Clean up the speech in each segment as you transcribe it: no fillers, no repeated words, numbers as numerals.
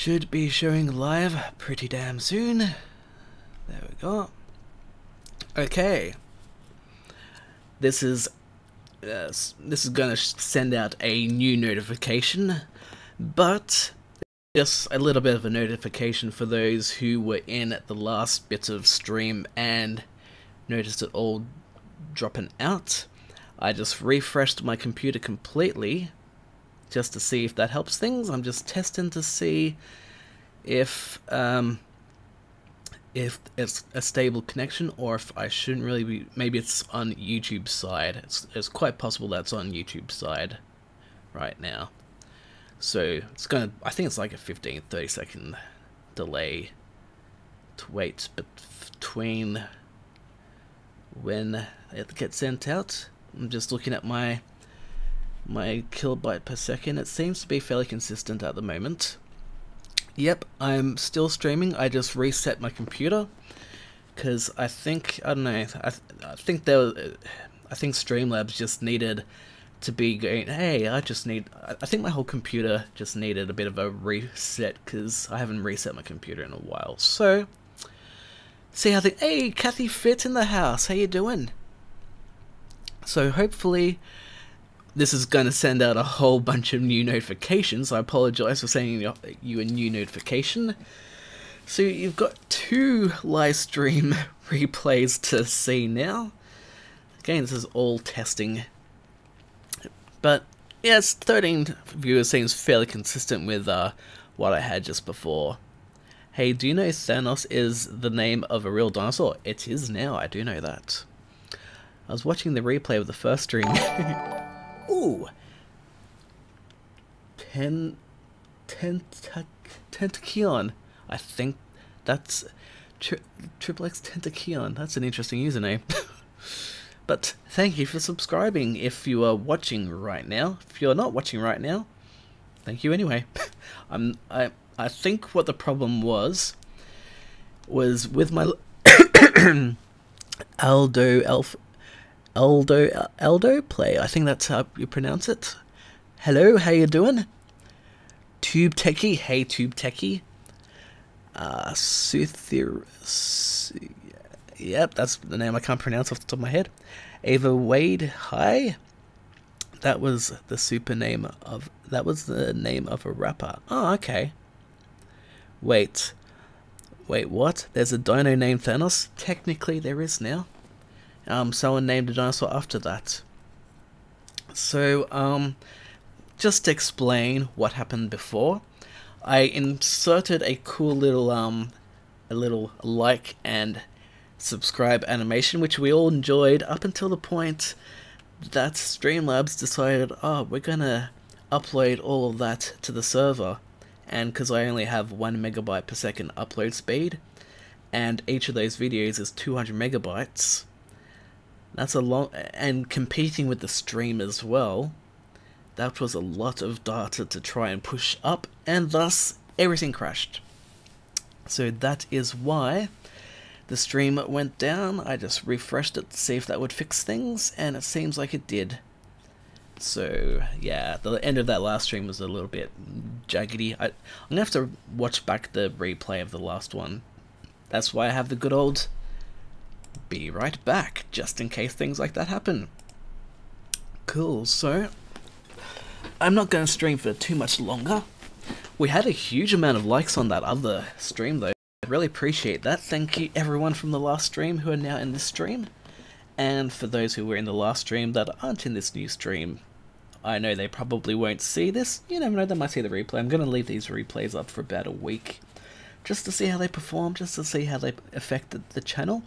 Should be showing live pretty damn soon. There we go. Okay. This is gonna send out a new notification, but just a little bit of a notification for those who were in at the last bit of stream and noticed it all dropping out. I just refreshed my computer completely just to see if that helps things. I'm just testing to see if it's a stable connection or if I shouldn't really be. Maybe it's on YouTube's side. It's quite possible that's on YouTube's side right now. So it's gonna, I think it's like a 15-30 second delay to wait between when it gets sent out. I'm just looking at my kilobyte per second. It seems to be fairly consistent at the moment. Yep, I'm still streaming. I just reset my computer because I think, I don't know, I think Streamlabs just needed to be going, hey, I think my whole computer just needed a bit of a reset because I haven't reset my computer in a while. So see how hey, Kathy Fit in the house, how you doing? So hopefully this is going to send out a whole bunch of new notifications. I apologize for sending you a new notification. So you've got 2 live stream replays to see now. Again, this is all testing. But yes, 13 viewers seems fairly consistent with what I had just before. Hey, do you know Thanos is the name of a real dinosaur? It is now, I do know that. I was watching the replay of the first stream. Ooh! Tentacion. I think that's Triple X Tentacion. That's an interesting username. But thank you for subscribing if you are watching right now. If you're not watching right now, thank you anyway. I think what the problem was with my Aldo play. I think that's how you pronounce it. Hello, how you doing? Tube Techie, hey Tube Techie. Yep, that's the name I can't pronounce off the top of my head. Ava Wade, hi. That was the name of a rapper. Oh, okay. Wait, what? There's a dino named Thanos? Technically there is now. Someone named a dinosaur after that. So, just to explain what happened before, I inserted a cool little like and subscribe animation, which we all enjoyed up until the point that Streamlabs decided, oh, we're gonna upload all of that to the server, and because I only have 1 megabyte per second upload speed, and each of those videos is 200 megabytes, that's a lot, and competing with the stream as well, that was a lot of data to try and push up, and thus everything crashed. So that is why the stream went down. I just refreshed it to see if that would fix things, and it seems like it did. So yeah, the end of that last stream was a little bit jaggedy. I'm gonna have to watch back the replay of the last one. That's why I have the good old be right back, just in case things like that happen. Cool, so I'm not going to stream for too much longer. We had a huge amount of likes on that other stream though. I really appreciate that. Thank you everyone from the last stream who are now in this stream. And for those who were in the last stream that aren't in this new stream, I know they probably won't see this. You never know, they might see the replay. I'm going to leave these replays up for about a week, just to see how they perform, just to see how they affected the channel.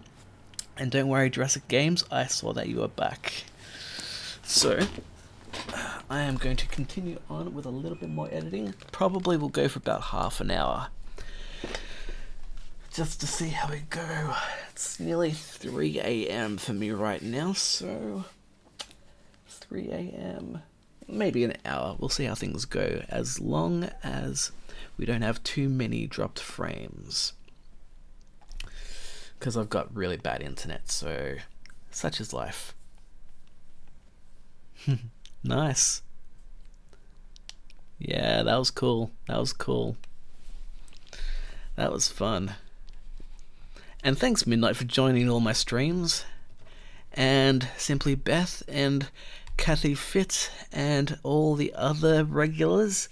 And don't worry, Jurassic Games, I saw that you were back. So, I am going to continue on with a little bit more editing. Probably will go for about half an hour, just to see how we go. It's nearly 3 AM for me right now, so 3 AM, maybe an hour. We'll see how things go, as long as we don't have too many dropped frames. Because I've got really bad internet, so such is life. Nice. Yeah, that was cool. That was cool. That was fun. And thanks Midnight for joining all my streams, and Simply Beth and Kathy Fit and all the other regulars.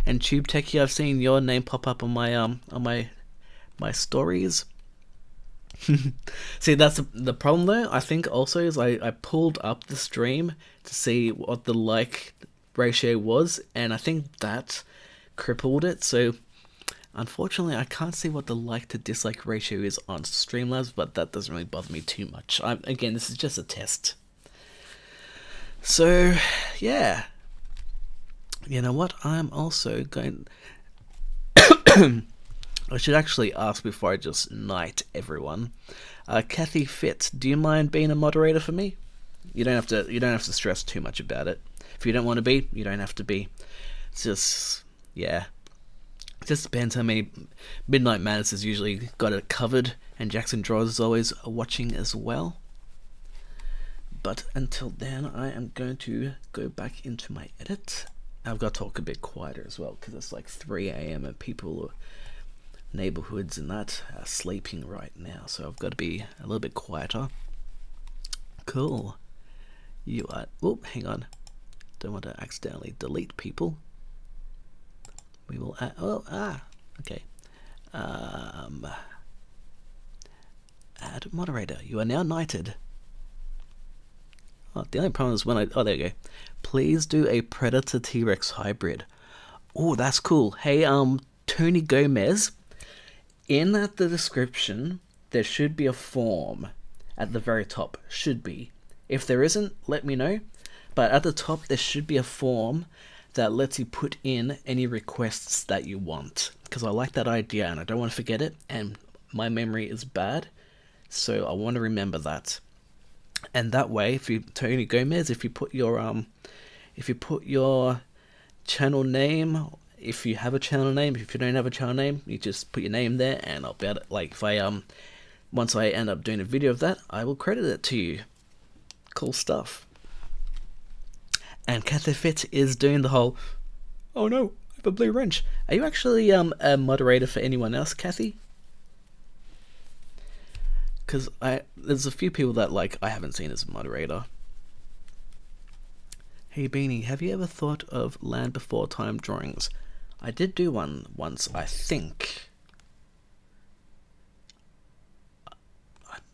And Tube Techie, I've seen your name pop up on my stories. See, that's the problem though. I think also is I pulled up the stream to see what the like ratio was, and I think that crippled it. So unfortunately, I can't see what the like to dislike ratio is on Streamlabs, but that doesn't really bother me too much. Again, this is just a test. So, yeah. You know what? I'm also going... I should actually ask before I just knight everyone. Kathy Fit, do you mind being a moderator for me? You don't have to. You don't have to stress too much about it. If you don't want to be, you don't have to be. It's just, yeah. It just depends how many. Midnight Madness has usually got it covered, and Jackson Draws is always watching as well. But until then, I am going to go back into my edit. I've got to talk a bit quieter as well, because it's like 3 AM and people, neighborhoods and that, are sleeping right now, so I've got to be a little bit quieter. Cool. You are... Oh, hang on. Don't want to accidentally delete people. We will add... Oh, okay. Add moderator. You are now knighted. Oh, the only problem is when I... Oh, there you go. Please do a Predator T-Rex hybrid. Oh, that's cool. Hey, Tony Gomez, in the description, there should be a form at the very top. Should be. If there isn't, let me know. But at the top, there should be a form that lets you put in any requests that you want. Because I like that idea and I don't want to forget it. And my memory is bad, so I want to remember that. And that way, if you, Tony Gomez, if you put your channel name, if you have a channel name, if you don't have a channel name, you just put your name there, and I'll be able to, like, if I once I end up doing a video of that, I will credit it to you. Cool stuff. And Kathy Fit is doing the whole, oh no, I have a blue wrench. Are you actually a moderator for anyone else, Kathy? Because there's a few people that, like, I haven't seen as a moderator. Hey Beanie, have you ever thought of Land Before Time drawings? I did do one once, I think.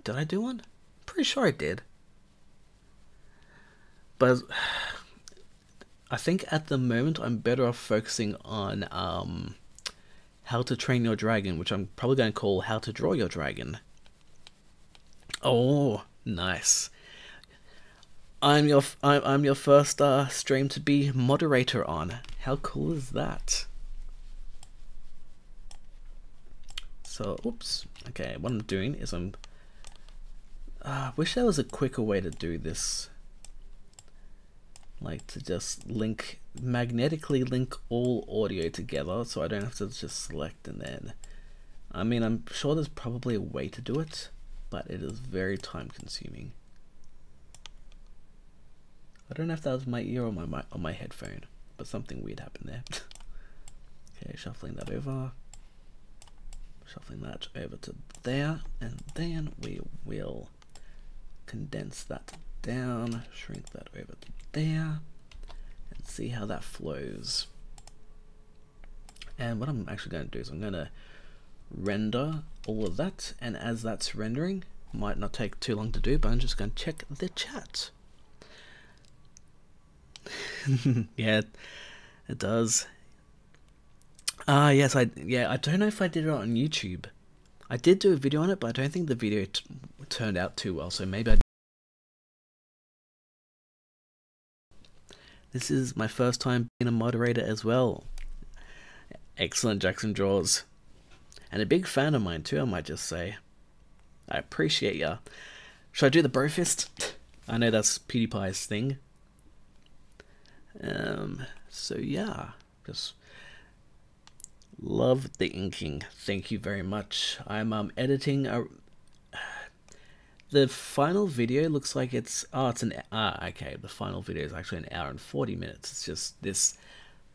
Did I do one? Pretty sure I did. But I think at the moment I'm better off focusing on How to Train Your Dragon, which I'm probably going to call How to Draw Your Dragon. Oh, nice. I'm your first stream to be moderator on. How cool is that? So, oops. Okay, what I'm doing is I'm... wish there was a quicker way to do this. Like to just magnetically link all audio together, so I don't have to just select and then... I mean, I'm sure there's probably a way to do it, but it is very time consuming. I don't know if that was my ear or my headphone, but something weird happened there. Okay, shuffling that over. Shuffling that over to there, and then we will condense that down, shrink that over to there, and see how that flows. And what I'm actually going to do is I'm going to render all of that, and as that's rendering, might not take too long to do, but I'm just going to check the chat. Yeah, it does. Yes, I don't know if I did it on YouTube. I did do a video on it, but I don't think the video turned out too well, so maybe This is my first time being a moderator as well. Excellent, Jackson Draws. And a big fan of mine too, I might just say. I appreciate ya. Should I do the bro fist? I know that's PewDiePie's thing. So yeah, just love the inking. Thank you very much. I'm editing the final video looks like it's okay, the final video is actually 1 hour and 40 minutes. It's just this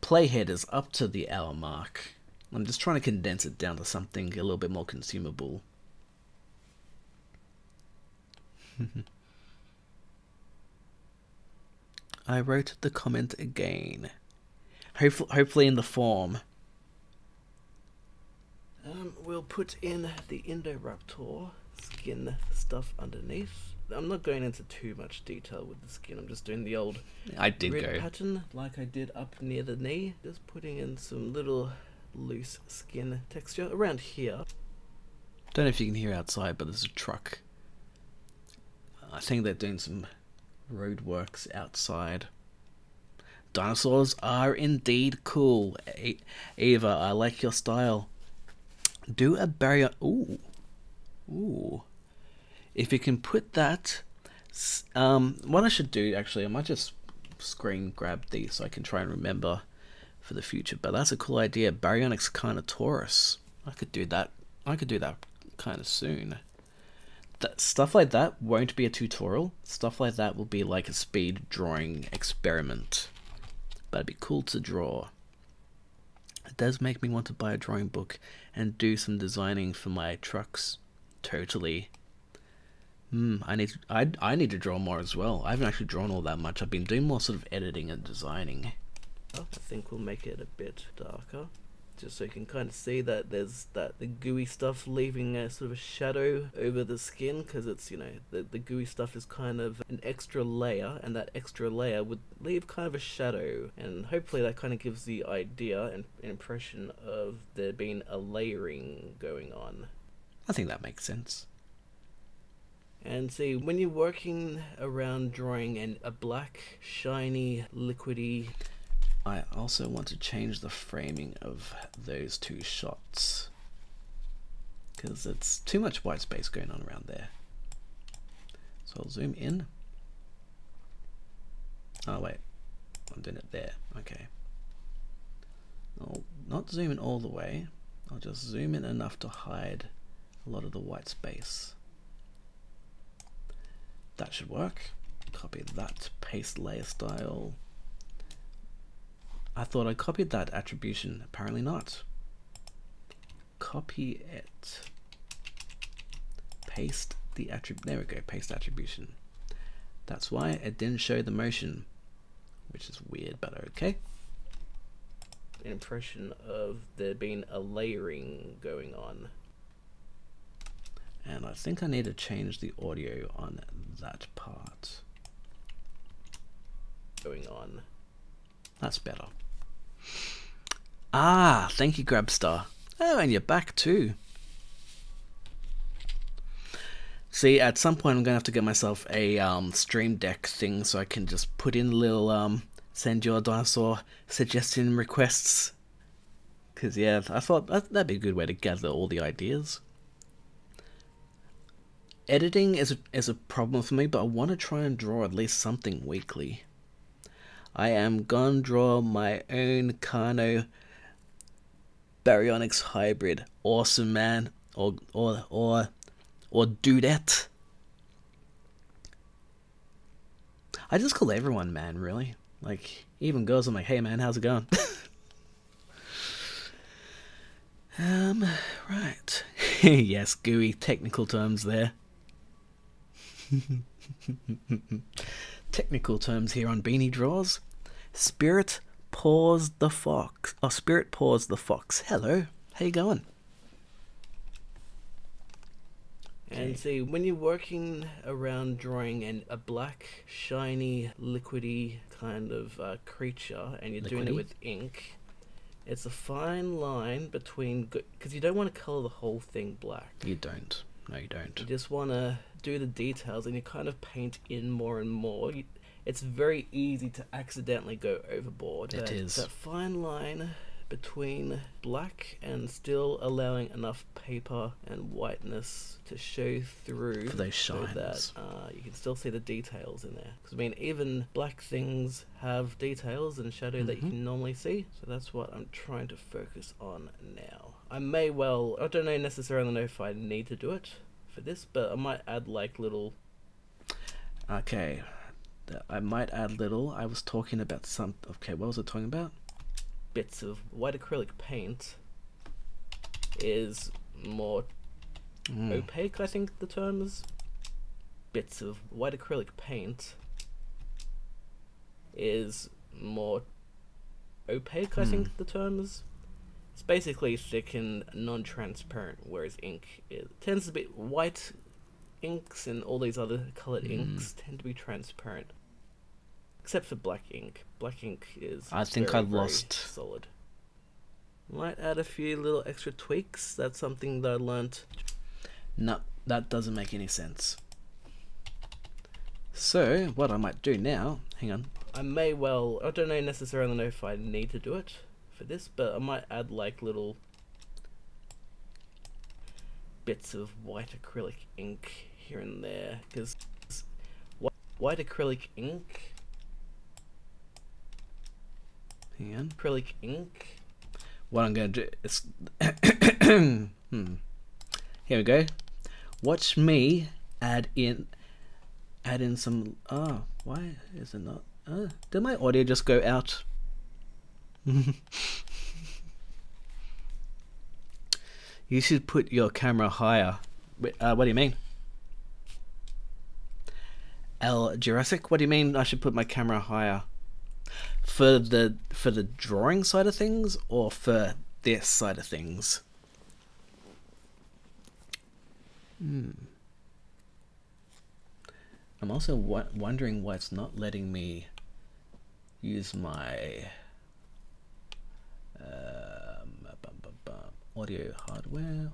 playhead is up to the hour mark. I'm just trying to condense it down to something a little bit more consumable. I wrote the comment again. Hopefully in the form. We'll put in the Indoraptor skin stuff underneath. I'm not going into too much detail with the skin. I'm just doing the old grid pattern like I did up near the knee. Just putting in some little loose skin texture around here. Don't know if you can hear outside, but there's a truck. I think they're doing some road works outside. Dinosaurs are indeed cool. Eva, I like your style. Do a barrier. Ooh. If you can put that, what I should do actually, I might just screen grab these so I can try and remember for the future. But that's a cool idea. Baryonyx Carnotaurus. I could do that. I could do that kind of soon. Stuff like that won't be a tutorial. Stuff like that will be like a speed drawing experiment. But it'd be cool to draw. It does make me want to buy a drawing book and do some designing for my trucks. Totally. I need to draw more as well. I haven't actually drawn all that much. I've been doing more sort of editing and designing. I think we'll make it a bit darker, just so you can kind of see that there's the gooey stuff leaving a sort of a shadow over the skin, because it's, you know, the gooey stuff is kind of an extra layer, and that extra layer would leave kind of a shadow, and hopefully that kind of gives the idea and impression of there being a layering going on. I think that makes sense. And see, when you're working around drawing a black, shiny, liquidy... I also want to change the framing of those two shots, because it's too much white space going on around there. So I'll zoom in. Oh wait, I'm doing it there. Okay. I'll not zoom in all the way. I'll just zoom in enough to hide a lot of the white space. That should work. Copy that, paste layer style. I thought I copied that attribution, apparently not. Copy it. Paste the attribute, there we go, paste attribution. That's why it didn't show the motion, which is weird, but okay. Impression of there being a layering going on. And I think I need to change the audio on that part. Going on. That's better. Ah, thank you, Grabstar. Oh, and you're back too. See, at some point I'm going to have to get myself a Stream Deck thing so I can just put in little send your dinosaur suggestion requests. Because, yeah, I thought that'd be a good way to gather all the ideas. Editing is a problem for me, but I want to try and draw at least something weekly. I am gonna draw my own Carno Baryonyx hybrid. Awesome, man. Or dudette. I just call everyone man, really. Like, even girls, I'm like, hey man, how's it going? Right. Yes, gooey technical terms there. Technical terms here on Beanie Draws. Spirit paws the fox. Oh, Spirit paws the fox. Hello. How you going? And see, when you're working around drawing a black, shiny, liquidy kind of creature, and you're doing it with ink, it's a fine line between, because you don't want to color the whole thing black. You don't. No, you don't. You just want to do the details, and you kind of paint in more and more. It's very easy to accidentally go overboard. It is. That fine line between black and still allowing enough paper and whiteness to show through for those shines, so that you can still see the details in there. Because I mean, even black things have details and shadow that you can normally see. So that's what I'm trying to focus on now. I don't necessarily know if I need to do it for this, but I might add like little... Okay, I might add little... I was talking about some... Okay, what was I talking about? Bits of white acrylic paint is more opaque, I think the term is. Bits of white acrylic paint is more opaque, I think the term is. It's basically thick and non-transparent, whereas ink tends to be white. Inks and all these other colored inks tend to be transparent, except for black ink. Black ink is very lost solid. Might add a few little extra tweaks. That's something that I learned. No, that doesn't make any sense. So what I might do now, hang on, I don't necessarily know if I need to do it for this, but I might add like little bits of white acrylic ink here and there, because white acrylic ink, hang on, acrylic ink, what I'm going to do is here we go, watch me add in some, why is it not, did my audio just go out? You should put your camera higher. What do you mean? Jurassic, what do you mean I should put my camera higher? For the drawing side of things, or for this side of things? I'm also wondering why it's not letting me use my audio hardware.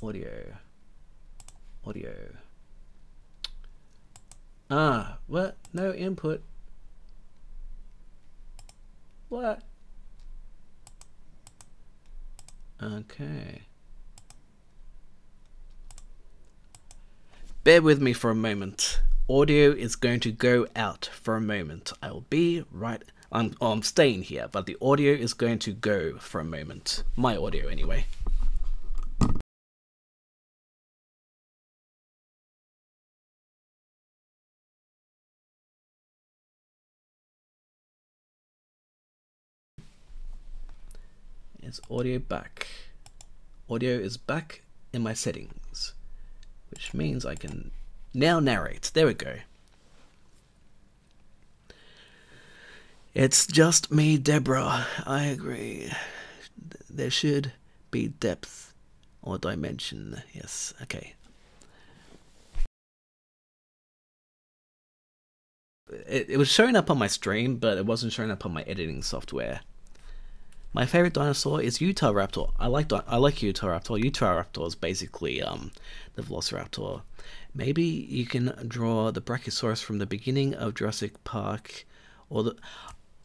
Audio. What? No input. What? Okay. Bear with me for a moment. Audio is going to go out for a moment. I will be right. I'm staying here, but the audio is going to go for a moment. My audio, anyway. Is audio back? Audio is back in my settings, which means I can now narrate. There we go. It's just me, Deborah. I agree. There should be depth or dimension. Yes, okay. It was showing up on my stream, but it wasn't showing up on my editing software. My favorite dinosaur is Utahraptor. I like Utahraptor. Utahraptor is basically the Velociraptor. Maybe you can draw the Brachiosaurus from the beginning of Jurassic Park or the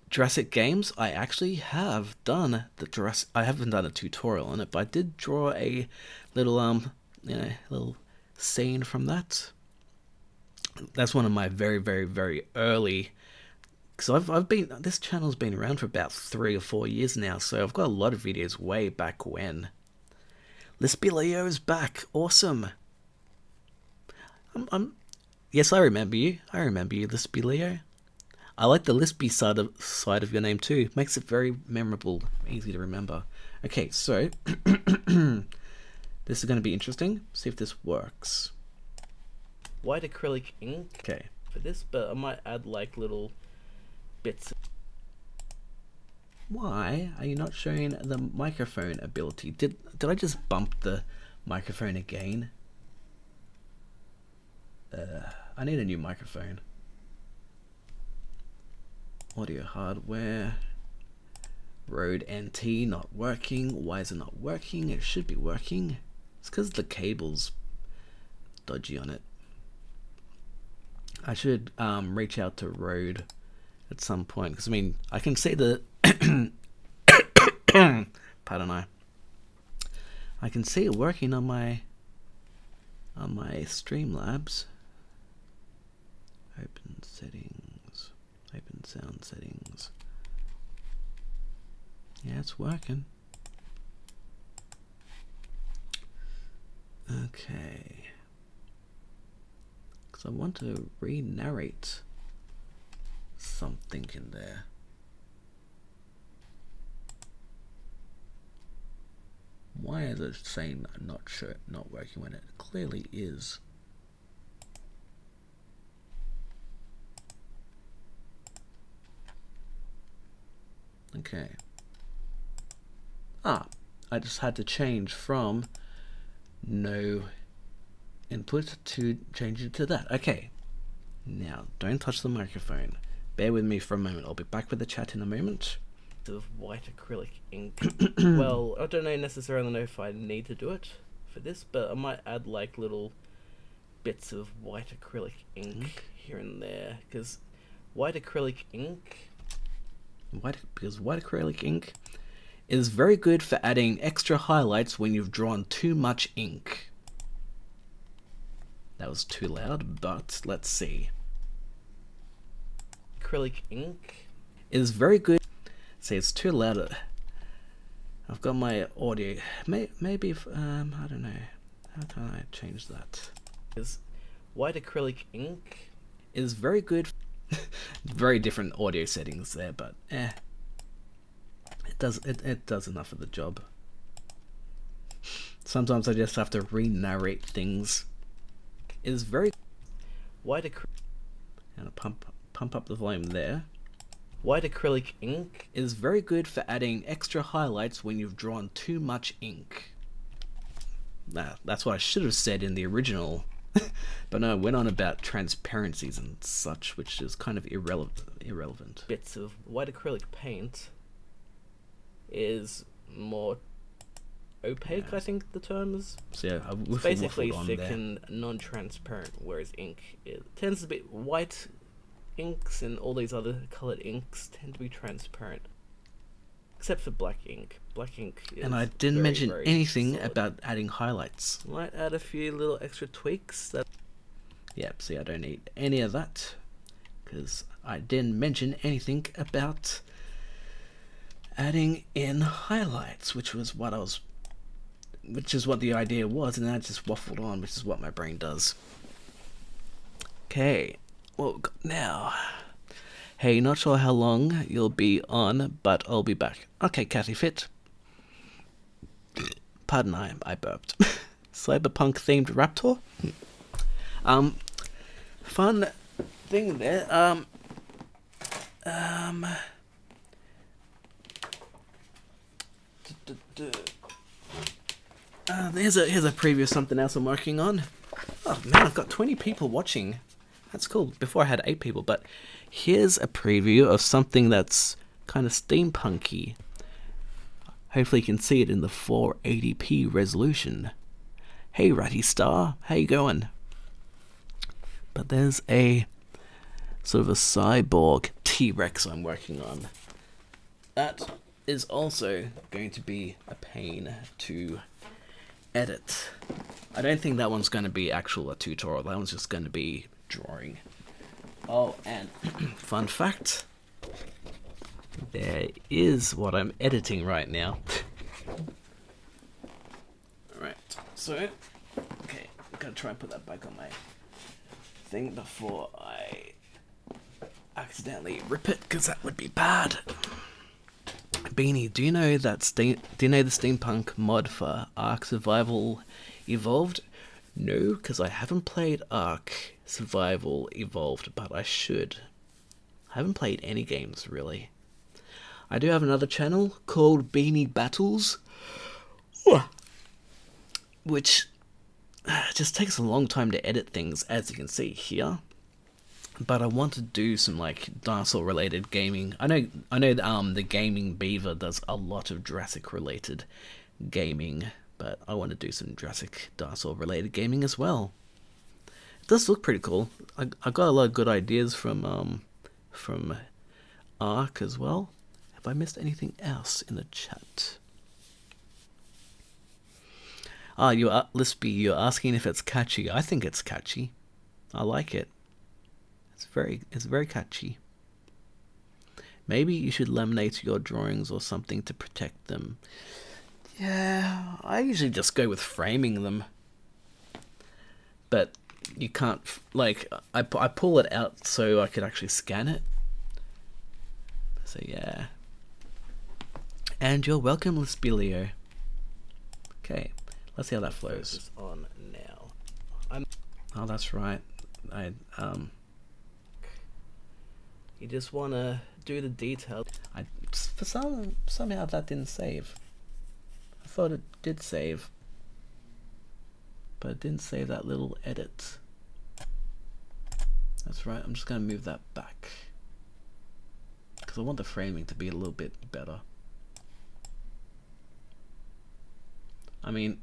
Jurassic games. I actually have done the Jurassic. I haven't done a tutorial on it, but I did draw a little little scene from that. That's one of my very, very, very early. Because this channel's been around for about 3 or 4 years now, so I've got a lot of videos way back when. Lispy Leo is back. Awesome. Yes, I remember you. I remember you, Lispy Leo. I like the Lispy side of your name too. Makes it very memorable, easy to remember. Okay, so this is going to be interesting. See if this works. White acrylic ink. Okay. For this, but I might add like little bits. Why are you not showing the microphone ability? Did I just bump the microphone again? I need a new microphone. Audio hardware. Rode NT not working. Why is it not working? It should be working. It's because the cable's dodgy on it. I should reach out to Rode at some point, because I mean I can see the pardon I can see it working on my Streamlabs. Open settings, open sound settings. Yeah, it's working. Okay, because I want to re-narrate something in there. Why is it saying not working when it clearly is? Okay. I just had to change from no input to change it to that. Okay. Now, don't touch the microphone. Bear with me for a moment. I'll be back with the chat in a moment. Of white acrylic ink. Well, I don't necessarily know if I need to do it for this, but I might add like little bits of white acrylic ink here and there, because white acrylic ink is very good for adding extra highlights when you've drawn too much ink. That was too loud, but let's see. Acrylic ink is very good. See, it's too loud. I've got my audio. Maybe if, I don't know. How can I change that? Is white acrylic ink is very good. Very different audio settings there, but it does enough of the job. Sometimes I just have to re-narrate things. Is very white acrylic, and pump up the volume there. White acrylic ink is very good for adding extra highlights when you've drawn too much ink. That's what I should have said in the original. But no, I went on about transparencies and such, which is kind of irrelevant. Bits of white acrylic paint is more opaque, yeah. I think the term is. So yeah, it's basically thick and non-transparent, whereas ink, it tends to be white. Inks and all these other colored inks tend to be transparent, except for black ink. Black ink is and I didn't mention anything about adding highlights. Might add a few little extra tweaks. Yep, see, I don't need any of that because I didn't mention anything about adding in highlights, which is what the idea was, and then I just waffled on, which is what my brain does. Okay. Well, now, hey, not sure how long you'll be on, but I'll be back. Okay, Cathy Fit. Pardon, I burped. Cyberpunk themed raptor. Fun thing there. Here's a preview of something else I'm working on. Oh man, I've got 20 people watching. That's cool. Before I had 8 people, but here's a preview of something that's kind of steampunky. Hopefully you can see it in the 480p resolution. Hey Ratty Star, how you going? But there's a sort of a cyborg T-Rex I'm working on. That is also going to be a pain to edit. I don't think that one's going to be a tutorial. That one's just going to be drawing. Oh, and fun fact, there is what I'm editing right now. Alright, so, okay, I'm gonna try and put that back on my thing before I accidentally rip it, because that would be bad. Beanie, do you know the steampunk mod for Ark Survival Evolved? No, because I haven't played Ark Survival Evolved, but I should. I haven't played any games, really. I do have another channel called Beanie Battles, which just takes a long time to edit things, as you can see here. But I want to do some like dinosaur-related gaming. I know the Gaming Beaver does a lot of Jurassic-related gaming, but I want to do some Jurassic dinosaur related gaming as well. It does look pretty cool. I got a lot of good ideas from Ark as well. Have I missed anything else in the chat? Lispy, you're asking if it's catchy. I think it's catchy. I like it. It's very catchy. Maybe you should laminate your drawings or something to protect them. Yeah, I usually just go with framing them. But you can't, like, I pull it out so I could actually scan it. So yeah. And you're welcome, Lispilio. Okay, let's see how that flows. On now. Oh, that's right. You just want to do the detail. Somehow that didn't save. I thought it did save, but it didn't save that little edit. That's right. I'm just going to move that back because I want the framing to be a little bit better. I mean,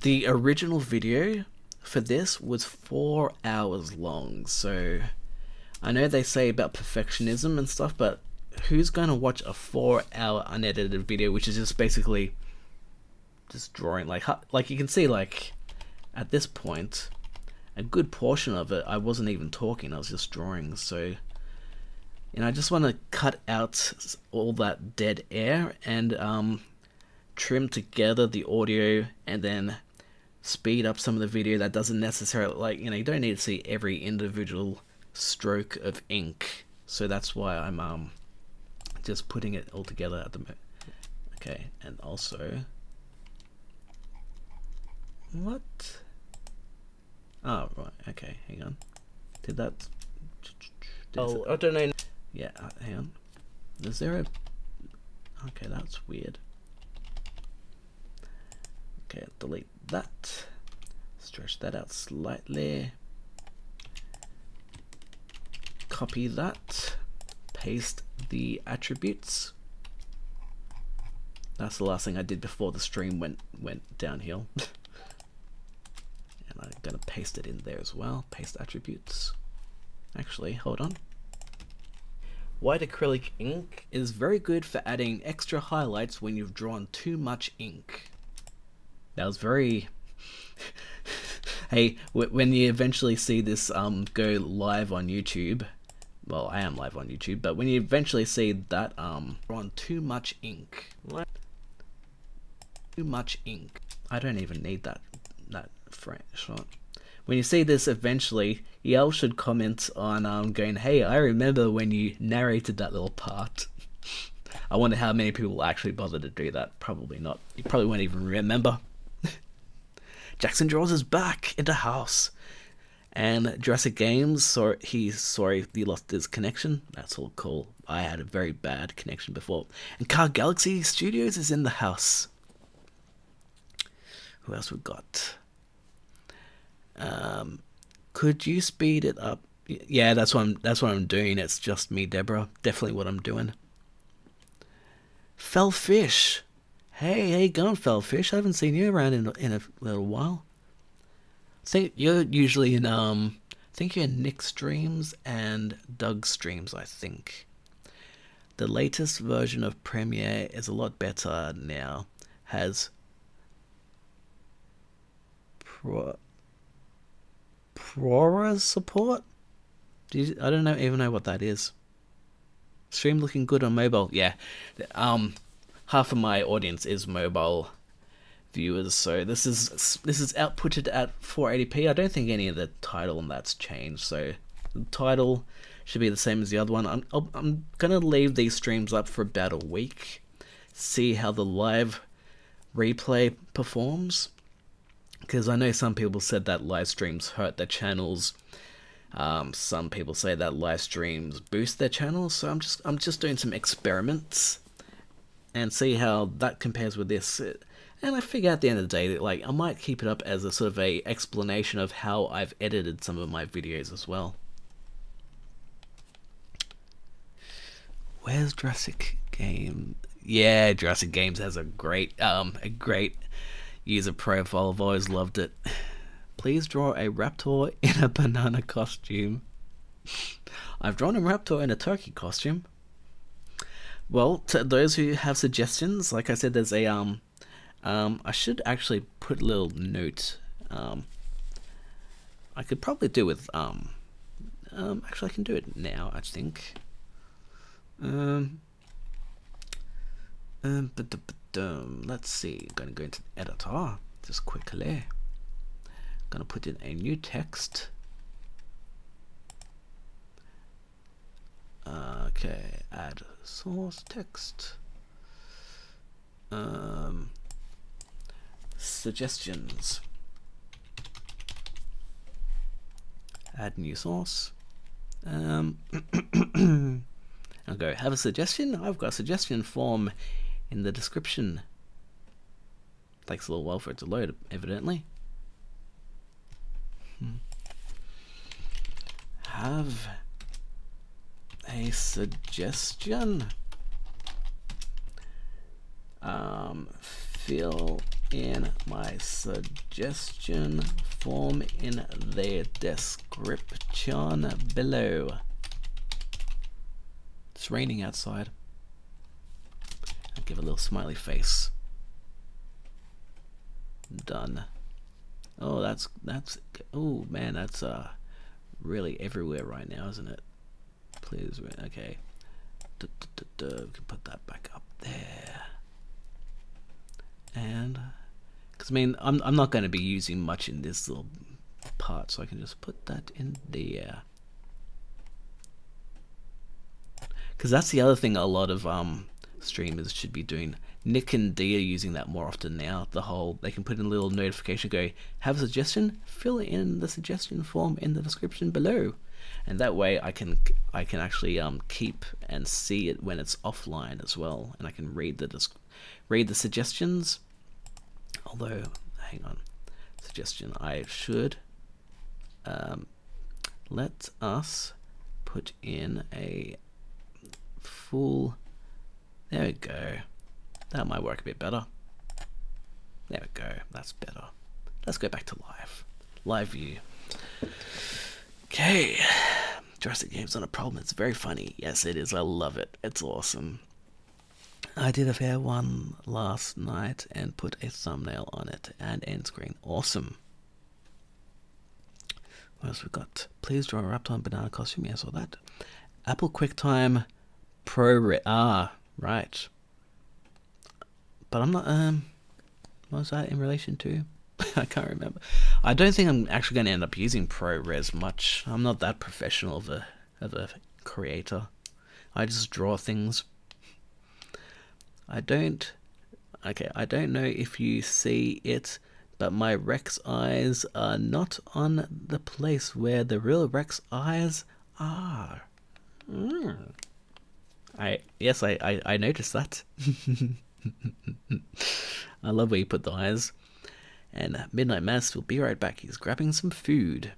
the original video for this was 4 hours long, so I know they say about perfectionism and stuff, but who's going to watch a 4-hour unedited video which is just basically just drawing? Like you can see, like at this point a good portion of it I wasn't even talking, I was just drawing. So, you know, I just want to cut out all that dead air and trim together the audio and then speed up some of the video that doesn't necessarily, like, you know, you don't need to see every individual stroke of ink. So that's why I'm just putting it all together at the moment. Okay, and also what? Oh right, okay, hang on. Did that? I don't know. Yeah, hang on. Is there a? Okay, that's weird. Okay, delete that. Stretch that out slightly. Copy that. Paste the attributes. That's the last thing I did before the stream went downhill. And I'm gonna paste it in there as well. Paste attributes. Actually, hold on. White acrylic ink is very good for adding extra highlights when you've drawn too much ink. That was very... Hey, when you eventually see this go live on YouTube, well, I am live on YouTube, but when you eventually see that drawn too much ink. What? Too much ink. I don't even need that frame shot. When you see this eventually, y'all should comment on going, hey, I remember when you narrated that little part. I wonder how many people actually bother to do that. Probably not. You probably won't even remember. Jackson Draws is back in the house. And Jurassic Games, sorry he lost his connection. That's all cool. I had a very bad connection before. And Car Galaxy Studios is in the house. Who else we got? Could you speed it up? Yeah, that's what I'm doing. It's just me, Deborah. Definitely what I'm doing. Fellfish. Hey, how you going, Fellfish? I haven't seen you around in a little while. I think you're usually in I think you're in Nick's streams and Doug's streams, I think. The latest version of Premiere is a lot better now. Has ProRes support? I don't even know what that is. Stream looking good on mobile. Yeah. Half of my audience is mobile viewers, so this is outputted at 480p. I don't think any of the title on that's changed, so the title should be the same as the other one. I'm gonna leave these streams up for about a week, see how the live replay performs, because I know some people said that live streams hurt their channels. Some people say that live streams boost their channels, so I'm just doing some experiments and see how that compares with this. And I figure at the end of the day, like, I might keep it up as a sort of a explanation of how I've edited some of my videos as well. Where's Jurassic Game? Yeah, Jurassic Games has a great user profile. I've always loved it. Please draw a raptor in a banana costume. I've drawn a raptor in a turkey costume. Well, to those who have suggestions, like I said, there's a I should actually put a little note. I could probably do with actually I can do it now, I think. Let's see. I'm gonna go into the editor just quickly. Gonna put in a new text. Okay, add source text. suggestions. Add new source. I'll go have a suggestion. I've got a suggestion form in the description. Takes a little while for it to load, evidently. Have a suggestion. Fill in my suggestion form in the description below. It's raining outside. I'll give a little smiley face. Done. Oh, that's oh man, that's really everywhere right now, isn't it? Please, okay. We can put that back up there. And because I mean, I'm not going to be using much in this little part, so I can just put that in there. Because that's the other thing a lot of streamers should be doing. Nick and Dee are using that more often now. They can put in a little notification, go, have a suggestion, fill in the suggestion form in the description below, and that way I can actually keep and see it when it's offline as well, and I can read the suggestions. Although, hang on, suggestion, I should let us put in a full. There we go. That might work a bit better. There we go. That's better. Let's go back to live view. Okay, Jurassic Game's not a problem. It's very funny. Yes, it is. I love it. It's awesome. I did a fair one last night and put a thumbnail on it and end screen. Awesome. What else we got? Please draw a raptor and banana costume. Yes, all that. Apple QuickTime Pro. Right. But I'm not. What was that in relation to? I can't remember. I don't think I'm actually going to end up using ProRes much. I'm not that professional of a creator. I just draw things. I don't know if you see it, but my Rex eyes are not on the place where the real Rex eyes are. I noticed that. I love where you put the eyes. And Midnight Mass will be right back. He's grabbing some food.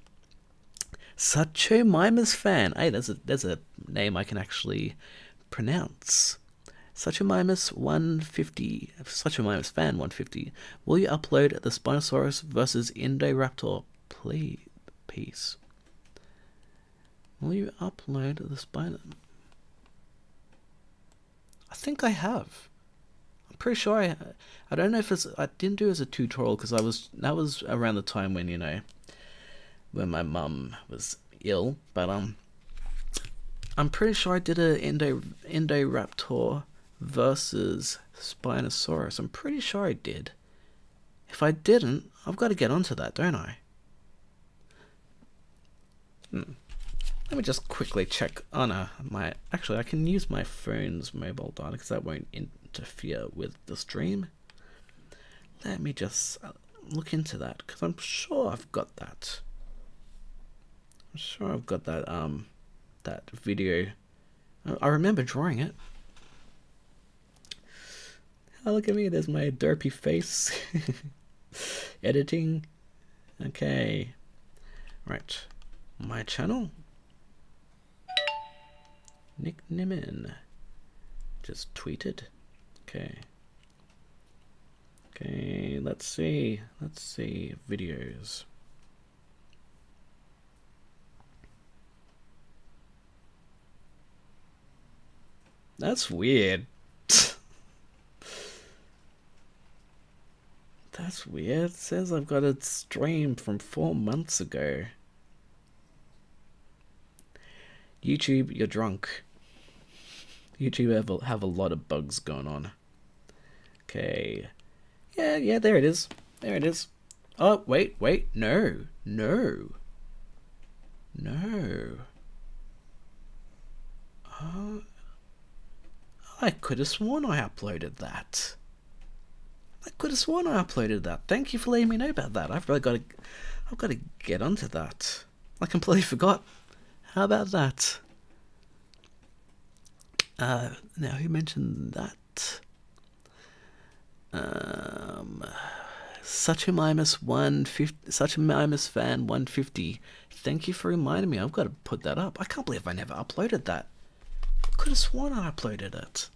Sacho Mimas fan. Hey, there's a name I can actually pronounce. Sacho Mimas 150. Sacho Mimas fan 150. Will you upload the Spinosaurus versus Indoraptor piece? Will you upload the Spino? I think I have. I'm pretty sure I don't know if I didn't do it as a tutorial because that was around the time when, you know, when my mum was ill, but I'm pretty sure I did a Indoraptor versus Spinosaurus. I'm pretty sure I did. If I didn't, I've got to get onto that, don't I? Let me just quickly check. Oh no, actually I can use my phone's mobile data because that won't interfere with the stream. Let me just look into that because I'm sure I've got that. I'm sure I've got that that video. I remember drawing it. Oh, look at me, there's my derpy face. Editing. Okay. Right. My channel. Nick Nimmin just tweeted. Okay. Okay, let's see videos. That's weird. That's weird. It says I've got a stream from 4 months ago. YouTube, you're drunk. YouTube have a lot of bugs going on. Okay. Yeah, there it is. There it is. Oh, wait. No. Oh, I could have sworn I uploaded that. I could have sworn I uploaded that. Thank you for letting me know about that. I've got to get onto that. I completely forgot. How about that? Now who mentioned that? Such a Mimus 150, Such a Mimus fan 150. Thank you for reminding me. I've got to put that up. I can't believe I never uploaded that. I could have sworn I uploaded it.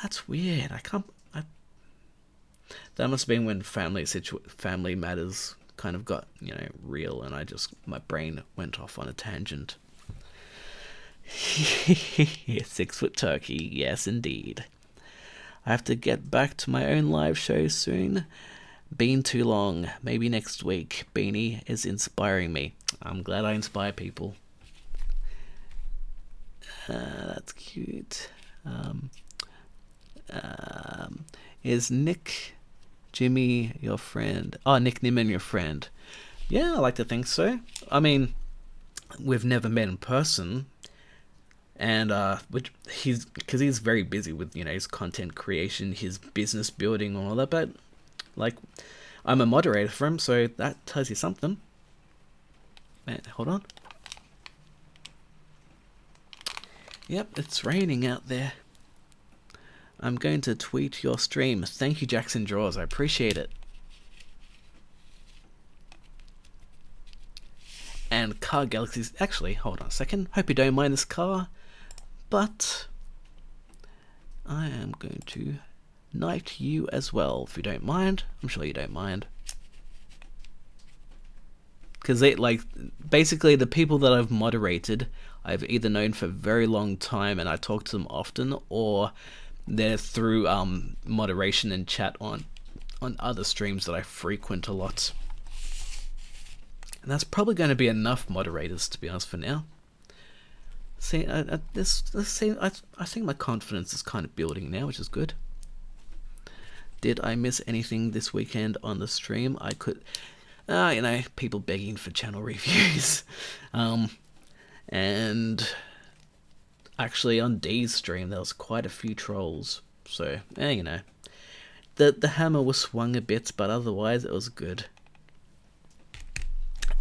That's weird. That must have been when family matters kind of got, you know, real, and my brain went off on a tangent. 6-foot turkey, yes indeed. I have to get back to my own live show soon. Been too long. Maybe next week. Beanie is inspiring me. I'm glad I inspire people. That's cute. Is Nick Jimmy your friend? Oh, Nick Nimmin your friend? Yeah, I like to think so. I mean, we've never met in person, and because he's very busy with, you know, his content creation, his business building, and all that. But like, I'm a moderator for him, so that tells you something. Man, hold on. Yep, it's raining out there. I'm going to tweet your stream. Thank you, Jackson Draws. I appreciate it. And Car Galaxies. Actually, hold on a second. Hope you don't mind this car, but I am going to knight you as well, if you don't mind. I'm sure you don't mind. Because they, like, basically the people that I've moderated, I've either known for a very long time and I talk to them often, or they're through moderation and chat on other streams that I frequent a lot. And that's probably going to be enough moderators, to be honest, for now. See, I think my confidence is kind of building now, which is good. Did I miss anything this weekend on the stream? I could, you know, people begging for channel reviews, and actually on Dee's stream there was quite a few trolls. So, you know, the hammer was swung a bit, but otherwise it was good.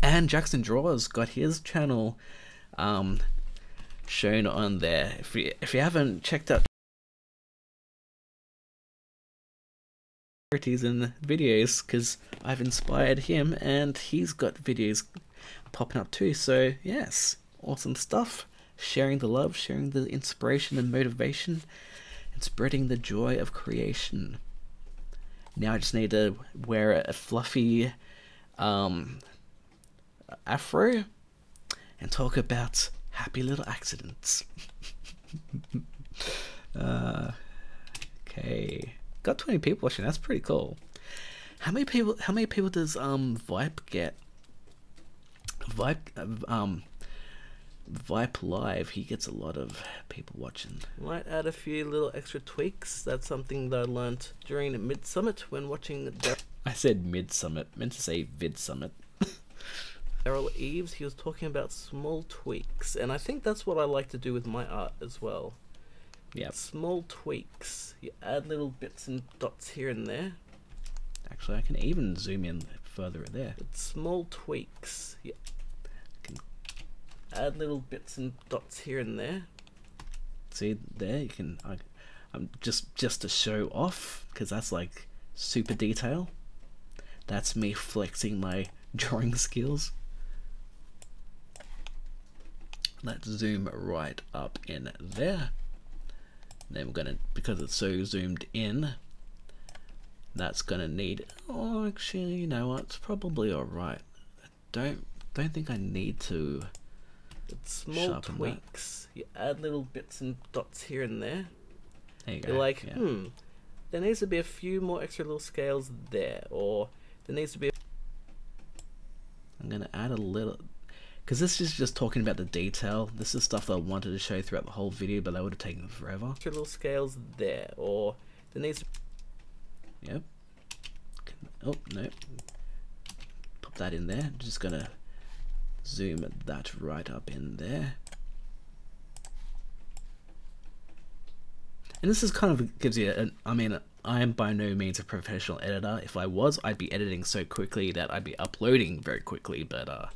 And Jackson Draws got his channel shown on there. If you haven't checked out in videos, because I've inspired him and he's got videos popping up too. So yes, awesome stuff. Sharing the love, sharing the inspiration and motivation, and spreading the joy of creation. Now I just need to wear a fluffy afro and talk about happy little accidents. Okay, got 20 people watching. That's pretty cool. How many people does Vipe get? Vipe Live, he gets a lot of people watching. Might add a few little extra tweaks. That's something that I learnt during Mid Summit when watching. I said Mid Summit, meant to say Vid Summit. Errol Eves, he was talking about small tweaks, and I think that's what I like to do with my art as well. Yeah, small tweaks. You add little bits and dots here and there. Actually, I can even zoom in further there. It's small tweaks. You can add little bits and dots here and there. See there, you can. I'm just to show off, because that's like super detail. That's me flexing my drawing skills. Let's zoom right up in there. Then we're gonna, because it's so zoomed in, that's gonna need. Oh, actually, you know what? It's probably all right. I don't think I need to. It's small tweaks. That. You add little bits and dots here and there. There you go. You're like, yeah. There needs to be a few more extra little scales there, or there needs to be. I'm gonna add a little. Because this is just talking about the detail. This is stuff that I wanted to show throughout the whole video, but that would have taken forever. Extra little scales there, or there needs to... Yep. Oh, no. Pop that in there. Just gonna zoom that right up in there. And this is kind of gives you I mean, I am by no means a professional editor. If I was, I'd be editing so quickly that I'd be uploading very quickly, but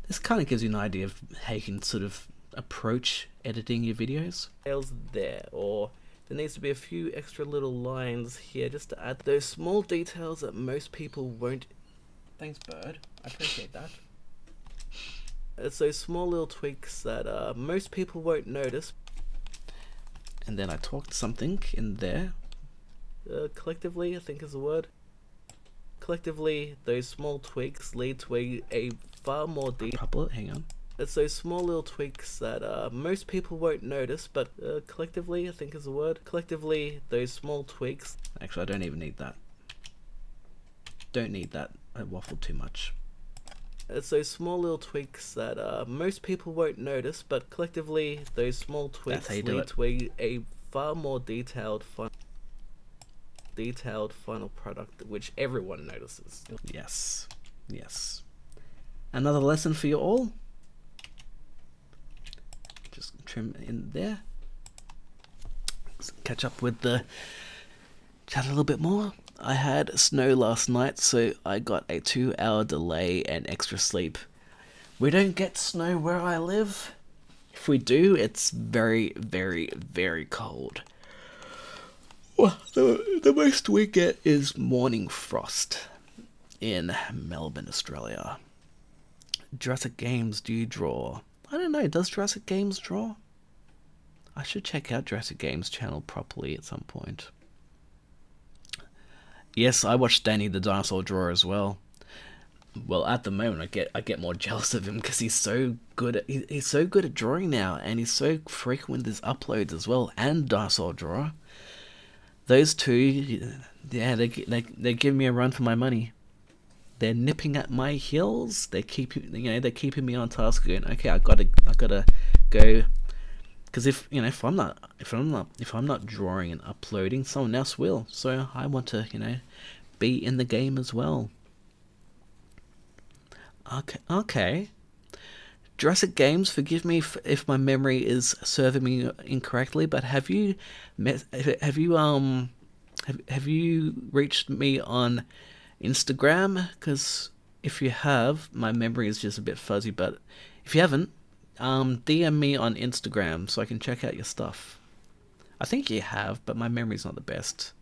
this kind of gives you an idea of how you can sort of approach editing your videos. There, or there needs to be a few extra little lines here just to add those small details that most people won't. Thanks, bird. I appreciate that. It's those small little tweaks that most people won't notice. And then I talked something in there. Collectively, I think is the word. Collectively, those small tweaks lead to a far more deep. Hang on. It's those small little tweaks that most people won't notice, but collectively, I think is the word. Collectively, those small tweaks. Actually, I don't even need that. Don't need that. I waffled too much. It's those small little tweaks that most people won't notice, but collectively, those small tweaks lead to a far more detailed final product, which everyone notices. Yes, yes. Another lesson for you all. Just trim in there. Let's catch up with the chat a little bit more. I had snow last night, so I got a 2-hour delay and extra sleep. We don't get snow where I live. If we do, it's very, very, very cold. Well, the most we get is morning frost in Melbourne, Australia. Jurassic Games, do you draw? I don't know, does Jurassic Games draw? I should check out Jurassic Games channel properly at some point. Yes, I watched Danny the Dinosaur draw as well. Well, at the moment, I get more jealous of him because he's so good at he's so good at drawing now, and he's so frequent with his uploads as well. And Dinosaur Drawer, those two, yeah, they give me a run for my money. They're nipping at my heels. They're keeping me on task. Going, okay, I gotta go, because if I'm not drawing and uploading, someone else will. So I want to be in the game as well. Okay. Jurassic Games, forgive me if my memory is serving me incorrectly, but have you reached me on Instagram? Because if you have, my memory is just a bit fuzzy. But if you haven't, DM me on Instagram so I can check out your stuff. I think you have, but my memory's not the best.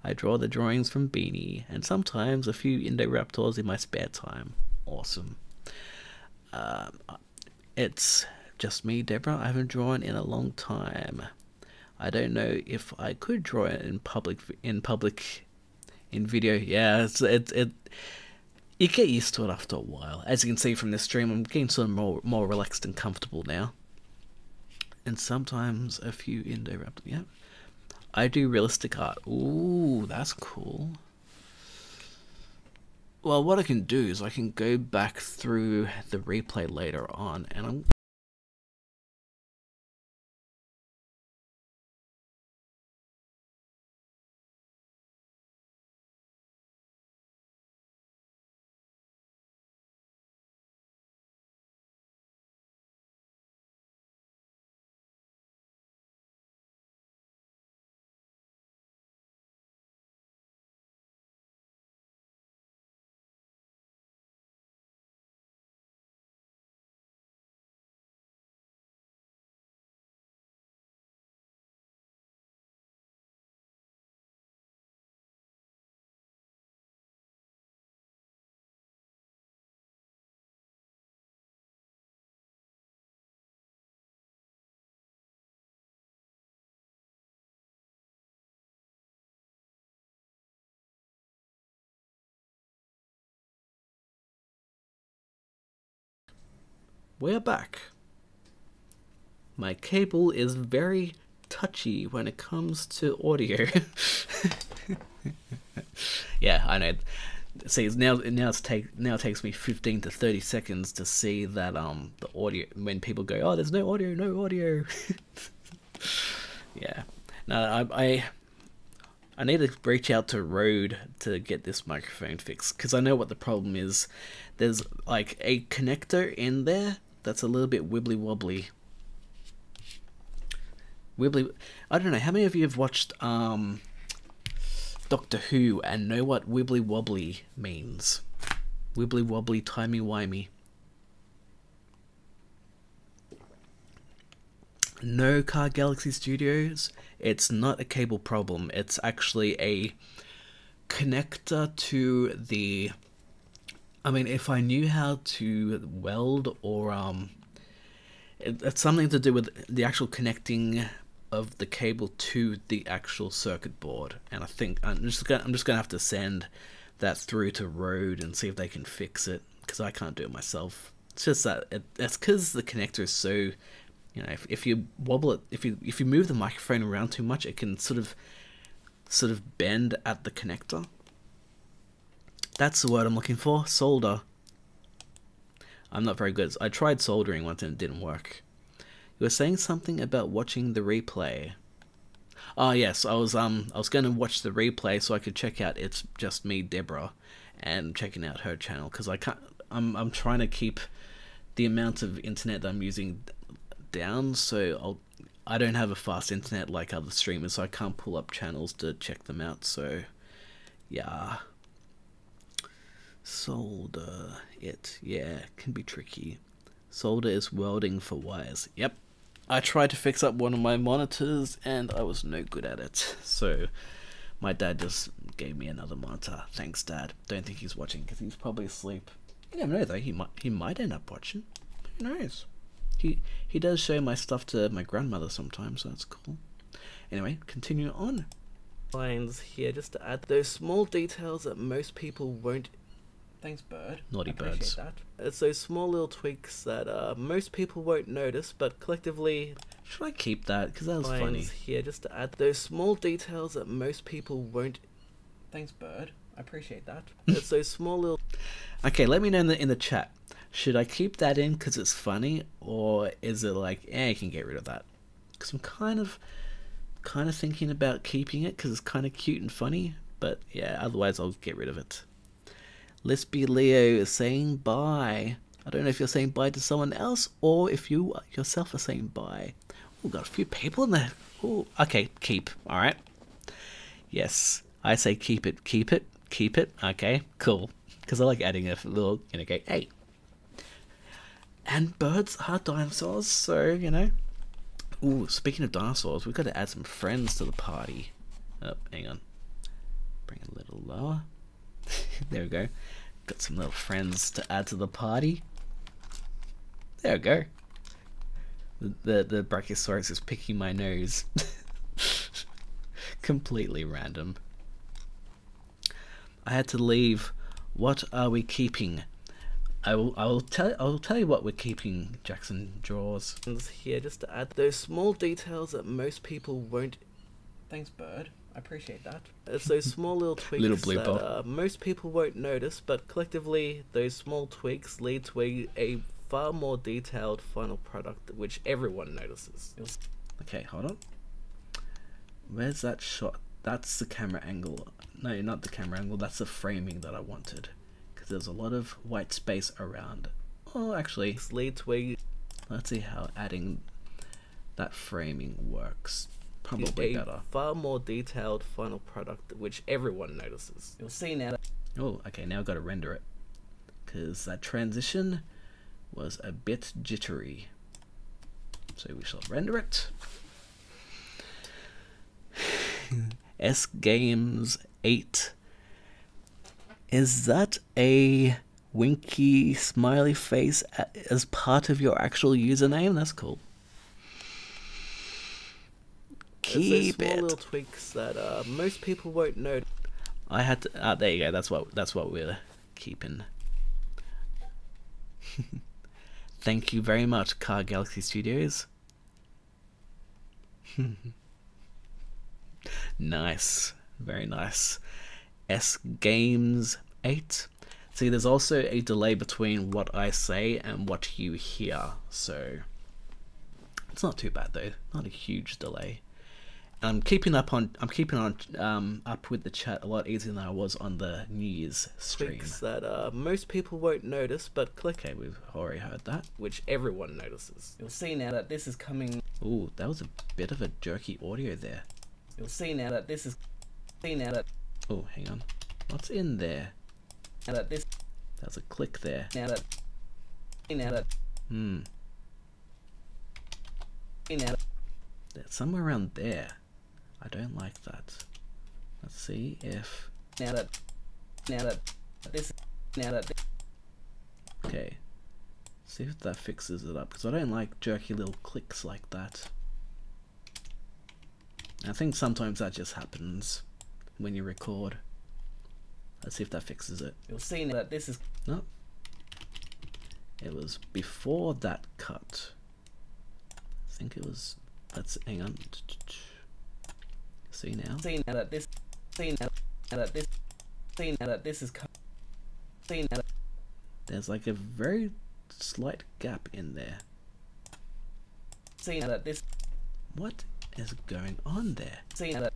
I draw the drawings from Beanie, and sometimes a few Indoraptors in my spare time. Awesome. It's just me, Deborah. I haven't drawn in a long time. I don't know if I could draw it in video. Yeah, you get used to it after a while. As you can see from this stream, I'm getting sort of more relaxed and comfortable now. And sometimes a few Indoraptors. Yeah. I do realistic art. Ooh, that's cool. Well, what I can do is I can go back through the replay later on, and we're back. My cable is very touchy when it comes to audio. Yeah, I know. See, it takes me 15 to 30 seconds to see that the audio, when people go, oh, there's no audio. Yeah. No, I need to reach out to Rode to get this microphone fixed, because I know what the problem is. There's like a connector in there that's a little bit wibbly wobbly. Wibbly. I don't know how many of you have watched Doctor Who and know what wibbly wobbly means. Wibbly wobbly, timey wimey. No, Car Galaxy Studios, it's not a cable problem. It's actually a connector to the... I mean, if I knew how to weld or... it's something to do with the actual connecting of the cable to the actual circuit board. And I think I'm just gonna have to send that through to Rode and see if they can fix it, because I can't do it myself. It's just that that's because the connector is so... You know, if you wobble it, if you move the microphone around too much, it can sort of bend at the connector. That's the word I'm looking for. Solder. I'm not very good. I tried soldering once and it didn't work. You were saying something about watching the replay. Oh yes, I was going to watch the replay so I could check out It's Just Me, Deborah, and checking out her channel, because I'm trying to keep the amount of internet that I'm using down, so I don't have a fast internet like other streamers, so I can't pull up channels to check them out. So yeah, solder it, yeah, can be tricky. Solder is welding for wires. Yep, I tried to fix up one of my monitors and I was no good at it, so my dad just gave me another monitor. Thanks, Dad. Don't think he's watching because he's probably asleep. You never know though, he might end up watching. Who knows? He does show my stuff to my grandmother sometimes, so that's cool. Anyway, continue on. Lines here just to add those small details that most people won't... Thanks, bird. Naughty birds. That. It's those small little tweaks that most people won't notice, but collectively... Should I keep that? Because that was funny. Here just to add those small details that most people won't... Thanks, bird. I appreciate that. It's those small little... Okay, let me know in the chat. Should I keep that in because it's funny, or is it like, you can get rid of that? Because I'm kind of thinking about keeping it because it's kind of cute and funny, but yeah, otherwise I'll get rid of it. Lispy Leo is saying bye. I don't know if you're saying bye to someone else or if you yourself are saying bye. Oh, got a few people in there. Oh, okay, keep. All right. Yes, I say keep it, keep it, keep it. Okay, cool. Because I like adding a little, go, hey. And birds are dinosaurs, so, Ooh, speaking of dinosaurs, we've got to add some friends to the party. Oh, hang on. Bring it a little lower. There we go. Got some little friends to add to the party. There we go. The Brachiosaurus is picking my nose. Completely random. I had to leave. What are we keeping? I'll tell you what we're keeping, Jackson Jaws. Here just to add those small details that most people won't... Thanks, bird. I appreciate that. It's those small little tweaks little blue that most people won't notice, but collectively those small tweaks lead to a far more detailed final product which everyone notices. Okay, hold on. Where's that shot? That's the camera angle. No, not the camera angle, that's the framing that I wanted. There's a lot of white space around. Oh, actually, let's see how adding that framing works. Probably better. Far more detailed final product, which everyone notices. You'll see now. Oh, okay, now I've got to render it. Because that transition was a bit jittery. So we shall render it. S Games 8. Is that a winky smiley face as part of your actual username? That's cool. Keep it. Small little tweaks that most people won't know. I had to. There you go. That's what we're keeping. Thank you very much, Car Galaxy Studios. Nice, very nice. S Games 8. See, there's also a delay between what I say and what you hear, so it's not too bad though. Not a huge delay. I'm keeping up with the chat a lot easier than I was on the New Year's stream. That most people won't notice, but click. Okay, we've already heard that, which everyone notices. You'll see now that this is coming. Ooh, that was a bit of a jerky audio there. You'll see now that this is. See now that. Oh, hang on. What's in there? Now that this. There's a click there. Now that. See now that. See now that. There's somewhere around there. I don't like that. Let's see if. Now that. Now that. This. Now that. Okay. See if that fixes it up, because I don't like jerky little clicks like that. I think sometimes that just happens when you record. Let's see if that fixes it. You'll see now that this is. No. It was before that cut. I think it was. Let's hang on. See now. See now that this. See now that this. See now that this is. See now that. There's like a very slight gap in there. See now that this. What is going on there? See now that.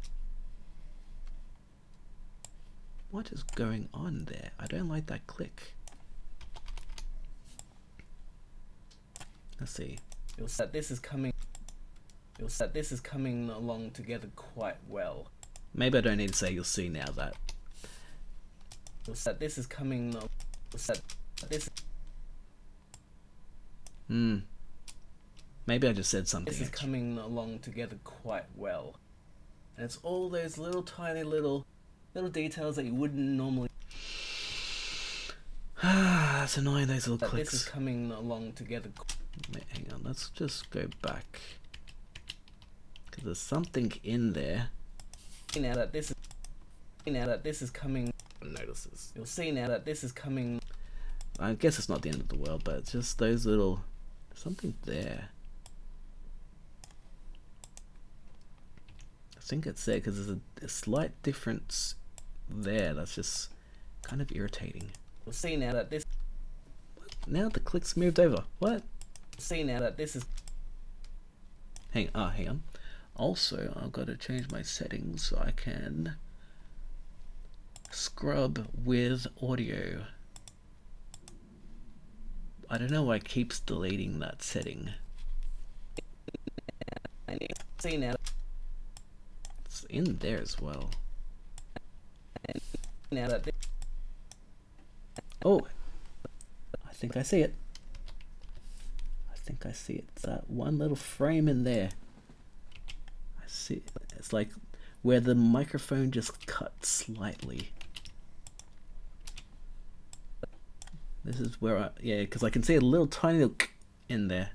What is going on there? I don't like that click. Let's see. You'll see that this is coming. You'll see that this is coming along together quite well. Maybe I don't need to say you'll see now that. You'll see that this is coming. You'll see that this. Maybe I just said something. This is coming along together quite well. And it's all those little tiny little details that you wouldn't normally. That's annoying, those little clicks. This is coming along together. Wait, hang on, let's just go back. Because there's something in there. See now that this is. See now that this is coming. Notices. You'll see now that this is coming. I guess it's not the end of the world, but it's just those little. Something there. I think it's there because there's a slight difference there that's just kind of irritating. You'll see now that this. Now the click's moved over. What? See now that this is. Hang on. Also, I've got to change my settings so I can scrub with audio. I don't know why it keeps deleting that setting. See now. It's in there as well. Now that. Oh, I think I see it. It's that one little frame in there. I see it. It's like where the microphone just cut slightly. This is where yeah, because I can see a little tiny little in there.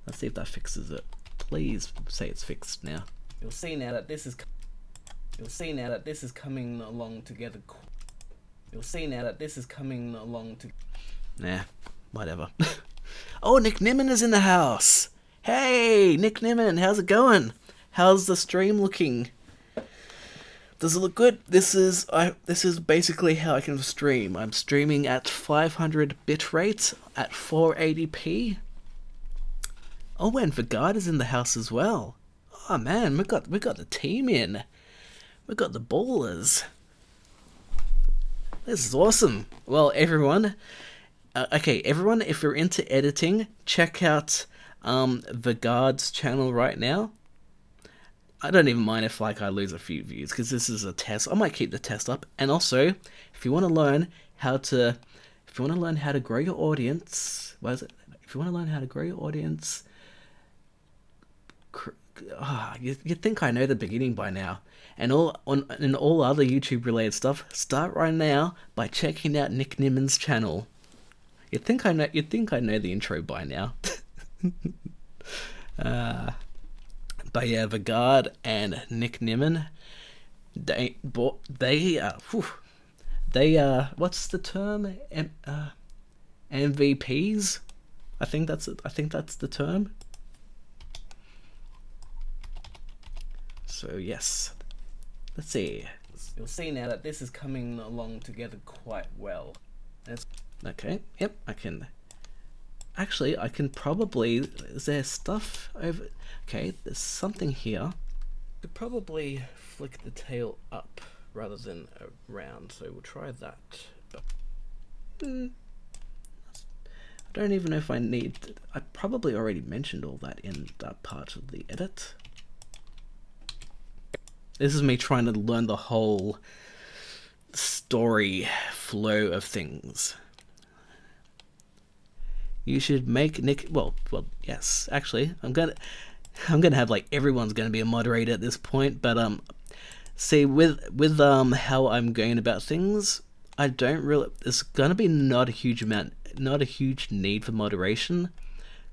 Let's see if that fixes it. Please say it's fixed now. You'll see now that this is. You'll see now that this is coming along together. You'll see now that this is coming along to. Nah, whatever. Oh, Nick Nimmin is in the house. Hey, Nick Nimmin, how's it going? How's the stream looking? Does it look good? This is basically how I can stream. I'm streaming at 500 bitrate at 480p. Oh, and Vagard is in the house as well. Oh man, we got the team in. We got the ballers. This is awesome. Well, everyone, everyone, if you're into editing, check out Vagard's channel right now. I don't even mind if I lose a few views because this is a test. I might keep the test up. And also, if you want to learn how to grow your audience, If you want to learn how to grow your audience, you think I know the beginning by now. And all other YouTube related stuff, start right now by checking out Nick Nimmin's channel. You'd think I know the intro by now. But yeah, Vagard and Nick Nimmin, they what's the term? MVPs? I think that's the term. So yes, let's see. You'll see now that this is coming along together quite well. Okay, yep, I can probably, is there stuff over, okay, there's something here. I could probably flick the tail up rather than around, so we'll try that. I don't even know if I need... I probably already mentioned all that in that part of the edit. This is me trying to learn the whole story flow of things. You should make Nick... Well, yes. Actually, I'm gonna have like everyone's gonna be a moderator at this point. But see, with how I'm going about things, I don't really... There's gonna be not a huge need for moderation,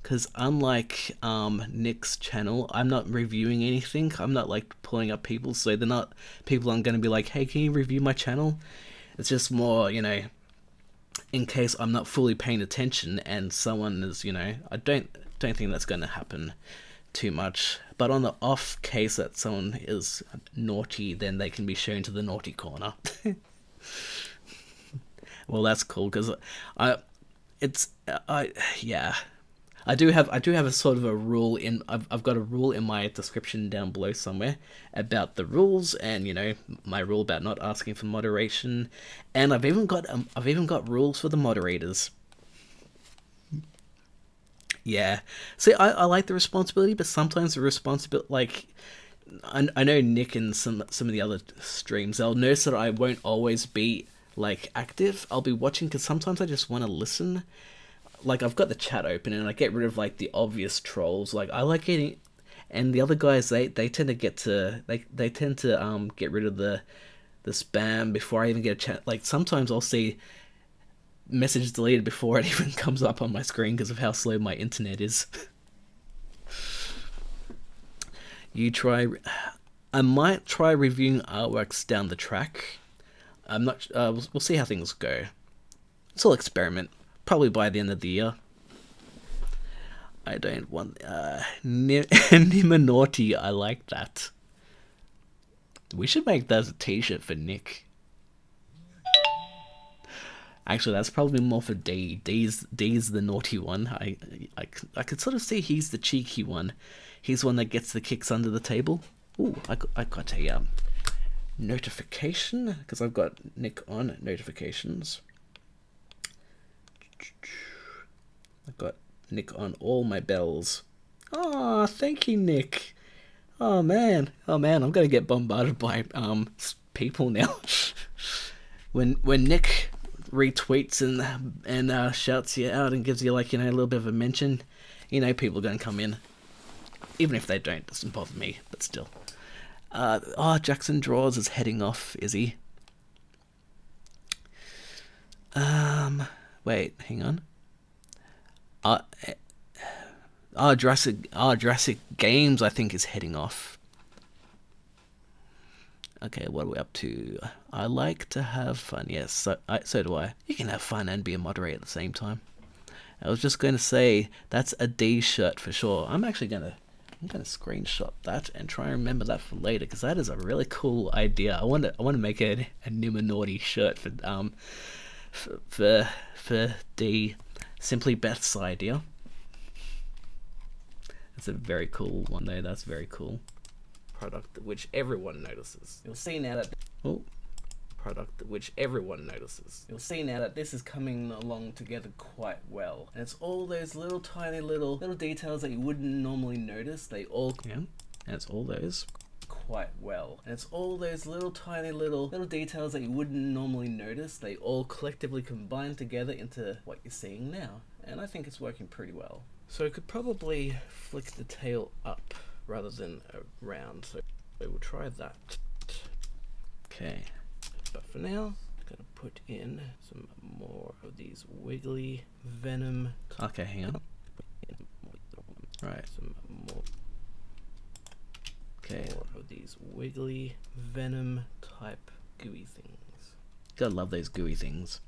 because unlike Nick's channel, I'm not reviewing anything. I'm not like pulling up people, so they're not people I'm gonna be like, hey, can you review my channel? It's just more, you know, in case I'm not fully paying attention and someone is, you know, I don't think that's going to happen too much. But on the off case that someone is naughty, then they can be shown to the naughty corner. Well, that's cool, because yeah. I do have a sort of a rule in... I've got a rule in my description down below somewhere about the rules, and you know, my rule about not asking for moderation, and I've even got rules for the moderators. Yeah, see, I like the responsibility, but sometimes the responsibility, like, I know Nick and some of the other streams, they'll notice that I won't always be like active. I'll be watching because sometimes I just want to listen. Like, I've got the chat open and I get rid of like the obvious trolls. Like, I like getting, and the other guys, they tend to get rid of the spam before I even get a chat. Like, sometimes I'll see messages deleted before it even comes up on my screen because of how slow my internet is. I might try reviewing artworks down the track. I'm not. We'll see how things go. It's all experiment. Probably by the end of the year. I don't want... Nimanaughty, I like that. We should make that as a t-shirt for Nick. Actually, that's probably more for D. D's the naughty one. I could sort of see he's the cheeky one. He's the one that gets the kicks under the table. Ooh, I got a notification, because I've got Nick on notifications. I've got Nick on all my bells. Oh, thank you, Nick. Oh man, I'm gonna get bombarded by people now. when Nick retweets and shouts you out and gives you, like, you know, a little bit of a mention, you know, people are gonna come in. Even if they don't, it doesn't bother me, but still. Oh, Jackson Draws is heading off, is he? Wait, hang on. Jurassic Games, I think, is heading off. Okay, what are we up to? I like to have fun. Yes, so do I. You can have fun and be a moderator at the same time. I was just going to say that's a D shirt for sure. I'm gonna screenshot that and try and remember that for later, because that is a really cool idea. I want to make a Nimanaughty shirt for D. Simply Beth's idea. That's a very cool one though. That's very cool. Product which everyone notices. You'll see now that... Oh. Product which everyone notices. You'll see now that this is coming along together quite well. And it's all those little tiny little details that you wouldn't normally notice. They all... Yeah. And it's all those... quite well. And it's all those little tiny little details that you wouldn't normally notice. They all collectively combine together into what you're seeing now. And I think it's working pretty well. So I could probably flick the tail up rather than around. So we'll try that. Okay. But for now, I'm gonna put in some more of these wiggly venom. Okay, hang on. Right, some more. Okay, more of these wiggly venom type gooey things. Gotta love those gooey things.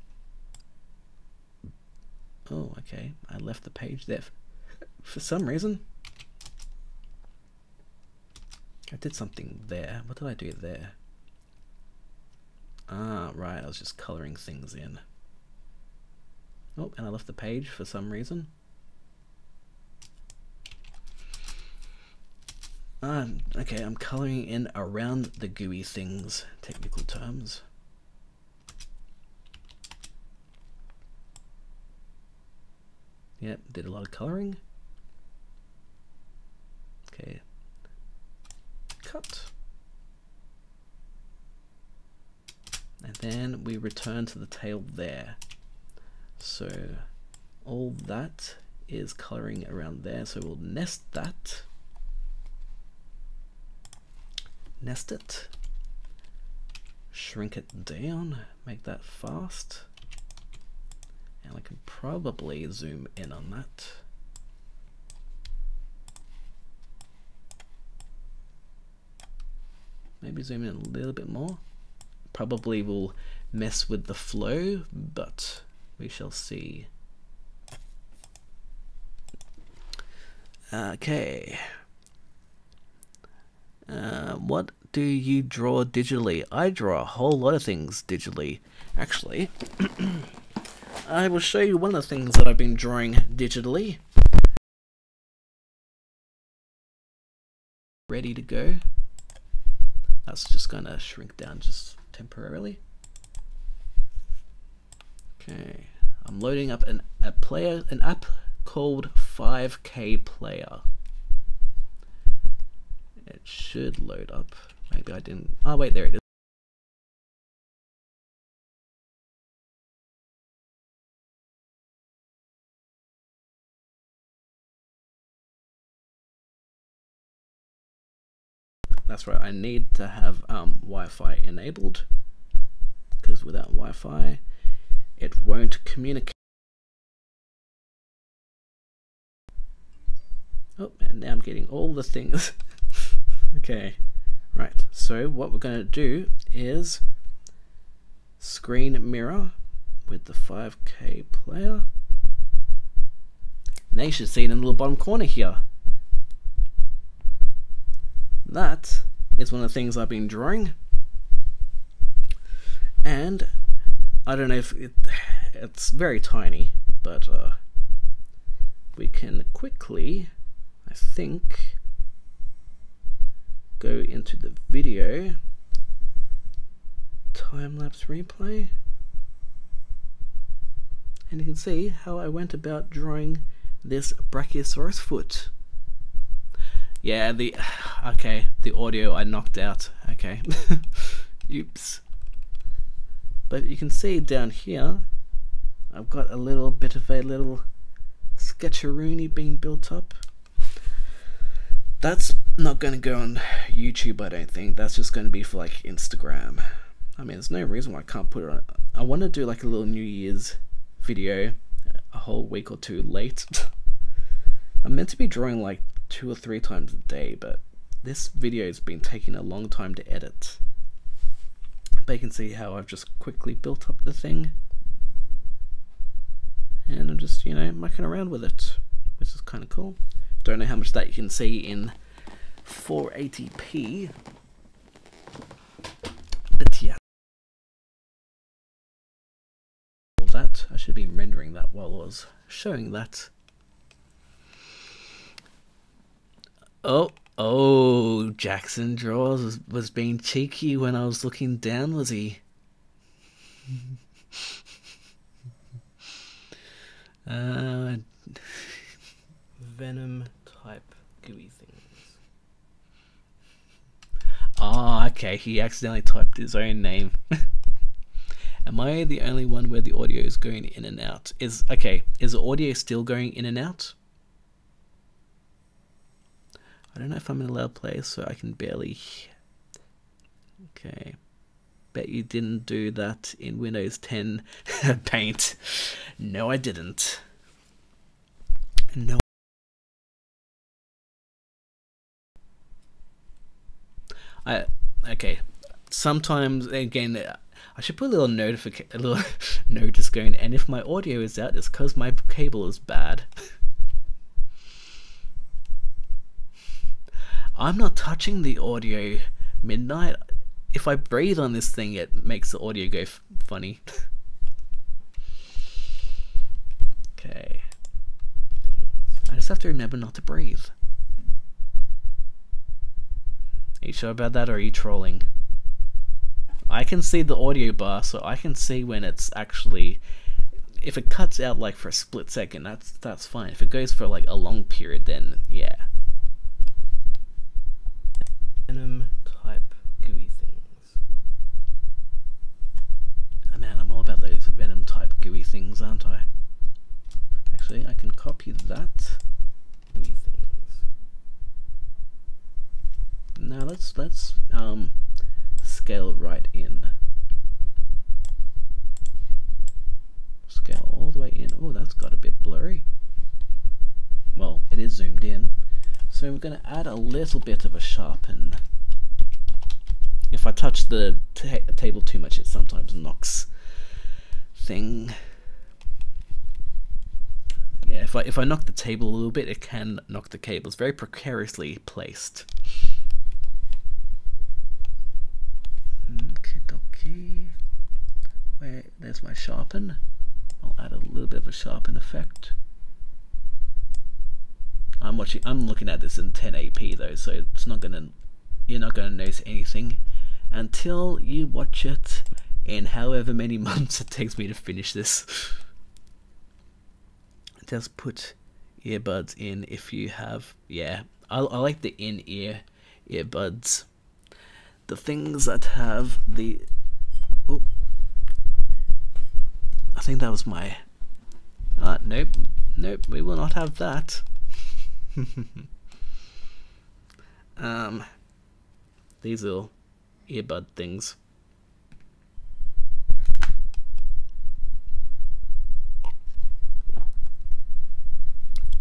Oh, okay. I left the page there for some reason. I did something there. What did I do there? Ah, right. I was just coloring things in. Oh, and I left the page for some reason. Okay, I'm coloring in around the gooey things, technical terms. Yep, did a lot of coloring. Okay, cut. And then we return to the tail there. So all that is coloring around there, so we'll nest that. Nest it. Shrink it down, make that fast. And I can probably zoom in on that. Maybe zoom in a little bit more. Probably will mess with the flow, but we shall see. Okay. What do you draw digitally? I draw a whole lot of things digitally. Actually, I will show you one of the things that I've been drawing digitally. Ready to go. That's just gonna shrink down just temporarily. Okay, I'm loading up an app called 5K Player. It should load up. Maybe I didn't. Oh wait, there it is. That's right, I need to have Wi-Fi enabled, because without Wi-Fi it won't communicate. Oh, and now I'm getting all the things. Okay, right, so what we're going to do is screen mirror with the 5K player. Now you should see it in the little bottom corner here. That is one of the things I've been drawing, and I don't know if it's very tiny, but we can quickly, I think, go into the video time-lapse replay, and you can see how I went about drawing this Brachiosaurus foot. Yeah, the audio I knocked out. Okay. Oops. But you can see down here I've got a little bit of a little sketcheroony being built up. That's not going to go on YouTube, I don't think. That's just going to be for like Instagram. I mean, there's no reason why I can't put it on. I want to do like a little New Year's video a whole week or two late. I'm meant to be drawing like 2 or 3 times a day, but this video has been taking a long time to edit. But you can see how I've just quickly built up the thing, and I'm just, you know, mucking around with it, which is kind of cool. Don't know how much that you can see in 480p, but yeah. That I should have been rendering that while I was showing that. Oh, Jackson Draws was being cheeky when I was looking down, was he? Venom type gooey things. Oh, okay, he accidentally typed his own name. Am I the only one where the audio is going in and out? Is the audio still going in and out? I don't know if I'm in a loud place, so I can barely. Okay. Bet you didn't do that in Windows 10 Paint. No, I didn't. No. Okay. Sometimes, again, I should put a little notice going, and if my audio is out, it's because my cable is bad. I'm not touching the audio, Midnight. If I breathe on this thing, it makes the audio go funny. Okay. I just have to remember not to breathe. Are you sure about that, or are you trolling? I can see the audio bar, so I can see when it's actually if it cuts out like for a split second, that's fine. If it goes for like a long period, then yeah. Venom type gooey things. Oh, man, I'm all about those venom type gooey things, aren't I? Actually, I can copy that. Gooey things. Now let's scale right in. Scale all the way in. Oh, that's got a bit blurry. Well, it is zoomed in. So we're going to add a little bit of a sharpen. If I touch the table too much, it sometimes knocks thing. Yeah, if I knock the table a little bit, it can knock the cable. It's very precariously placed. Okay. Where there's my sharpen. I'll add a little bit of a sharpen effect. I'm looking at this in 1080p though, so it's not gonna, you're not gonna notice anything until you watch it in however many months it takes me to finish this. Just put earbuds in if you have, yeah. I like the in-ear earbuds. The things that have the, oh, I think that was my, nope, we will not have that. These little earbud things.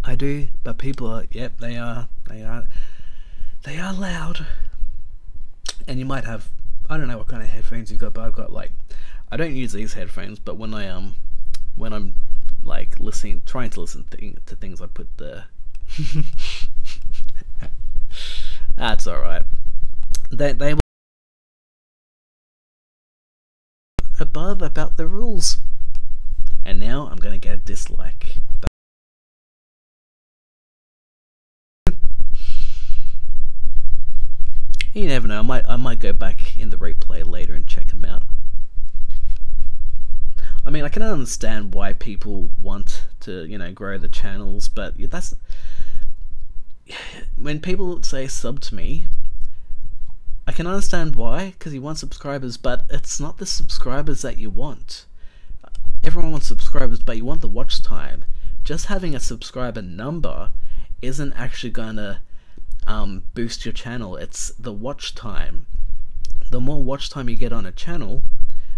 I do, but people are, yep, they are loud. And you might have, I don't know what kind of headphones you got, but I've got like, I don't use these headphones, but when I'm like trying to listen to things, I put the that's alright. They will above about the rules. And now I'm gonna get a dislike. You never know, I might go back in the replay later and check them out. I mean, I can understand why people want to, you know, grow the channels, but that's, when people say sub to me, I can understand why, because you want subscribers, but it's not the subscribers that you want. Everyone wants subscribers, but you want the watch time. Just having a subscriber number isn't actually gonna boost your channel. It's the watch time. The more watch time you get on a channel,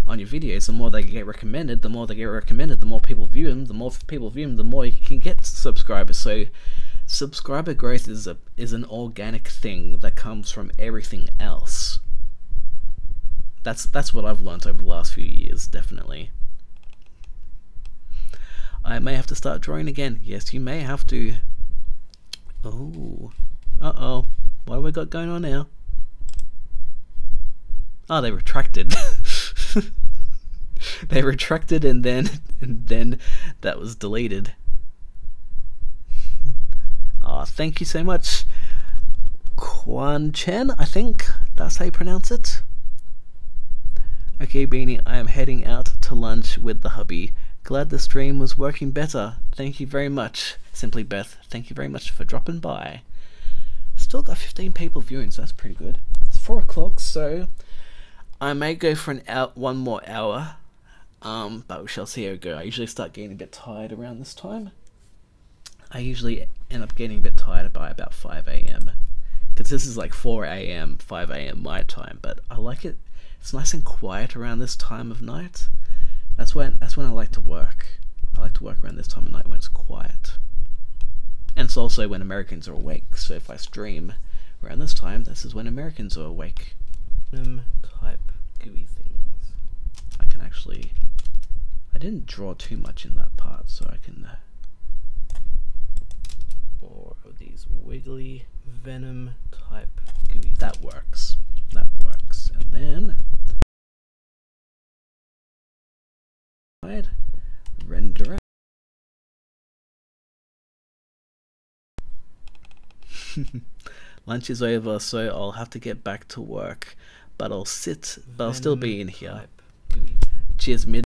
on your videos, the more they get recommended. The more they get recommended, the more people view them. The more people view them, the more you can get subscribers. So subscriber growth is an organic thing that comes from everything else. That's what I've learned over the last few years, definitely. I may have to start drawing again. Yes, you may have to. Oh, uh-oh. What have we got going on now? Oh, they retracted. They retracted and then that was deleted. Oh, thank you so much, Quan Chen, I think that's how you pronounce it. Okay, Beanie, I am heading out to lunch with the hubby. Glad the stream was working better. Thank you very much. Simply Beth, thank you very much for dropping by. Still got 15 people viewing, so that's pretty good. It's 4 o'clock, so I may go for one more hour, but we shall see how it goes. I usually start getting a bit tired around this time. I usually end up getting a bit tired by about 5 AM, because this is like 4 AM, 5 AM my time, but I like it. It's nice and quiet around this time of night. That's when I like to work. I like to work around this time of night when it's quiet. And it's also when Americans are awake, so if I stream around this time, this is when Americans are awake. Type gooey things. I can actually, I didn't draw too much in that part, so I can more of these wiggly venom type gooey. That works. That works. And then render out. Lunch is over, so I'll have to get back to work, but I'll still be in here. Cheers, mid.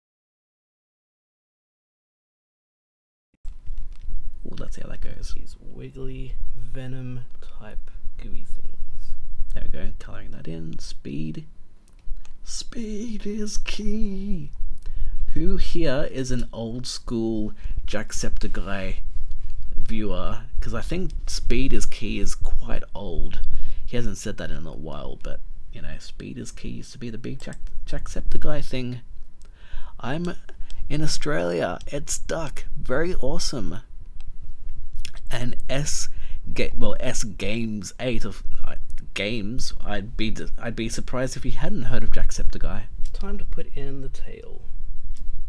let's see how that goes. These wiggly venom type gooey things. There we go, colouring that in. Speed. Speed is key. Who here is an old school Jacksepticeye viewer? Because I think speed is key is quite old. He hasn't said that in a while, but you know, speed is key used to be the big Jacksepticeye thing. I'm in Australia. It's stuck. Very awesome. And S Games 8 of games. I'd be surprised if he hadn't heard of Jacksepticeye. Time to put in the tail.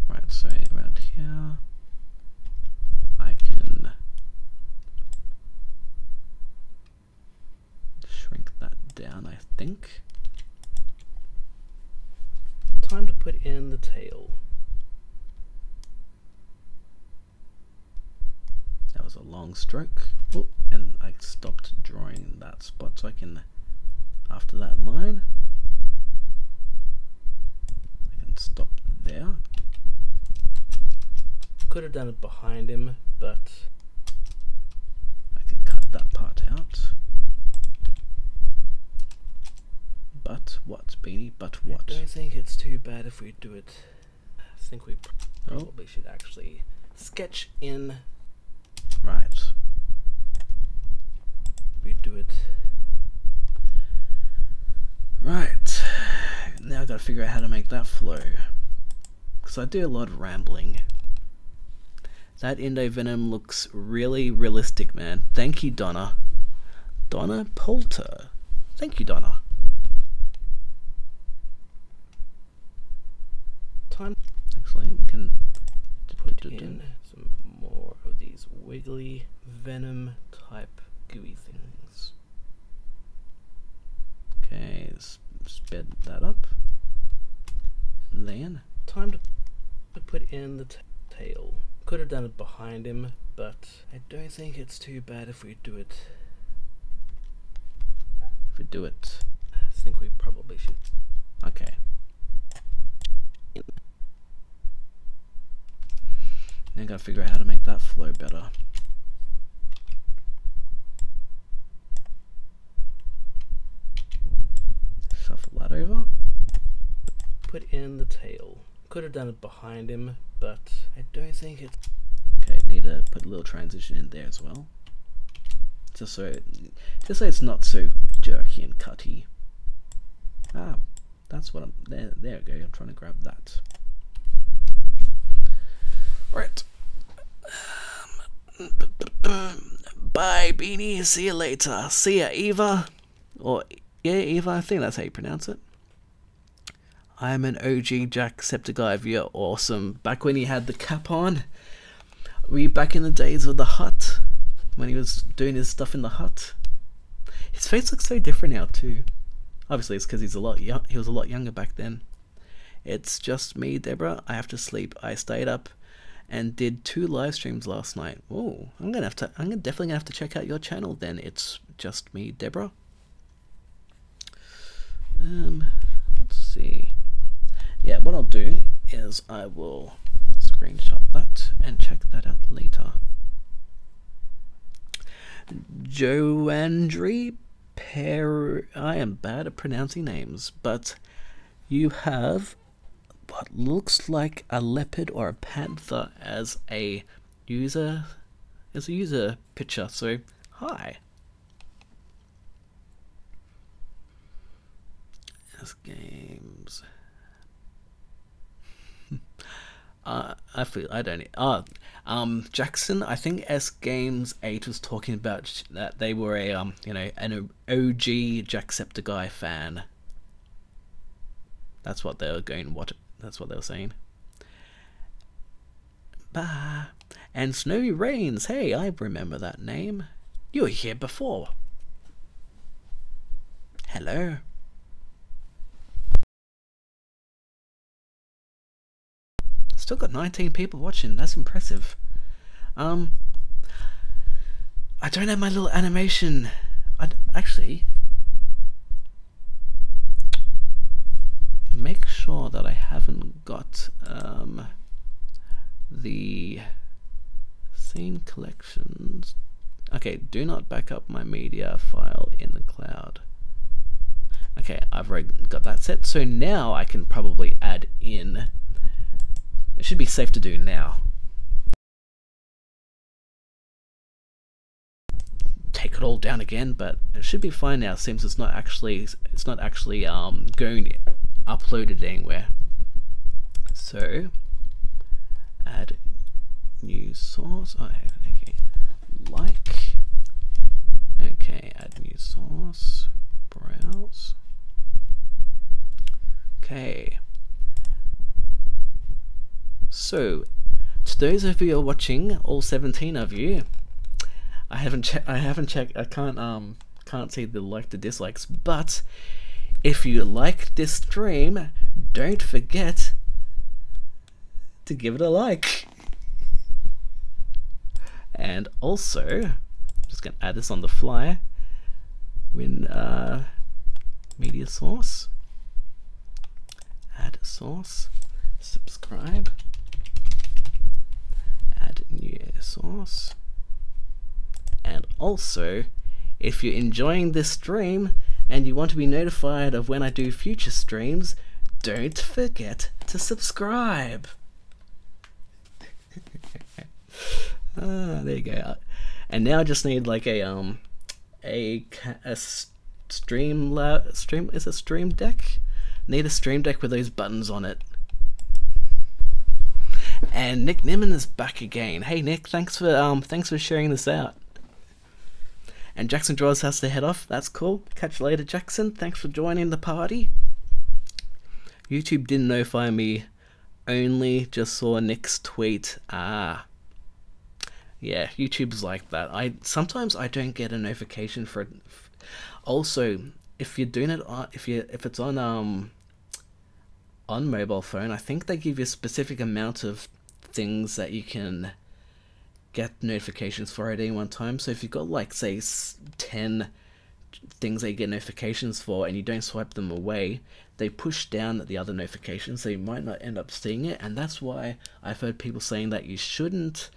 Right, so around here I can shrink that down, I think. Time to put in the tail. That was a long stroke. Oh, and I stopped drawing that spot so I can, after that line, I can stop there. Could have done it behind him, but I can cut that part out. But what, Beanie? But what? I don't think it's too bad if we do it. I think we probably should actually sketch in. Right. We do it. Right. Now I've got to figure out how to make that flow. Because I do a lot of rambling. That IndoVenom looks really realistic, man. Thank you, Donna. Donna Poulter. Thank you, Donna. Time. Actually, we can Put in some more of these wiggly venom type gooey things. Okay, sped that up. And then Time to put in the tail. Could have done it behind him, but I don't think it's too bad if we do it. if we do it, I think we probably should. okay. Now I gotta figure out how to make that flow better. Shuffle that over. Put in the tail. Could have done it behind him, but I don't think it's. Okay, need to put a little transition in there as well. Just so it's not so jerky and cutty. Ah, that's what I'm. There we go. I'm trying to grab that. Right. Bye, Beanie. See you later. See ya, Eva. Or yeah, Eva. I think that's how you pronounce it. I'm an OG Jacksepticeye viewer. Awesome. Back when he had the cap on. Were you back in the days of the hut? When he was doing his stuff in the hut? His face looks so different now too. Obviously it's because he was a lot younger back then. It's just me, Deborah. I have to sleep. I stayed up and did 2 live streams last night. Oh, I'm definitely gonna have to check out your channel then. It's just me, Deborah. Let's see. Yeah, what I'll do is I will screenshot that and check that out later. Joandri I am bad at pronouncing names, but you have what looks like a leopard or a panther as a user picture. So hi. S Games. Jackson, I think S Games 8 was talking about that they were a an OG Jacksepticeye fan. That's what they were that's what they were saying. Bah. And Snowy Rains, hey, I remember that name. You were here before. Hello. Still got 19 people watching. That's impressive. I don't have my little animation. I'd actually make sure that I haven't got the Scene collections. Okay, do not back up my media file in the cloud. Okay, I've already got that set, so now I can probably add in. It should be safe to do now. Take it all down again, but it should be fine now since it's not actually going uploaded anywhere. So add new source. Oh, okay, like. Okay, add new source. Browse. Okay. So, to those of you who are watching, all 17 of you, I haven't checked. I can't see the like to dislikes. But if you like this stream, don't forget to give it a like. And also, I'm just gonna add this on the fly. When media source, add source, subscribe, add new source. And also, if you're enjoying this stream and you want to be notified of when I do future streams, don't forget to subscribe. There you go. And now I just need like a stream is a stream deck. Need a stream deck with those buttons on it. And Nick Nimmin is back again. Hey Nick, thanks for sharing this out. And Jackson Draws has to head off. That's cool. Catch you later, Jackson. Thanks for joining the party. YouTube didn't notify me. Only just saw Nick's tweet. Ah. Yeah, YouTube's like that. Sometimes I don't get a notification for it. Also, if you're doing it on if it's on mobile phone, I think they give you a specific amount of things that you can get notifications for at any one time. So if you've got like say 10 things that you get notifications for and you don't swipe them away, they push down the other notifications, so you might not end up seeing it. And that's why I've heard people saying that you shouldn't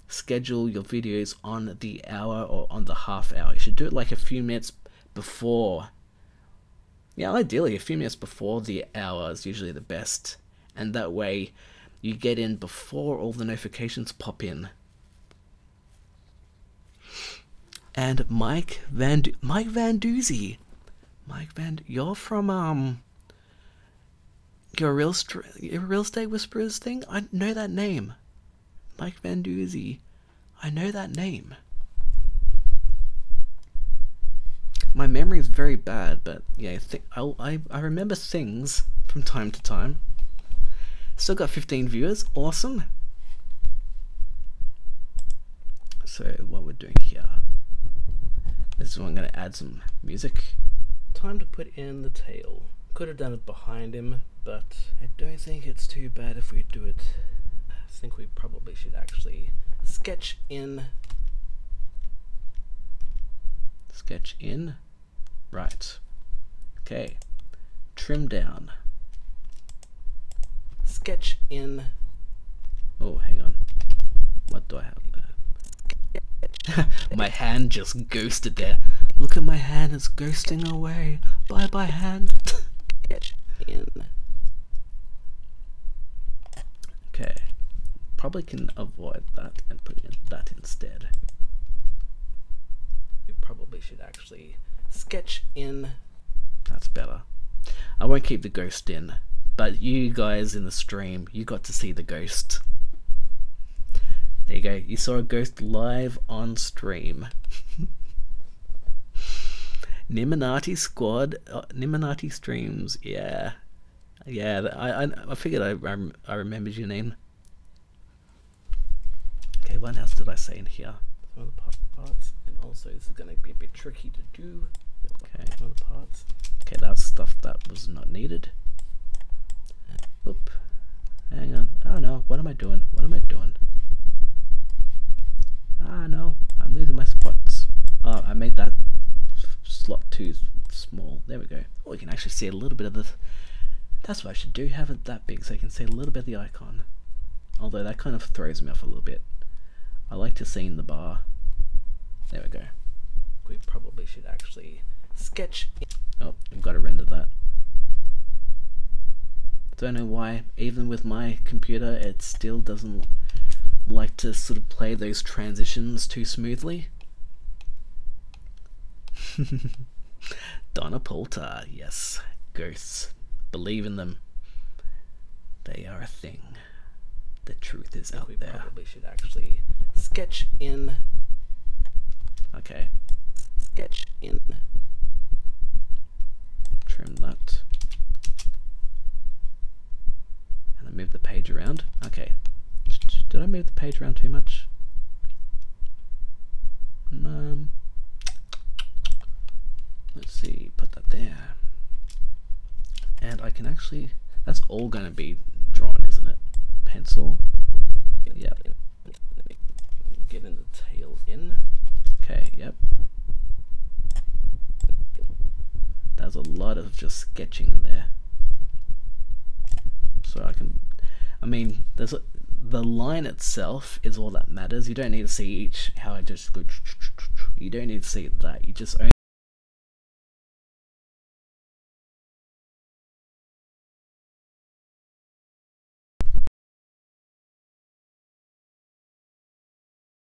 schedule your videos on the hour or on the half hour. You should do it like a few minutes before. Yeah, ideally a few minutes before the hour is usually the best, and that way you get in before all the notifications pop in. And Mike Van Doozy, you're from your real estate whisperers thing. I know that name, Mike Van Doozy. I know that name. My memory is very bad, but yeah, I remember things from time to time. Still got 15 viewers, awesome. So what we're doing here, this is when I'm going to add some music. Time to put in the tail. Could have done it behind him, but I don't think it's too bad if we do it. I think we probably should actually sketch in. Sketch in. Right. Okay. Trim down. Sketch in. Oh, hang on. What do I have there? My hand just ghosted there. Look at my hand, it's ghosting away. Bye bye hand. Sketch in. Okay. Probably can avoid that and put in that instead. We probably should actually sketch in. That's better. I won't keep the ghost in, but you guys in the stream, you got to see the ghost. There you go, you saw a ghost live on stream. Niminati Squad, Niminati Streams, yeah. Yeah, I figured I remembered your name. Okay, what else did I say in here? Some of the parts, and also this is going to be a bit tricky to do. Okay, some of the parts. Okay, that's stuff that was not needed. Whoop. Hang on. Oh no, what am I doing? What am I doing? Ah no, I'm losing my spots. Oh, I made that slot too small. There we go. Oh, we can actually see a little bit of the... That's what I should do, have it that big so I can see a little bit of the icon. Although that kind of throws me off a little bit. I like to see in the bar. There we go. We probably should actually sketch. Oh, I've got to render that. Don't know why, even with my computer, it still doesn't like to sort of play those transitions too smoothly. Donna Poulter, yes. Ghosts. Believe in them. They are a thing. The truth is out there. We probably should actually sketch in. Okay. Sketch in. Trim that. And then move the page around. Okay. Did I move the page around too much? Let's see, put that there. And I can actually, that's all going to be drawn, isn't it? Pencil. Yep. Getting the tail in. Okay, yep. There's a lot of just sketching there. So I mean, the line itself is all that matters. You don't need to see how I just go, you don't need to see that. You just only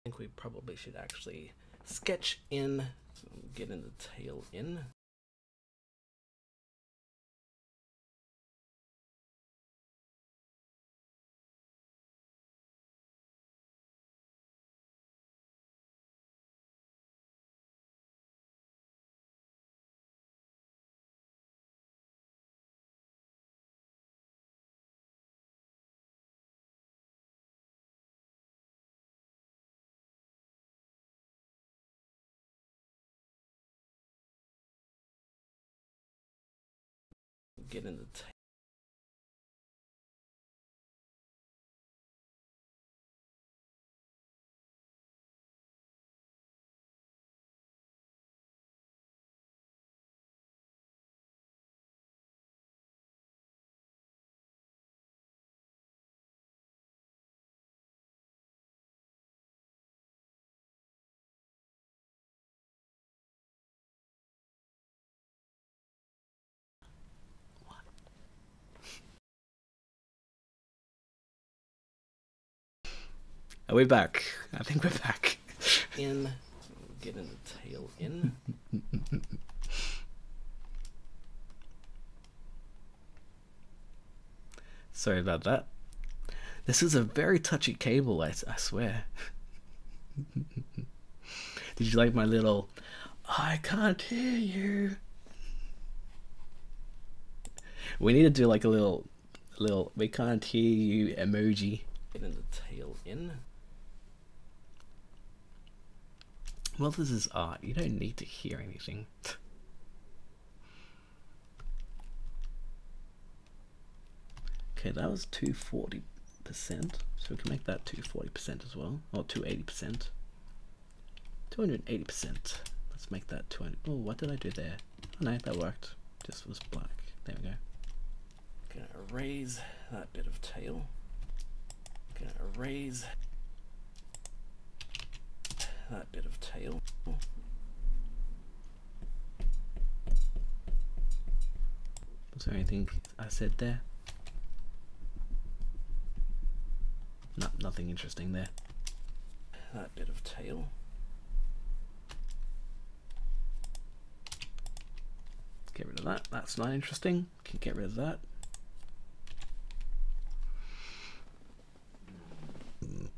I think we probably should actually sketch in. Getting the tail in. Getting the tail. Are we back? I think we're back. In. Getting the tail in. Sorry about that. This is a very touchy cable, I swear. Did you like my little, I can't hear you? We need to do like a little, we can't hear you emoji. Getting the tail in. Well, this is art. You don't need to hear anything. Okay, that was 240%, so we can make that 240% as well, or 280%. 280%. Let's make that 200. Oh, what did I do there? Oh no, that worked. Just was black. There we go. Gonna erase that bit of tail. Gonna erase that bit of tail. Was there anything I said there? No, nothing interesting there. That bit of tail. Get rid of that. That's not interesting. Can get rid of that.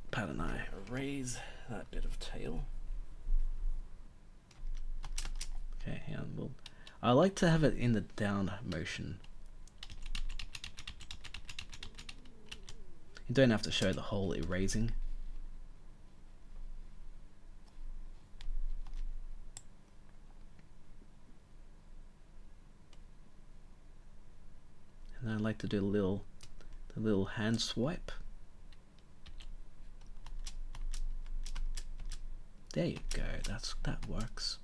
Pardon I. Erase that bit of tail. Okay, hang on. Well, I like to have it in the down motion. You don't have to show the whole erasing. And I like to do the little hand swipe. There you go. That works.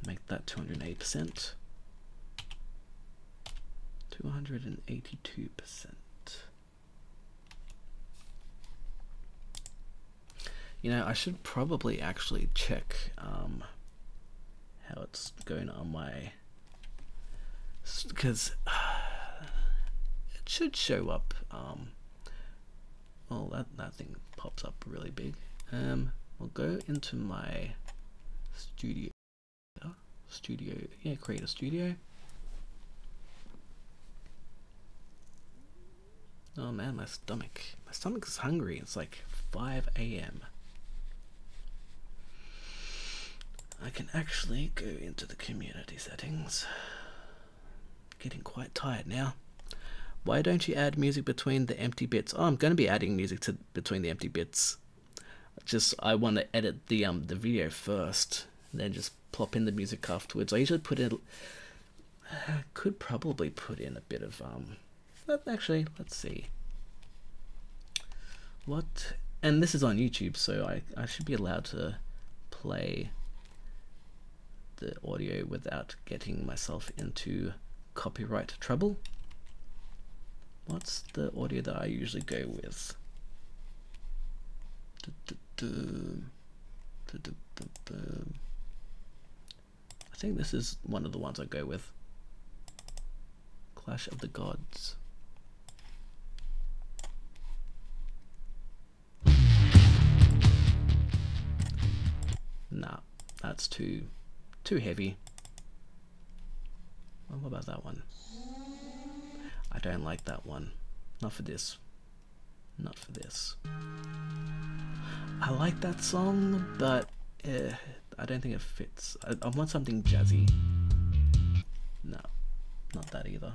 Make that 208%. 282%. You know, I should probably actually check how it's going on my, because it should show up. Well, that thing pops up really big. We'll go into my studio. Yeah, create a studio. Oh man, my stomach is hungry. It's like 5 AM. I can actually go into the community settings. Getting quite tired now. Why don't you add music between the empty bits? Oh, I'm going to be adding music between the empty bits. I want to edit the video first, and then just plop in the music afterwards. I usually put in. I could probably put in a bit of actually, let's see. What? And this is on YouTube, so I should be allowed to play the audio without getting myself into copyright trouble. What's the audio that I usually go with? I think this is one of the ones I go with. Clash of the Gods. Nah, that's too heavy. Well, what about that one? I don't like that one. Not for this. Not for this. I like that song, but I don't think it fits. I want something jazzy. No, not that either.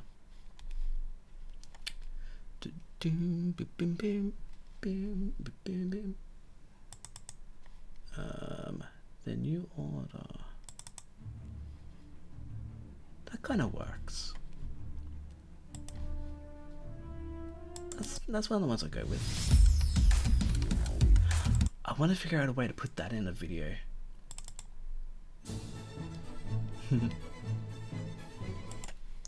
The New Order. That kind of works. That's one of the ones I go with. I want to figure out a way to put that in a video.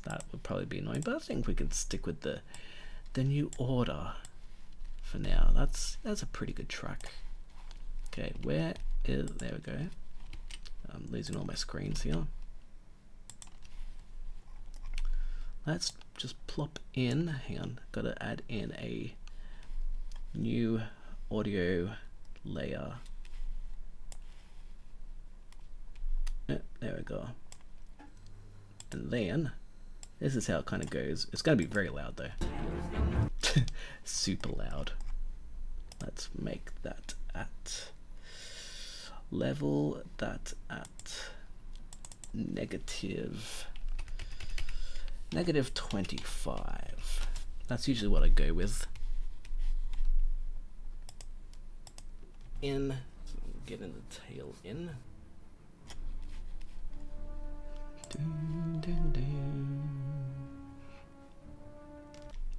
That would probably be annoying, but I think we can stick with the New Order for now. That's a pretty good track. Okay, there we go. I'm losing all my screens here. Let's just plop in, hang on, gotta add in a new audio layer. There we go. And then, this is how it kind of goes. It's gonna be very loud though. Super loud. Let's make that at level, that at negative 25. That's usually what I go with. Getting the tail in.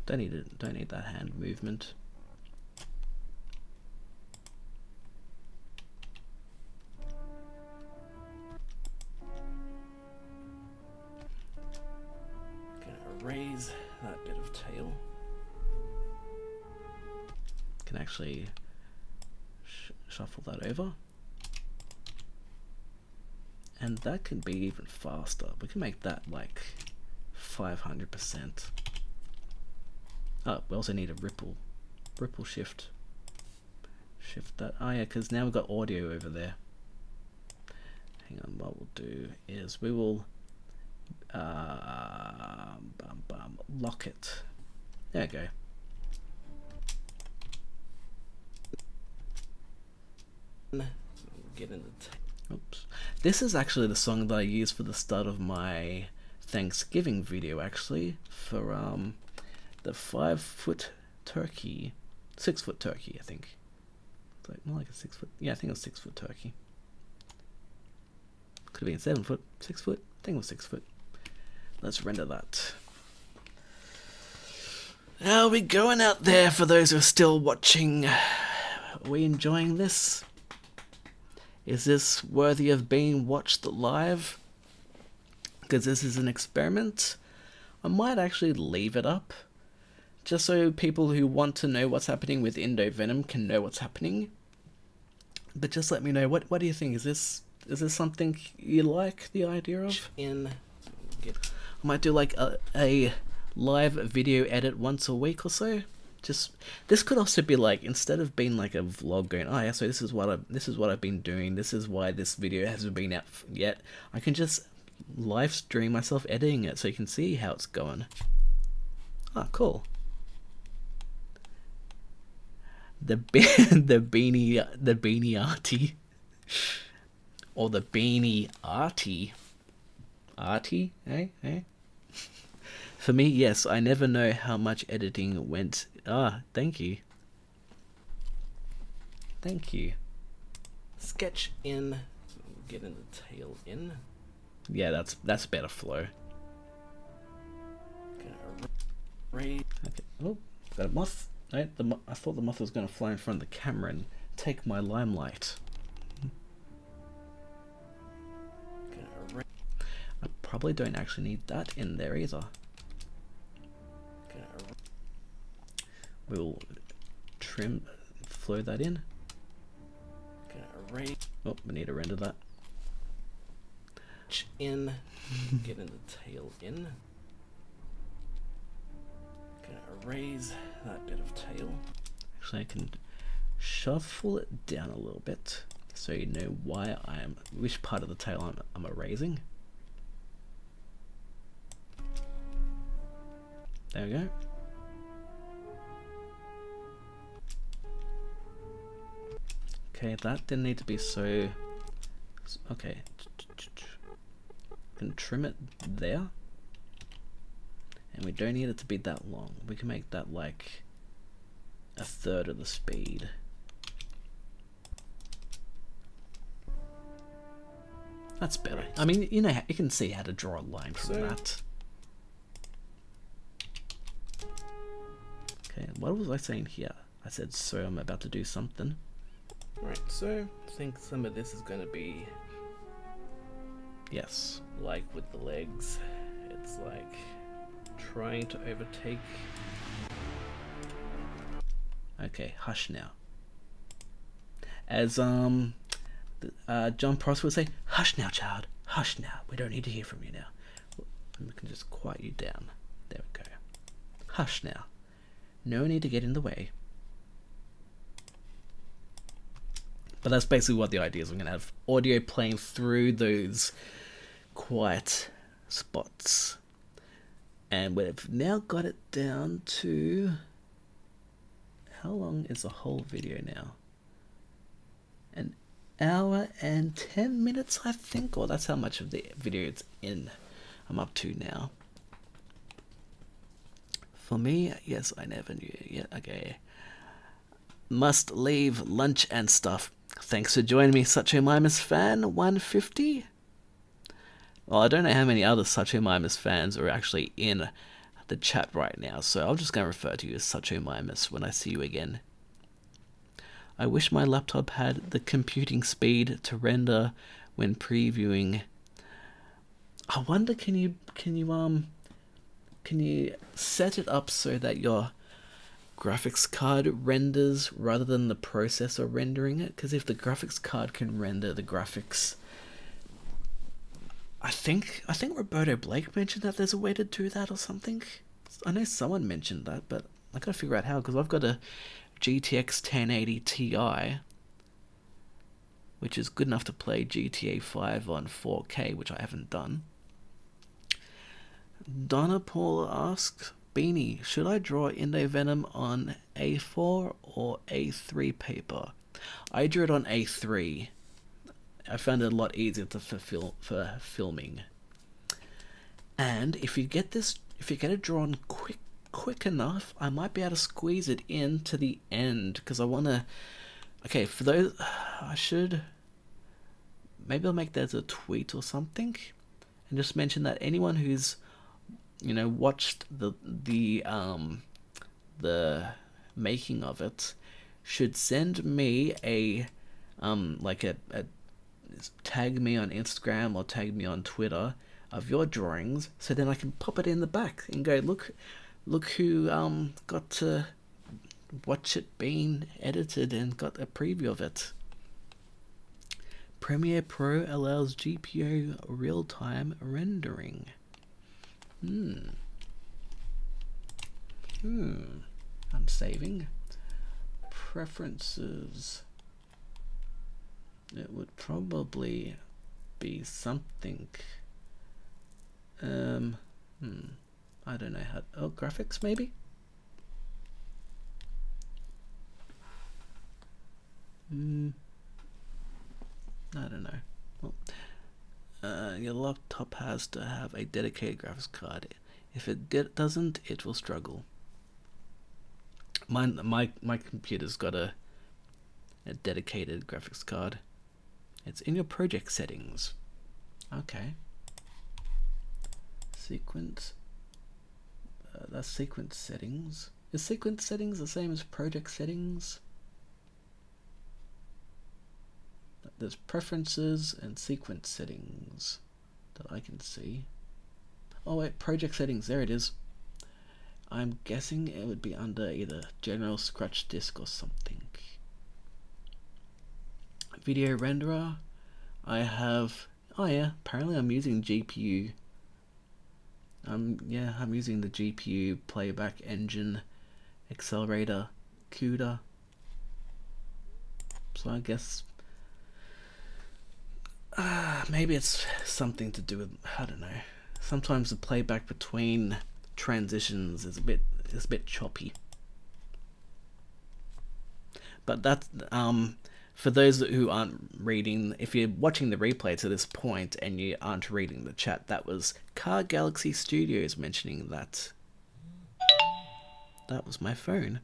Don't need that hand movement. Raise that bit of tail. Can actually shuffle that over, and that can be even faster. We can make that like 500%. Oh, we also need a ripple shift that. Oh yeah, because now we've got audio over there. Hang on, what we'll do is we will lock it. There we go. Get in the oops. This is actually the song that I used for the start of my Thanksgiving video, actually, for the 5-foot turkey, 6-foot turkey, I think. It's like more like a 6-foot. Yeah, I think it was 6-foot turkey. Could have been 7-foot, 6-foot. I think it was 6-foot. Let's render that. How are we going out there for those who are still watching? Are we enjoying this? Is this worthy of being watched live? Because this is an experiment. I might actually leave it up, just so people who want to know what's happening with IndoVenom can know what's happening. But just let me know, what do you think? Is this something you like the idea of? I might do like a live video edit once a week or so. This could also be like, instead of being like a vlog going, oh yeah, so this is what I've been doing, this is why this video hasn't been out yet, I can just live stream myself editing it so you can see how it's going. Ah, cool. The Beanie Arty, or the Beanie Arty, eh? For me, yes, I never know how much editing went. Ah, thank you. Thank you. Sketch in, getting the tail in. Yeah, that's better flow. Okay. Oh, got a moth. No, I thought the moth was going to fly in front of the camera and take my limelight. I probably don't actually need that in there either. We'll flow that in. Oh, we need to render that. In, getting the tail in. Gonna erase that bit of tail. Actually, I can shuffle it down a little bit so you know which part of the tail I'm erasing. There we go. Okay, that didn't need to be so... Okay. Can trim it there. And we don't need it to be that long. We can make that like a third of the speed. That's better. Right. I mean, you can see how to draw a line from that. Okay, what was I saying here? I said, so I'm about to do something. Right, so I think some of this is going to be... Yes. Like with the legs, it's like trying to overtake. Okay, hush now. As John Prosser would say, hush now, child. Hush now. We don't need to hear from you now. We can just quiet you down. There we go. Hush now. No need to get in the way. But that's basically what the idea is. We're going to have audio playing through those quiet spots. And we've now got it down to... How long is the whole video now? An hour and 10 minutes, I think? Or that's how much of the video it's I'm up to now. For me, yes, I never knew it yet. Okay. Must leave lunch and stuff. Thanks for joining me, Such a Mimus fan 150. Well, I don't know how many other Such a Mimus fans are actually in the chat right now, so I'm just going to refer to you as Such a Mimus when I see you again. I wish my laptop had the computing speed to render when previewing. I wonder, can you set it up so that your graphics card renders rather than the processor rendering it? Because if the graphics card can render the graphics, I think Roberto Blake mentioned that there's a way to do that or something. I know someone mentioned that, but I gotta figure out how, because I've got a GTX 1080 Ti, which is good enough to play GTA 5 on 4K, which I haven't done. Donna Paul asks, Beanie, should I draw IndoVenom on A4 or A3 paper? I drew it on A3. I found it a lot easier for filming. And if you get it drawn quick enough, I might be able to squeeze it in to the end, because I want to... Okay, for those... Maybe I'll make that as a tweet or something, and just mention that anyone who's watched the making of it should send me a tag me on Instagram or tag me on Twitter of your drawings, so then I can pop it in the back and go, look who got to watch it being edited and got a preview of it. Premiere Pro allows GPU real-time rendering. I'm saving. Preferences. It would probably be something. I don't know how. Oh, graphics maybe. I don't know. Well, your laptop has to have a dedicated graphics card. If it doesn't, it will struggle. My computer's got a dedicated graphics card. It's in your project settings. Okay. Sequence. That's sequence settings. Is sequence settings the same as project settings? There's preferences and sequence settings that I can see. Oh wait, project settings, there it is. I'm guessing it would be under either general scratch disk or something. Video renderer, I have, oh yeah, apparently I'm using GPU. Yeah, I'm using the GPU playback engine accelerator CUDA. So I guess maybe it's something to do with, I don't know. Sometimes the playback between transitions is a bit choppy. But that's for those who aren't reading, if you're watching the replay to this point and you aren't reading the chat, that was Car Galaxy Studios mentioning that. That was my phone.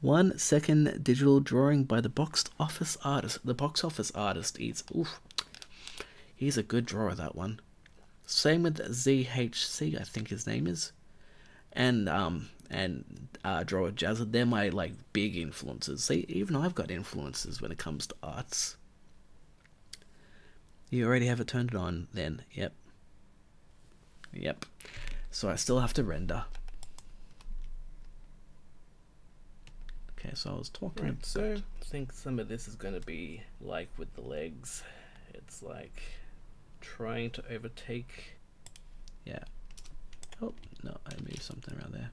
1 second digital drawing by the box office artist. The box office artist is, oof, he's a good drawer, that one. Same with ZHC, I think his name is, and drawer Jazza. They're my like big influences. See, even I've got influences when it comes to arts. You already have it turned on, then? Yep. So I still have to render. Okay, so I was talking about... So I think some of this is going to be like with the legs. It's like trying to overtake. Yeah. Oh, no, I moved something around there.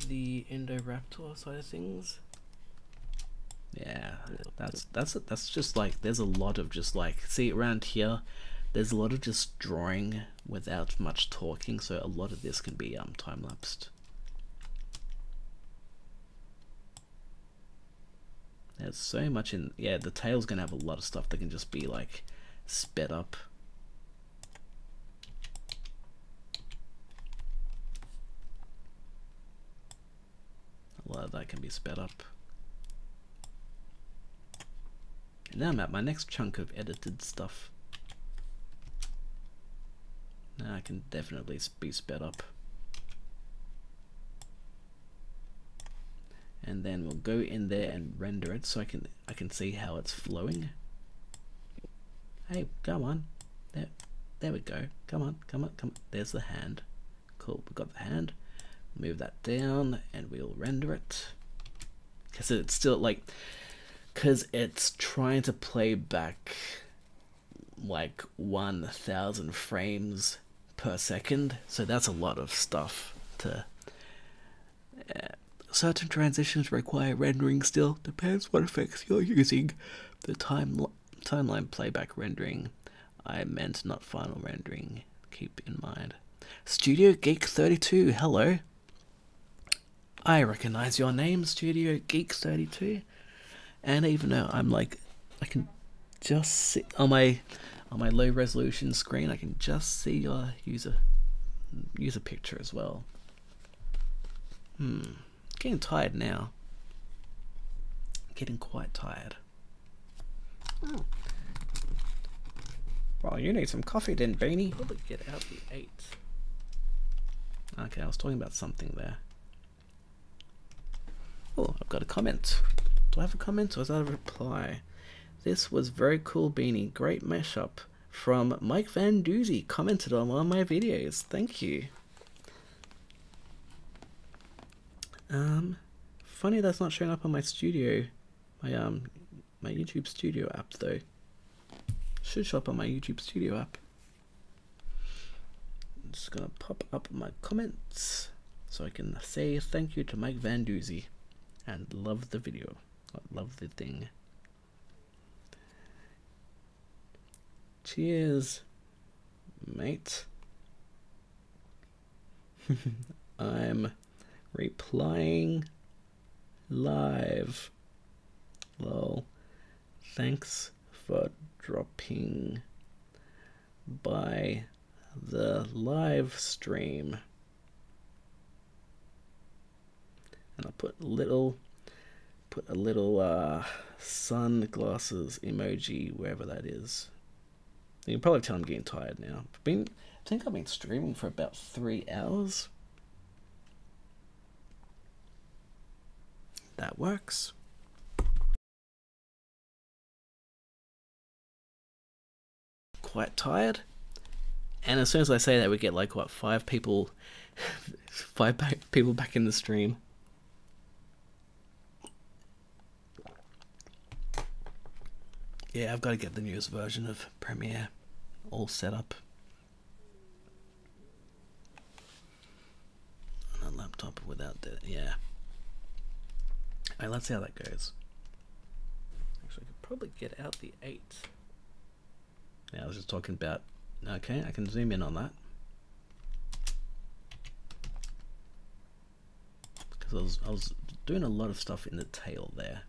The Indoraptor side of things. Yeah, that's just like, there's a lot of just like, see around here, there's a lot of just drawing without much talking, so a lot of this can be time-lapsed. There's so much in, yeah, the tail's gonna have a lot of stuff that can just be like sped up. A lot of that can be sped up. And now I'm at my next chunk of edited stuff. Now I can definitely be sped up. And then we'll go in there and render it so I can see how it's flowing. Hey, come on. There we go. Come on. There's the hand. Cool, we got the hand. Move that down and we'll render it. Because it's still like, because it's trying to play back like 1,000 frames per second. So that's a lot of stuff to... certain transitions require rendering still. Depends what effects you're using. The timeline playback rendering. I meant not final rendering. Keep in mind. Studio Geek 32. Hello. I recognize your name, Studio Geek 32. And even though I'm like, I can just see on my low resolution screen, I can just see your user picture as well. Getting tired now. Getting quite tired. Well, you need some coffee then, Beanie. Probably get out the 8. Okay, I was talking about something there. Oh, I've got a comment. Do I have a comment or is that a reply? This was very cool, Beanie. Great mashup. From Mike Van Doozy, commented on one of my videos. Thank you. Funny that's not showing up on my studio, my YouTube Studio app though. Should show up on my YouTube Studio app. I'm just gonna pop up my comments so I can say thank you to Mike Van Doozy and love the video. I love the thing. Cheers, mate. I'm replying live. Lol. Thanks for dropping by the live stream. And I'll put a little sunglasses emoji wherever that is. You can probably tell I'm getting tired now. I think I've been streaming for about 3 hours. That works. Quite tired. And as soon as I say that, we get like what, 5 people back in the stream. Yeah, I've got to get the newest version of Premiere all set up on a laptop without that. Yeah. Alright, let's see how that goes. Actually, I could probably get out the 8. Yeah, I was just talking about. Okay, I can zoom in on that because I was doing a lot of stuff in the tail there.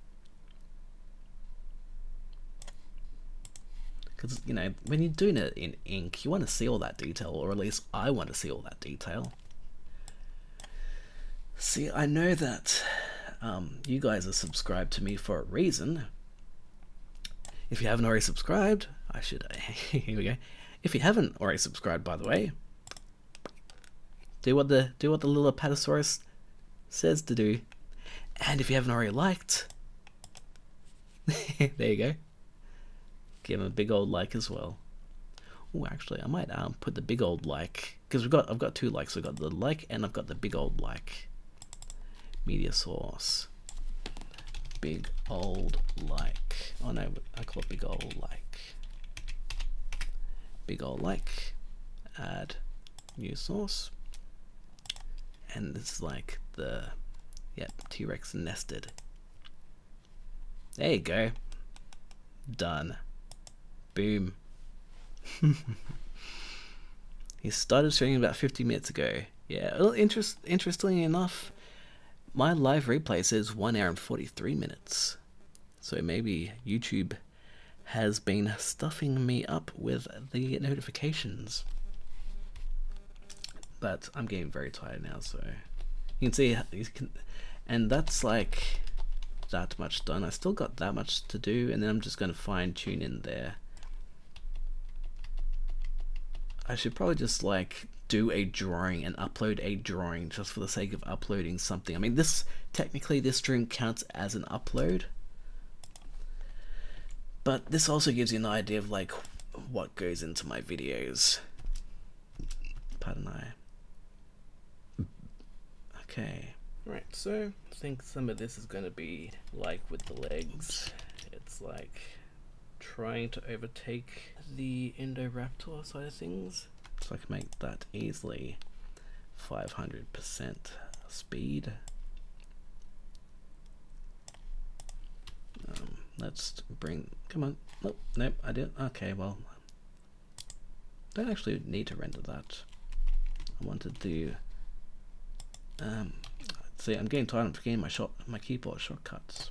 Because, you know, when you're doing it in ink, you want to see all that detail, or at least I want to see all that detail. See, I know that you guys are subscribed to me for a reason. If you haven't already subscribed, I should... here we go. If you haven't already subscribed, by the way, do what the little Apatosaurus says to do. And if you haven't already liked, there you go. Give him a big old like as well. Oh, actually, I might put the big old like, because I've got 2 likes. I've got the like and I've got the big old like. Media source. Big old like. Oh no, I call it big old like. Big old like. Add new source. And it's like the, yep, T-Rex nested. There you go. Done. Boom. He started streaming about 50 minutes ago. Yeah, well, interestingly enough, my live replay says 1 hour and 43 minutes. So maybe YouTube has been stuffing me up with the notifications. But I'm getting very tired now, so you can see, and that's like that much done. I still got that much to do, and then I'm just going to fine tune in there. I should probably just like do a drawing and upload a drawing just for the sake of uploading something. I mean, technically this stream counts as an upload, but this also gives you an idea of like what goes into my videos. Pardon I. Okay. Right, so I think some of this is going to be like with the legs. It's like trying to overtake the Indoraptor side of things. So I can make that easily 500% speed. Let's bring, come on, nope, nope, I didn't, okay, well, don't actually need to render that. I wanted to, see, I'm getting tired of forgetting my keyboard shortcuts.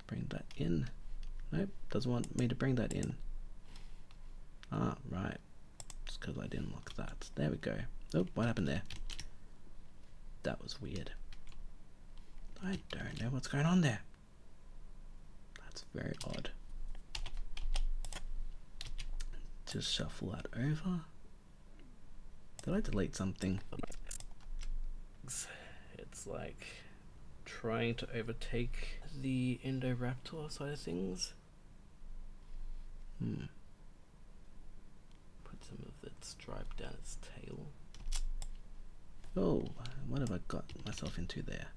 Bring that in. Nope, doesn't want me to bring that in. Ah, right. Just because I didn't lock that. There we go. Oh, what happened there? That was weird. I don't know what's going on there. That's very odd. Just shuffle that over. Did I delete something? It's like trying to overtake the Indoraptor side of things. Put some of that stripe down its tail. Oh, what have I got myself into there?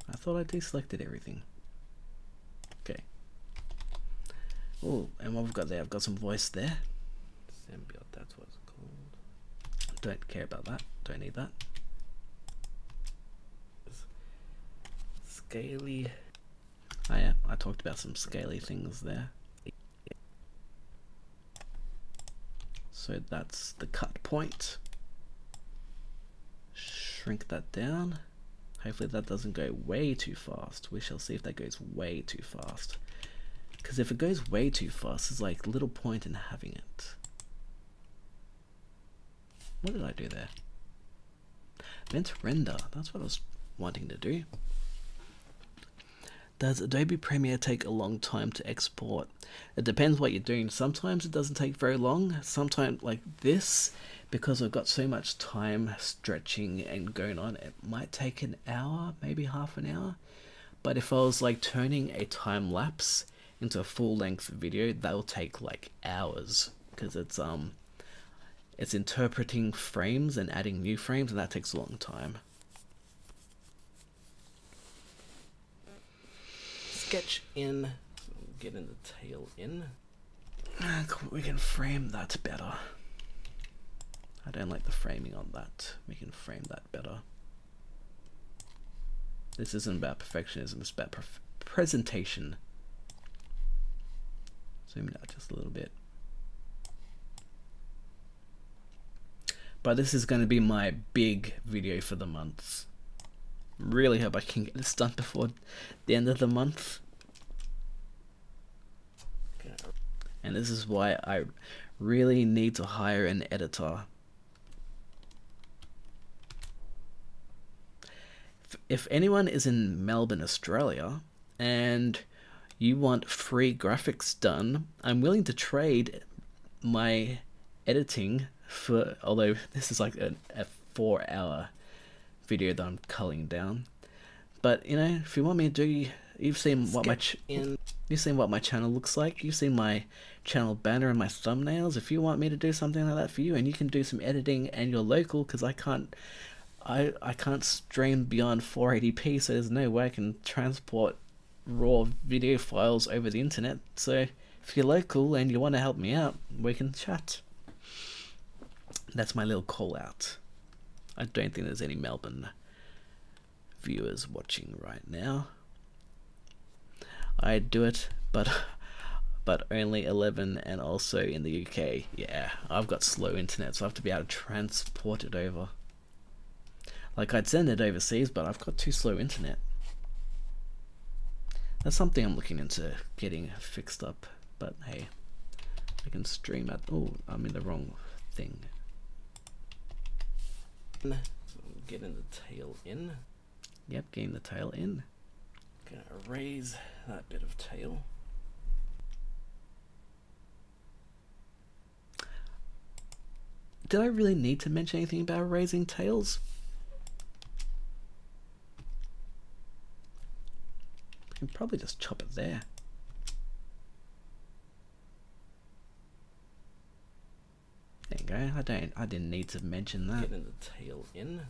I thought I deselected everything. Okay. Oh, and what we've got there, I've got some voice there. Symbiote, that's what it's called. Don't care about that. Don't need that. Scaly. Oh yeah, I talked about some scaly things there. So that's the cut point. Shrink that down. Hopefully that doesn't go way too fast. We shall see if that goes way too fast. Because if it goes way too fast, there's like little point in having it. What did I do there? Meant to render. That's what I was wanting to do. Does Adobe Premiere take a long time to export? It depends what you're doing. Sometimes it doesn't take very long. Sometimes like this, because I've got so much time stretching and going on, it might take an hour, maybe half an hour. But if I was like turning a time lapse into a full-length video, that'll take like hours, because it's interpreting frames and adding new frames, and that takes a long time. Sketch in, so getting the tail in. We can frame that better. I don't like the framing on that. We can frame that better. This isn't about perfectionism, it's about presentation. Zoom it out just a little bit. But this is going to be my big video for the month. Really hope I can get this done before the end of the month. And this is why I really need to hire an editor. If anyone is in Melbourne, Australia, and you want free graphics done, I'm willing to trade my editing for, although this is like a 4-hour video that I'm culling down, but you know, if you want me to do, you've seen what my channel looks like, you've seen my channel banner and my thumbnails. If you want me to do something like that for you, and you can do some editing and you're local, because I can't stream beyond 480p, so there's no way I can transport raw video files over the internet. So if you're local and you want to help me out, we can chat. That's my little call out. I don't think there's any Melbourne viewers watching right now. I do it, but only 11, and also in the UK. Yeah, I've got slow internet, so I have to be able to transport it over. Like, I'd send it overseas, but I've got too slow internet. That's something I'm looking into getting fixed up. But hey, I can stream at. Oh, I'm in the wrong thing. So getting the tail in. Yep, getting the tail in. Gonna erase that bit of tail. Did I really need to mention anything about erasing tails? I can probably just chop it there. There you go. I didn't need to mention that. Getting the tail in.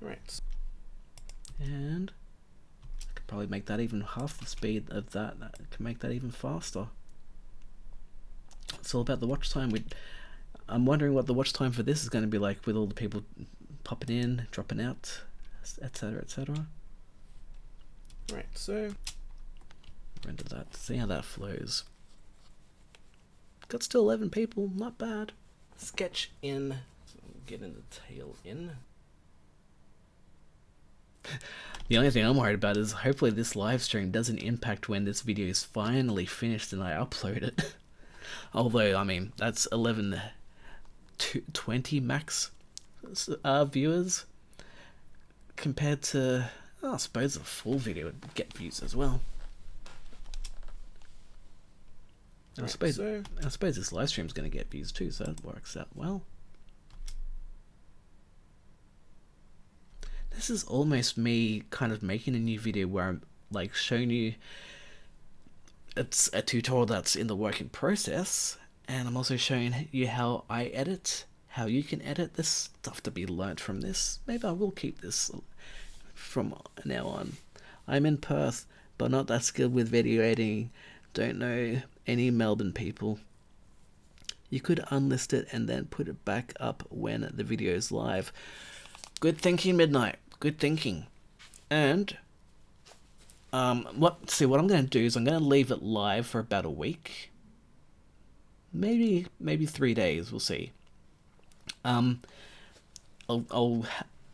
Right. And I could probably make that even half the speed of that. I can make that even faster. It's all about the watch time. I'm wondering what the watch time for this is going to be like, with all the people popping in, dropping out, etc, etc. Right, so render that, see how that flows. Got still 11 people, not bad. Sketch in, so getting the tail in. The only thing I'm worried about is hopefully this live stream doesn't impact when this video is finally finished and I upload it. Although, I mean, that's 11 to 20 max viewers compared to, I suppose a full video would get views as well. I suppose this live stream is going to get views too, so that works out well. this is almost me kind of making a new video where I'm like showing you, it's a tutorial that's in the working process, and I'm also showing you how I edit, how you can edit. This stuff to be learnt from this. Maybe I will keep this from now on. I'm in Perth, but not that skilled with video editing. Don't know any Melbourne people. You could unlist it and then put it back up when the video is live. Good thinking, Midnight. Good thinking. And what I'm going to do is I'm going to leave it live for about a week. Maybe 3 days. We'll see. And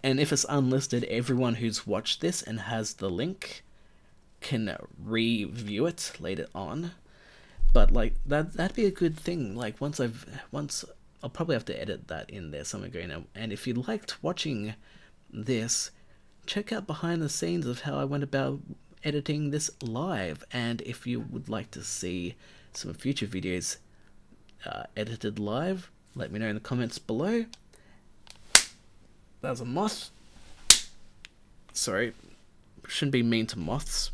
if it's unlisted, everyone who's watched this and has the link can review it later on. But like that'd be a good thing. Like I'll probably have to edit that in there somewhere going on. And if you liked watching this, check out behind the scenes of how I went about editing this live. And if you would like to see some future videos edited live, let me know in the comments below. That was a moth. Sorry, shouldn't be mean to moths.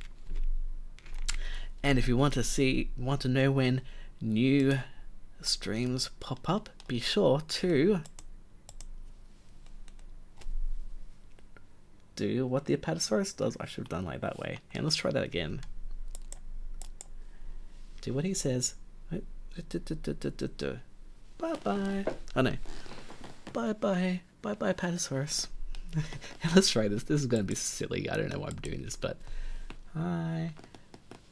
And if you want to know when new streams pop up, be sure to do what the Pt2 does. I should have done like that way. And let's try that again. Do what he says. Bye bye. Oh no. Bye bye. Bye bye, Pt2. Let's try this. This is going to be silly. I don't know why I'm doing this, but hi.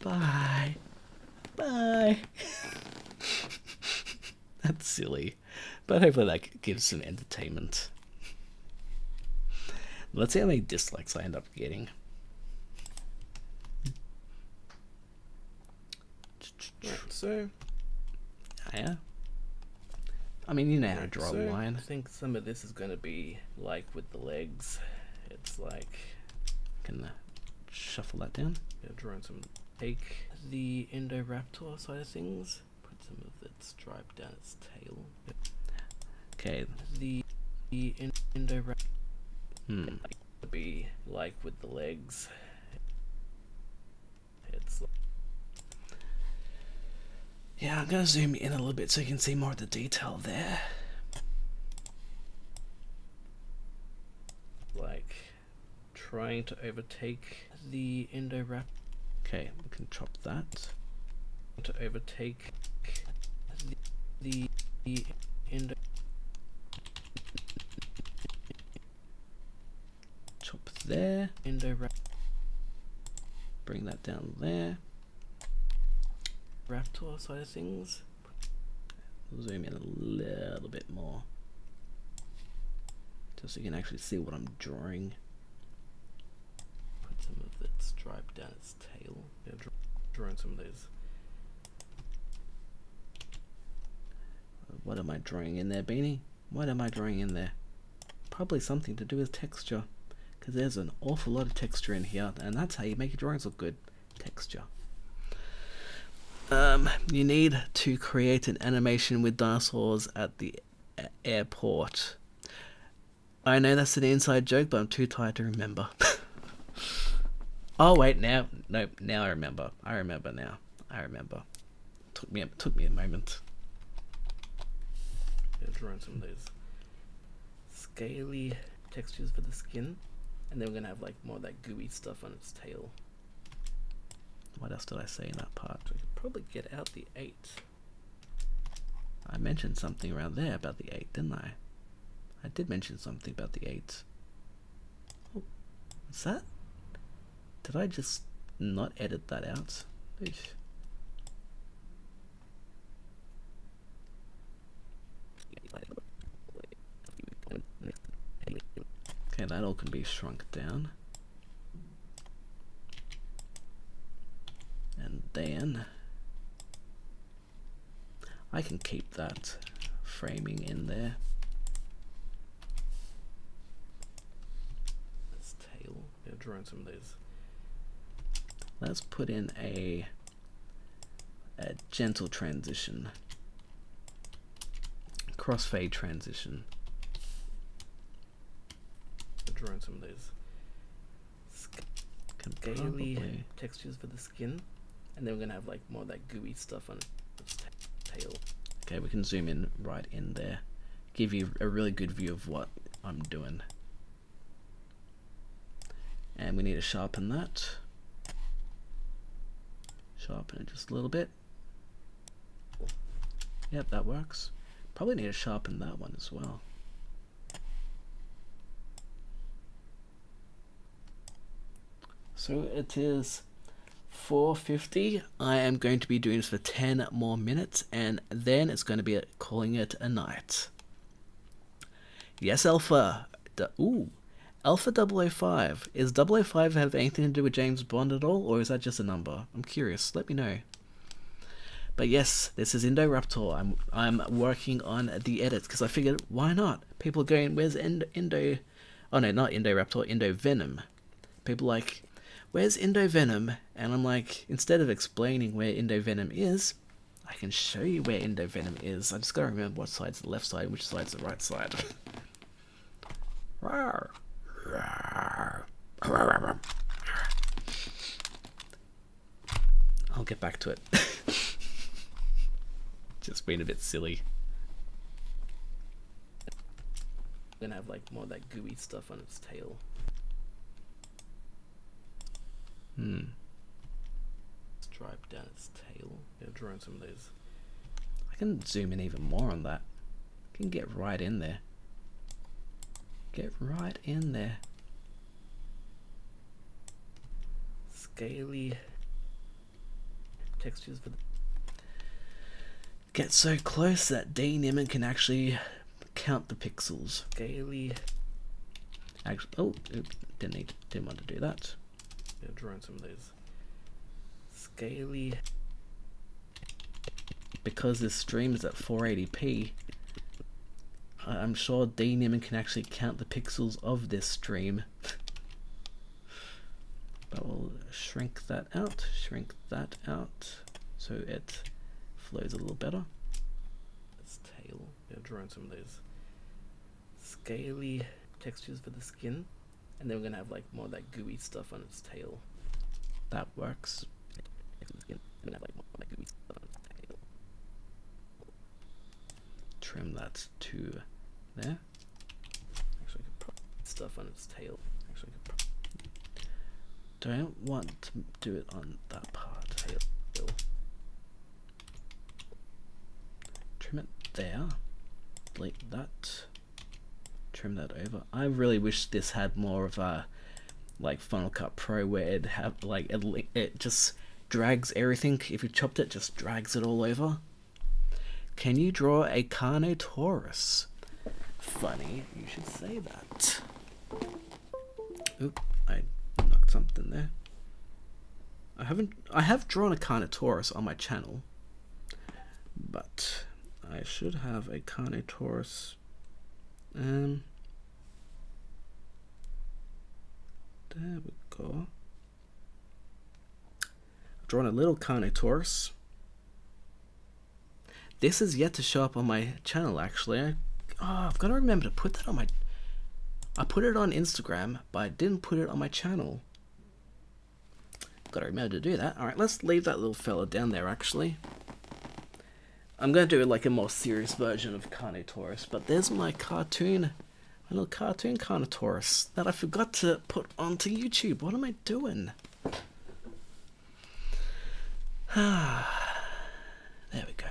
Bye. Bye. That's silly. But hopefully that gives some entertainment. Let's see how many dislikes I end up getting. Right, so yeah. I mean, you know how to draw a line. I think some of this is going to be like with the legs. It's like, can shuffle that down. Yeah, drawing some. Take the Indoraptor side of things. Put some of its stripe down its tail. Okay. The Indoraptor. Be like with the legs. It's. Yeah, I'm gonna zoom in a little bit so you can see more of the detail there. Like trying to overtake the Indoraptor. Okay, we can chop that. To overtake the Indo. Chop there. Bring that down there. Raptor side of things. Zoom in a little bit more, just so you can actually see what I'm drawing. Put some of its stripe down its tail. Yeah, drawing some of those. What am I drawing in there, Beanie? What am I drawing in there? Probably something to do with texture, because there's an awful lot of texture in here, and that's how you make your drawings look good. Texture. You need to create an animation with dinosaurs at the airport. I know that's an inside joke, but I'm too tired to remember. Oh wait, now I remember. I remember now. I remember. Took me a moment. Yeah, drawing some of those scaly textures for the skin, and then we're gonna have like more of that gooey stuff on its tail. What else did I say in that part? So we could probably get out the 8. I mentioned something around there about the 8, didn't I? I did mention something about the 8. Oh, what's that? Did I just not edit that out? Eesh. Okay, that all can be shrunk down. And then I can keep that framing in there. This tail. Yeah, drawing some of those. Let's put in a gentle transition. Crossfade transition. Drawing some of those scaly textures for the skin, and then we're gonna have like more of that gooey stuff on its tail. Okay, we can zoom in right in there, give you a really good view of what I'm doing. And we need to sharpen that. Sharpen it just a little bit. Yep, that works. Probably need to sharpen that one as well. So it is 4:50. I am going to be doing this for 10 more minutes, and then it's going to be calling it a night. Yes, Alpha. Ooh, Alpha 005. Is 005 have anything to do with James Bond at all, or is that just a number? I'm curious. Let me know. But yes, this is IndoRaptor. I'm working on the edits because I figured, why not? People are going, where's Indo? Oh no, not IndoRaptor, IndoVenom. People are like, where's IndoVenom? And I'm like, instead of explaining where IndoVenom is, I can show you where IndoVenom is. I just gotta remember what side's the left side and which side's the right side. I'll get back to it. Just being a bit silly. Gonna have like more of that gooey stuff on its tail. Stripe down its tail. Yeah, drawing some of those. I can zoom in even more on that. I can get right in there. Get right in there. Scaly textures for the get so close that IndoVenom can actually count the pixels. Scaly. Actually, oh, oops, didn't want to do that. Yeah, drawing some of those. Scaly. Because this stream is at 480p, I'm sure IndoVenom can actually count the pixels of this stream. But we'll shrink that out, so it flows a little better. Its tail. Yeah, drawing some of those scaly textures for the skin, and then we're gonna have like more of that gooey stuff on its tail. That works. Trim that to there. Actually, I could probably stuff on its tail. Actually, I could don't want to do it on that part. tail. Trim it there. Delete that. Trim that over. I really wish this had more of a like Final Cut Pro where it have like it just drags everything. If you chopped it, just drags it all over. Can you draw a Carnotaurus? Funny, you should say that. Oop, I knocked something there. I have drawn a Carnotaurus on my channel, but I should have a Carnotaurus. There we go. I've drawn a little Carnotaurus. This is yet to show up on my channel, actually. I've got to remember to put that on my... I put it on Instagram, but I didn't put it on my channel. Got to remember to do that. Alright, let's leave that little fella down there, actually. I'm going to do like a more serious version of Carnotaurus, but there's my cartoon, my little cartoon Carnotaurus that I forgot to put onto YouTube. What am I doing? There we go.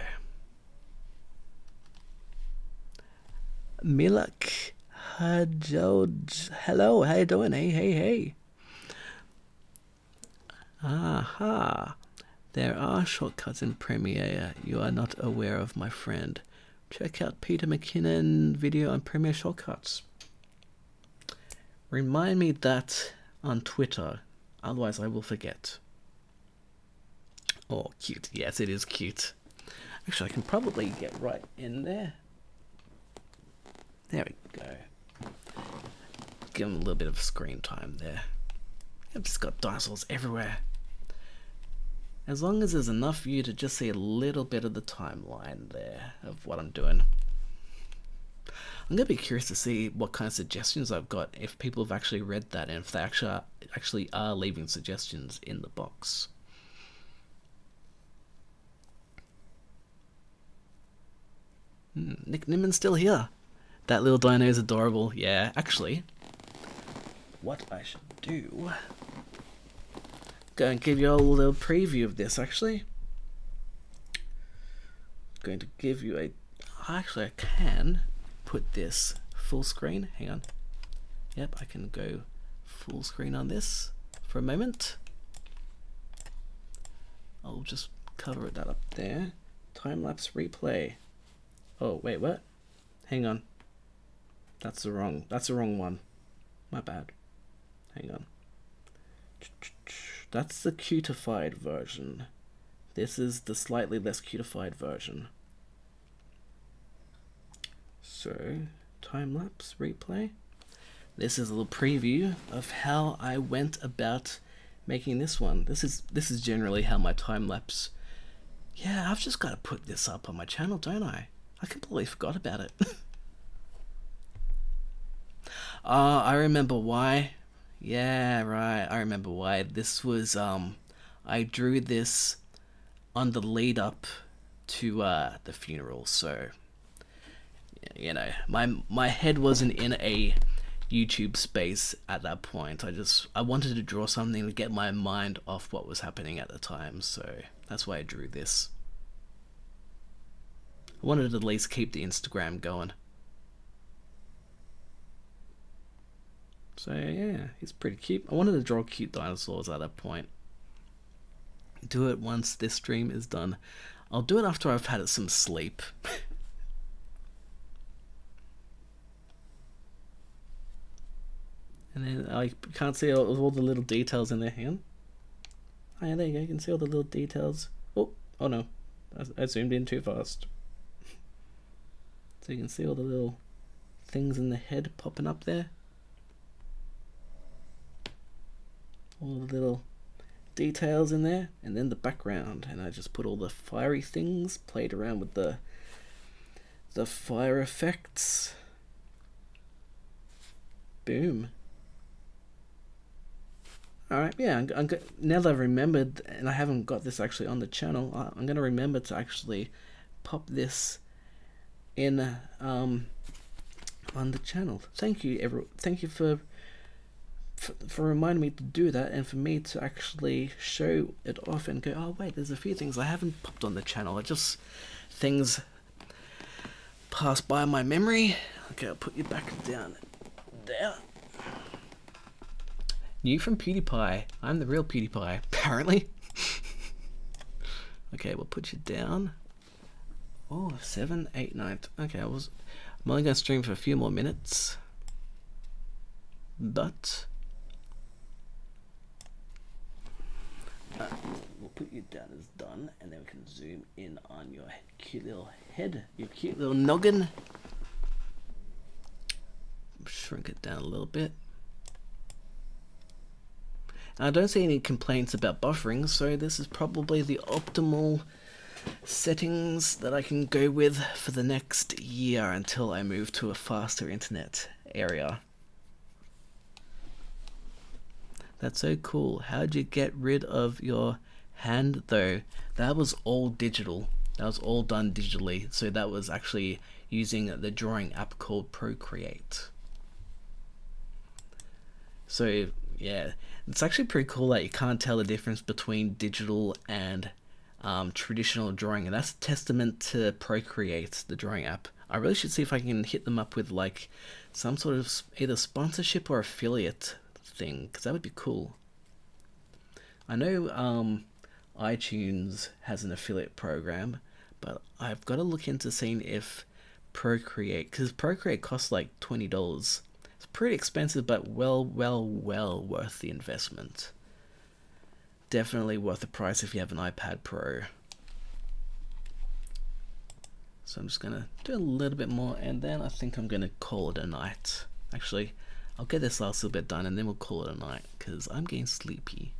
Milak Hajoj. Hello, how you doing? Hey. Aha. There are shortcuts in Premiere you are not aware of, my friend. Check out Peter McKinnon video on Premiere shortcuts. Remind me that on Twitter, otherwise I will forget. Oh, cute. Yes, it is cute. Actually, I can probably get right in there. There we go. Give him a little bit of screen time there. I've just got dinosaurs everywhere. As long as there's enough for you to just see a little bit of the timeline there of what I'm doing. I'm gonna be curious to see what kind of suggestions I've got, if people have actually read that, and if they actually are leaving suggestions in the box. Nick Nimmon's still here. That little dino is adorable. Yeah, actually, what I should do, go and give you all a little preview of this. Actually, going to give you a, actually I can put this full screen. Hang on. Yep, I can go full screen on this for a moment. I'll just cover that up there. Time-lapse replay. Oh wait, what? Hang on. That's the wrong one. My bad. Hang on. That's the cutified version. This is the slightly less cutified version. So, time-lapse replay. This is a little preview of how I went about making this one. This is generally how my time-lapse. Yeah, I've just got to put this up on my channel, don't I? I completely forgot about it. I remember why. Yeah, right. I remember why. This was I drew this on the lead up to the funeral, so you know, my head wasn't in a YouTube space at that point. I wanted to draw something to get my mind off what was happening at the time, so that's why I drew this. I wanted to at least keep the Instagram going. So yeah, he's pretty cute. I wanted to draw cute dinosaurs at that point. Do it once this stream is done. I'll do it after I've had some sleep. And then I can't see all the little details in their hand. Oh yeah, there you go, you can see all the little details. Oh no, I zoomed in too fast. So you can see all the little things in the head popping up there. All the little details in there, and then the background, and I just put all the fiery things, played around with the fire effects. Boom. Alright, yeah, now that I've remembered, and I haven't got this actually on the channel, I'm going to remember to actually pop this in on the channel. Thank you, thank you for reminding me to do that, and for me to actually show it off and go, oh wait, there's a few things I haven't popped on the channel. Things pass by my memory. Okay, I'll put you back down there. New from PewDiePie. I'm the real PewDiePie, apparently. Okay, we'll put you down. Oh, 7, 8, 9. Okay, I'm only going to stream for a few more minutes. But we'll put you down as done, and then we can zoom in on your cute little head, your cute little noggin. Shrink it down a little bit. I don't see any complaints about buffering, so this is probably the optimal settings that I can go with for the next year until I move to a faster internet area. That's so cool. How'd you get rid of your hand though? That was all digital. That was all done digitally. So that was actually using the drawing app called Procreate. So yeah, it's actually pretty cool that you can't tell the difference between digital and traditional drawing, and that's a testament to Procreate, the drawing app. I really should see if I can hit them up with like some sort of either sponsorship or affiliate thing, because that would be cool. I know iTunes has an affiliate program, but I've got to look into seeing if Procreate, because Procreate costs like $20. It's pretty expensive, but well worth the investment. Definitely worth the price if you have an iPad Pro. So I'm just gonna do a little bit more, and then I think I'm gonna call it a night. Actually, I'll get this last little bit done, and then we'll call it a night, because I'm getting sleepy.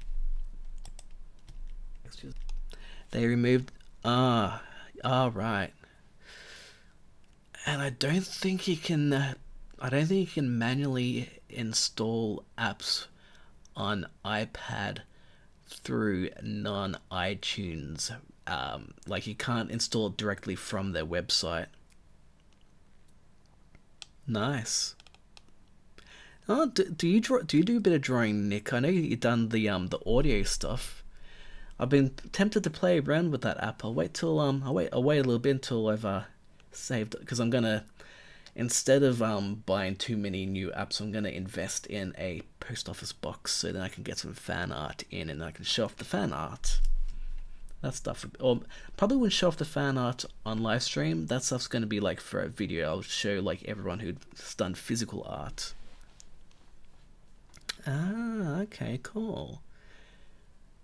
They removed... right. And I don't think you can. I don't think you can manually install apps on iPad through non-iTunes. Like you can't install it directly from their website. Nice. Oh, do you draw? Do you do a bit of drawing, Nick? I know you've done the audio stuff. I've been tempted to play around with that app. I'll wait till I'll wait a little bit until I've saved, because I'm gonna, instead of buying too many new apps, I'm gonna invest in a post office box so then I can get some fan art in and I can show off the fan art. That stuff, or probably wouldn't show off the fan art on live stream. That stuff's gonna be like for a video. I'll show like everyone who's done physical art. Ah, okay, cool.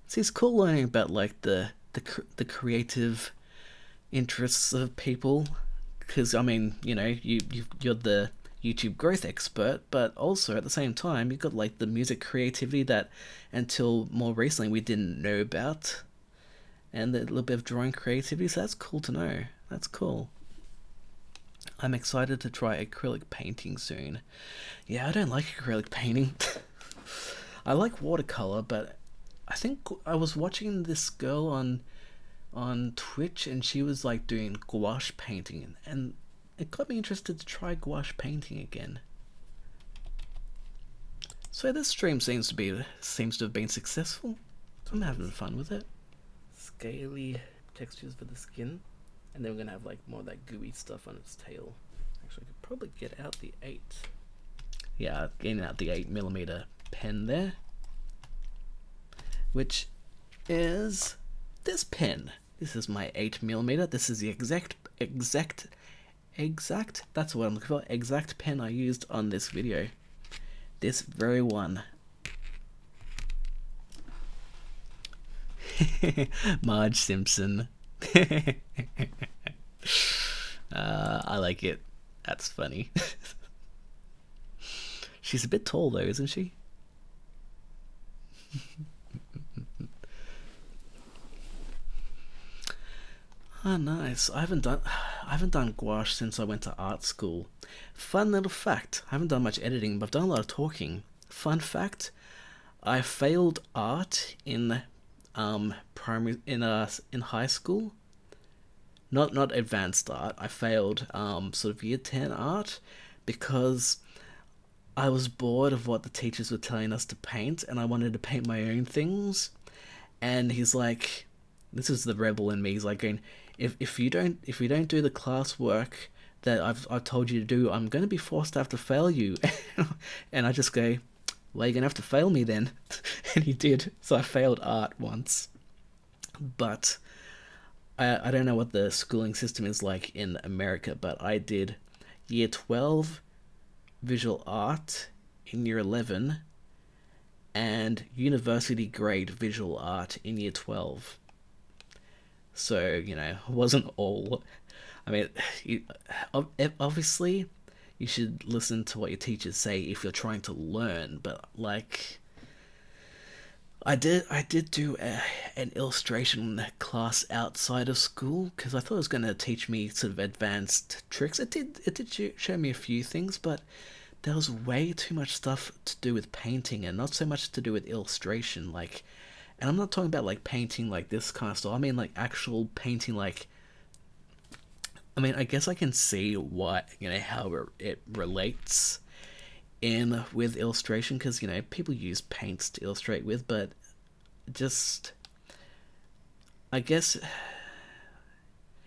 See, it's cool learning about like the creative interests of people, because I mean, you know, you're the YouTube growth expert, but also at the same time you've got like the music creativity that until more recently we didn't know about, and the little bit of drawing creativity. So that's cool to know. That's cool. I'm excited to try acrylic painting soon. Yeah, I don't like acrylic painting. I like watercolor, but I think I was watching this girl on Twitch, and she was like doing gouache painting, and it got me interested to try gouache painting again. So this stream seems to have been successful. I'm having fun with it. Scaly textures for the skin, and then we're gonna have like more of that gooey stuff on its tail. Actually, I could probably get out the 8. Yeah, getting out the 8mm pen there, which is this pen. This is my 8mm. This is the exact, that's what I'm looking for, exact pen I used on this video. This very one. Marge Simpson. I like it. That's funny. She's a bit tall though, isn't she? Ah, nice. I haven't done gouache since I went to art school. Fun little fact. I haven't done much editing, but I've done a lot of talking. Fun fact. I failed art in high school. Not advanced art. I failed sort of year 10 art because I was bored of what the teachers were telling us to paint, and I wanted to paint my own things. And he's like, this is the rebel in me. He's like going, if you don't do the classwork that I've told you to do, I'm going to be forced to have to fail you. And I just go, well, you're going to have to fail me then. And he did. So I failed art once. But I don't know what the schooling system is like in America, but I did year 12 visual art in year 11 and university grade visual art in year 12. So, you know, it wasn't all. I mean, obviously you should listen to what your teachers say if you're trying to learn, but like I did do an illustration class outside of school because I thought it was going to teach me sort of advanced tricks. It did show me a few things, but there was way too much stuff to do with painting and not so much to do with illustration. Like, and I'm not talking about like painting like this kind of stuff. I mean like actual painting. Like, I mean, I guess I can see what, you know, how it relates in with illustration, because, you know, people use paints to illustrate with, but just, I guess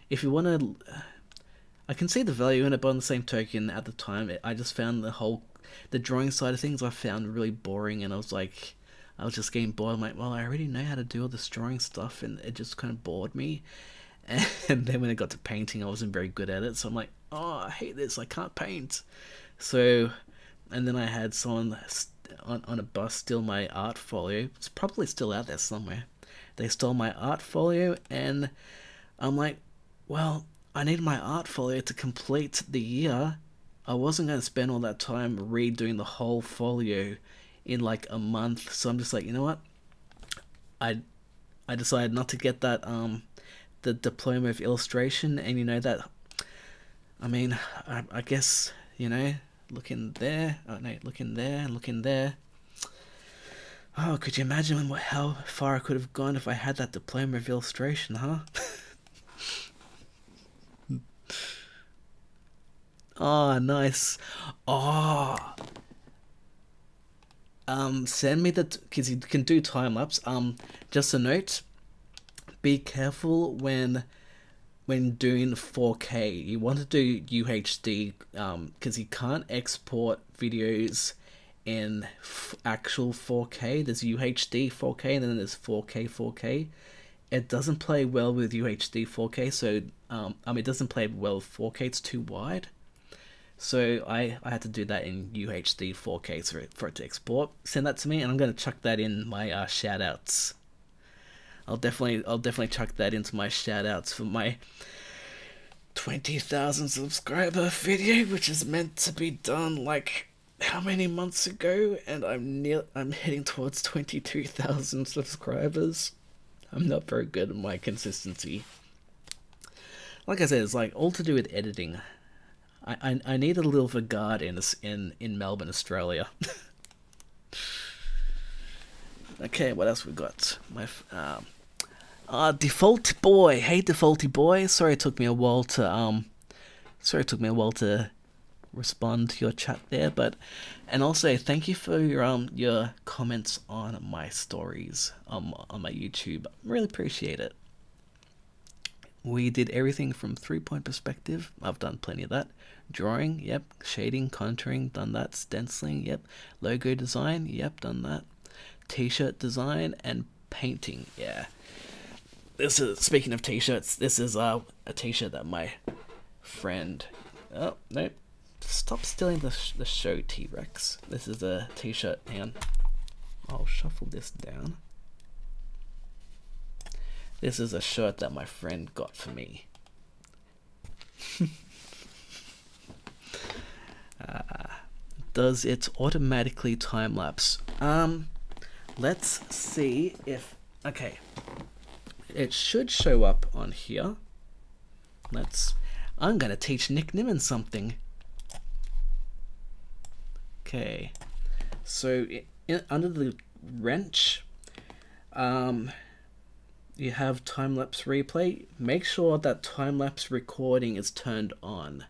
if you want to, I can see the value in it, but on the same token, at the time, I just found the drawing side of things I found really boring, and I was just getting bored. I'm like, well, I already know how to do all this drawing stuff, and it just kind of bored me. And then when it got to painting, I wasn't very good at it, so I'm like, oh, I hate this, I can't paint. So, and then I had someone on a bus steal my art folio. It's probably still out there somewhere. They stole my art folio, and I'm like, well, I need my art folio to complete the year. I wasn't going to spend all that time redoing the whole folio in like a month, so I'm just like, you know what? I decided not to get that the diploma of illustration, and you know that I mean, I guess, you know, look in there. Oh no, look in there, look in there. Oh, could you imagine how far I could have gone if I had that diploma of illustration, huh? Oh, nice. Oh, send me the, because you can do time lapse. Just a note, be careful when doing 4K. You want to do UHD, because you can't export videos in actual 4K. There's UHD 4K and then there's 4K 4K. It doesn't play well with UHD 4K, so I mean, it doesn't play well with 4K. It's too wide. So I had to do that in UHD 4K for it to export. Send that to me, and I'm gonna chuck that in my shoutouts. I'll definitely chuck that into my shoutouts for my 20,000 subscriber video, which is meant to be done like how many months ago, and I'm heading towards 22,000 subscribers. I'm not very good at my consistency. Like I said, it's like all to do with editing. I need a little regard in Melbourne, Australia. Okay, what else we got? Defaulty boy. Hey, Defaulty boy. Sorry it took me a while to respond to your chat there, and also thank you for your comments on my stories on my YouTube. Really appreciate it. We did everything from 3-point perspective. I've done plenty of that. Drawing, yep. Shading, contouring, done that. Stenciling, yep. Logo design, yep, done that. T-shirt design and painting, yeah. This is, speaking of t-shirts, this is a t-shirt that my friend, oh no, stop stealing the show, T-Rex. This is a t-shirt, hang on, I'll shuffle this down. This is a shirt that my friend got for me. Does it automatically time lapse? Let's see if, okay, it should show up on here. I'm gonna teach Nick Nimmin something. Okay, so under the wrench, you have time-lapse replay. Make sure that time-lapse recording is turned on.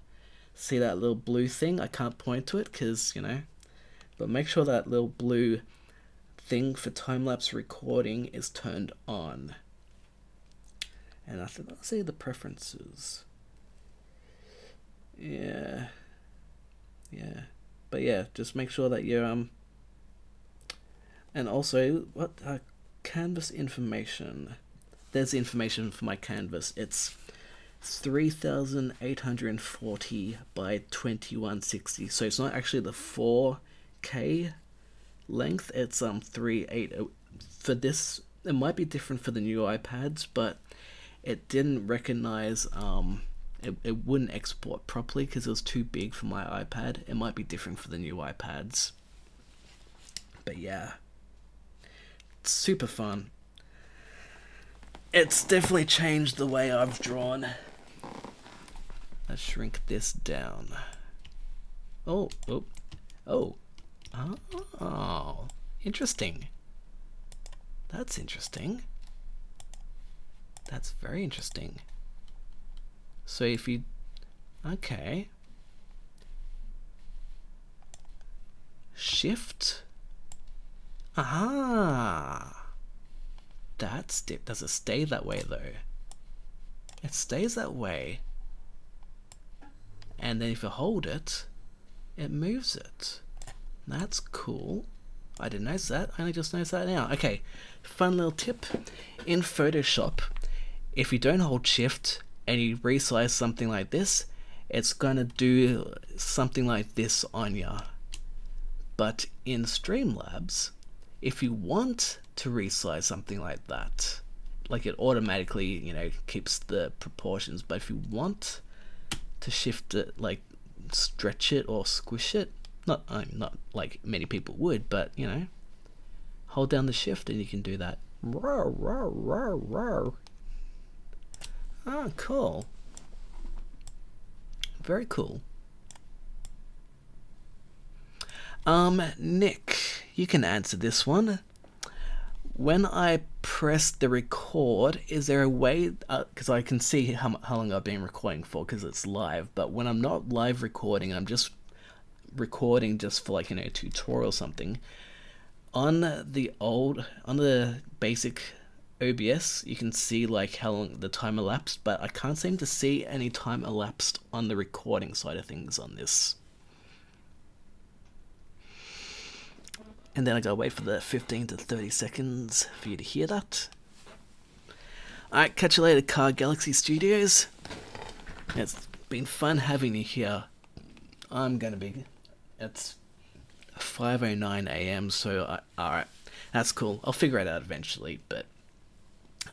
See that little blue thing? I can't point to it because, you know, but make sure that little blue thing for time-lapse recording is turned on. And I think I'll see the preferences. Yeah. But yeah, just make sure that you're and also what canvas information. There's the information for my canvas. It's 3,840 by 2160. So it's not actually the 4K length. It's 380. For this, it might be different for the new iPads, but it didn't recognize it wouldn't export properly because it was too big for my iPad. It might be different for the new iPads. But yeah, it's super fun. It's definitely changed the way I've drawn. Let's shrink this down. Oh, interesting. That's interesting. That's very interesting. So if you, okay. Shift. Aha. Does it stay that way though? It stays that way. And then if you hold it, it moves it. That's cool. I didn't notice that. I only just noticed that now. Okay, fun little tip. In Photoshop, if you don't hold shift and you resize something like this, it's gonna do something like this on ya. But in Streamlabs, if you want to resize something like that, like it automatically, you know, keeps the proportions, but if you want to shift it, like stretch it or squish it, not like many people would, but you know, hold down the shift and you can do that. Ah, cool. very cool. Nick, you can answer this one. When I press the record, is there a way, because I can see how long I've been recording for because it's live, but when I'm not live recording, I'm just recording just for like, you know, a tutorial or something, on the basic OBS, you can see like how long the time elapsed, but I can't seem to see any time elapsed on the recording side of things on this. And then I gotta wait for the 15 to 30 seconds for you to hear that. Alright, catch you later, Car Galaxy Studios. It's been fun having you here. It's 5:09 AM, so alright, that's cool. I'll figure it out eventually, but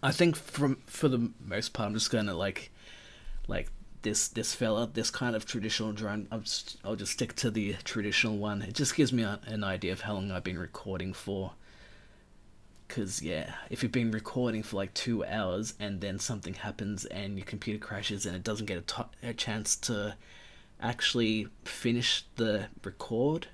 I think for the most part, I'm just gonna like this fella, this kind of traditional drone. I'll just stick to the traditional one. It just gives me an idea of how long I've been recording for. Cause yeah, if you've been recording for like 2 hours and then something happens and your computer crashes and it doesn't get a chance to actually finish the record,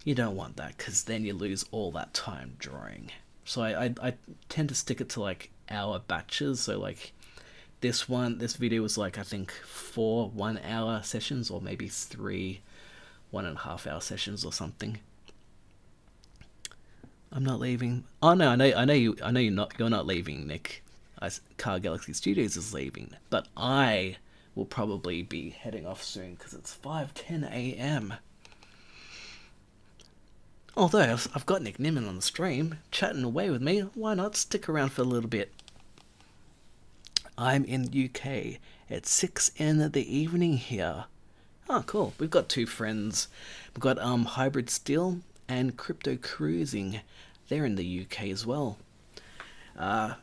you don't want that, because then you lose all that time drawing. So I tend to stick it to like hour batches. So like this video was like, I think 4 1-hour sessions, or maybe 3 1.5-hour sessions or something. I'm not leaving. Oh no, I know you're not leaving, Nick. Car Galaxy Studios is leaving, but I will probably be heading off soon because it's 5:10 AM. Although I've got Nick Nimmin on the stream, chatting away with me, why not stick around for a little bit? I'm in UK. It's 6 in the evening here. Oh, cool. We've got 2 friends. We've got Hybrid Steel and Crypto Cruising. They're in the UK as well. Hybrid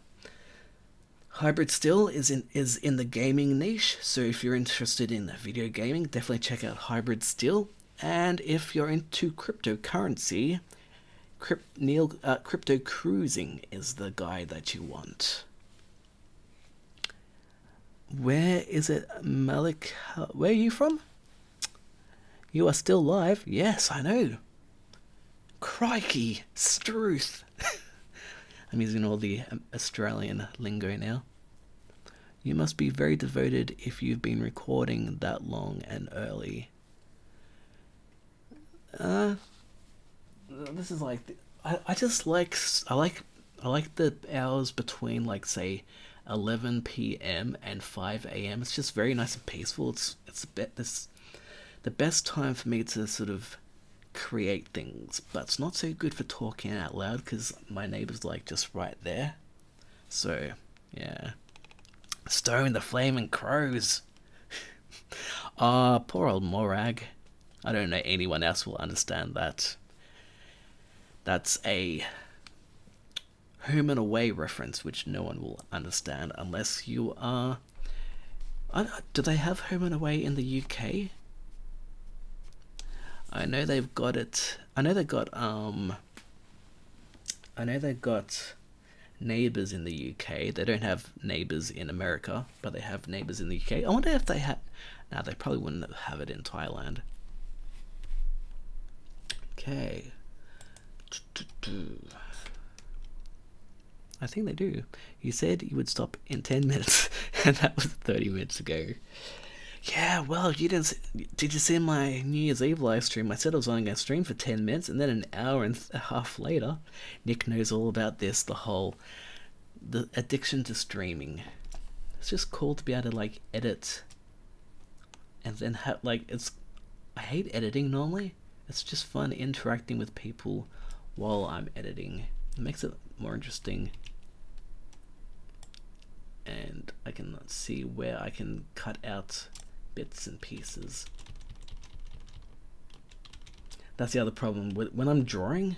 Steel is in the gaming niche, so if you're interested in video gaming, definitely check out Hybrid Steel. And if you're into cryptocurrency, Crypto Cruising is the guy that you want. Where is it, Malik? Where are you from? You are still live? Yes, I know. Crikey, Struth. I'm using all the Australian lingo now. You must be very devoted if you've been recording that long and early. This is like, I like the hours between, like, say 11 PM and 5 AM. It's just very nice and peaceful. It's the best time for me to sort of create things, but it's not so good for talking out loud because my neighbor's like just right there. So yeah, Stone the Flaming Crows. Ah, poor old Morag. I don't know anyone else will understand that. That's a Home and Away reference, which no one will understand unless you are... do they have Home and Away in the UK? I know they've got it. I know they've got Neighbours in the UK. They don't have Neighbours in America, but they have Neighbours in the UK. I wonder if they had... No, they probably wouldn't have it in Thailand. Okay. I think they do. You said you would stop in 10 minutes, and that was 30 minutes ago. Yeah, well, you didn't. Did you see my New Year's Eve live stream? I said I was only going to stream for 10 minutes, and then an hour and a half later, Nick knows all about this. The addiction to streaming. It's just cool to be able to like edit, and then have like I hate editing normally. It's just fun interacting with people while I'm editing. It makes it more interesting. And I can see where I can cut out bits and pieces. That's the other problem when I'm drawing.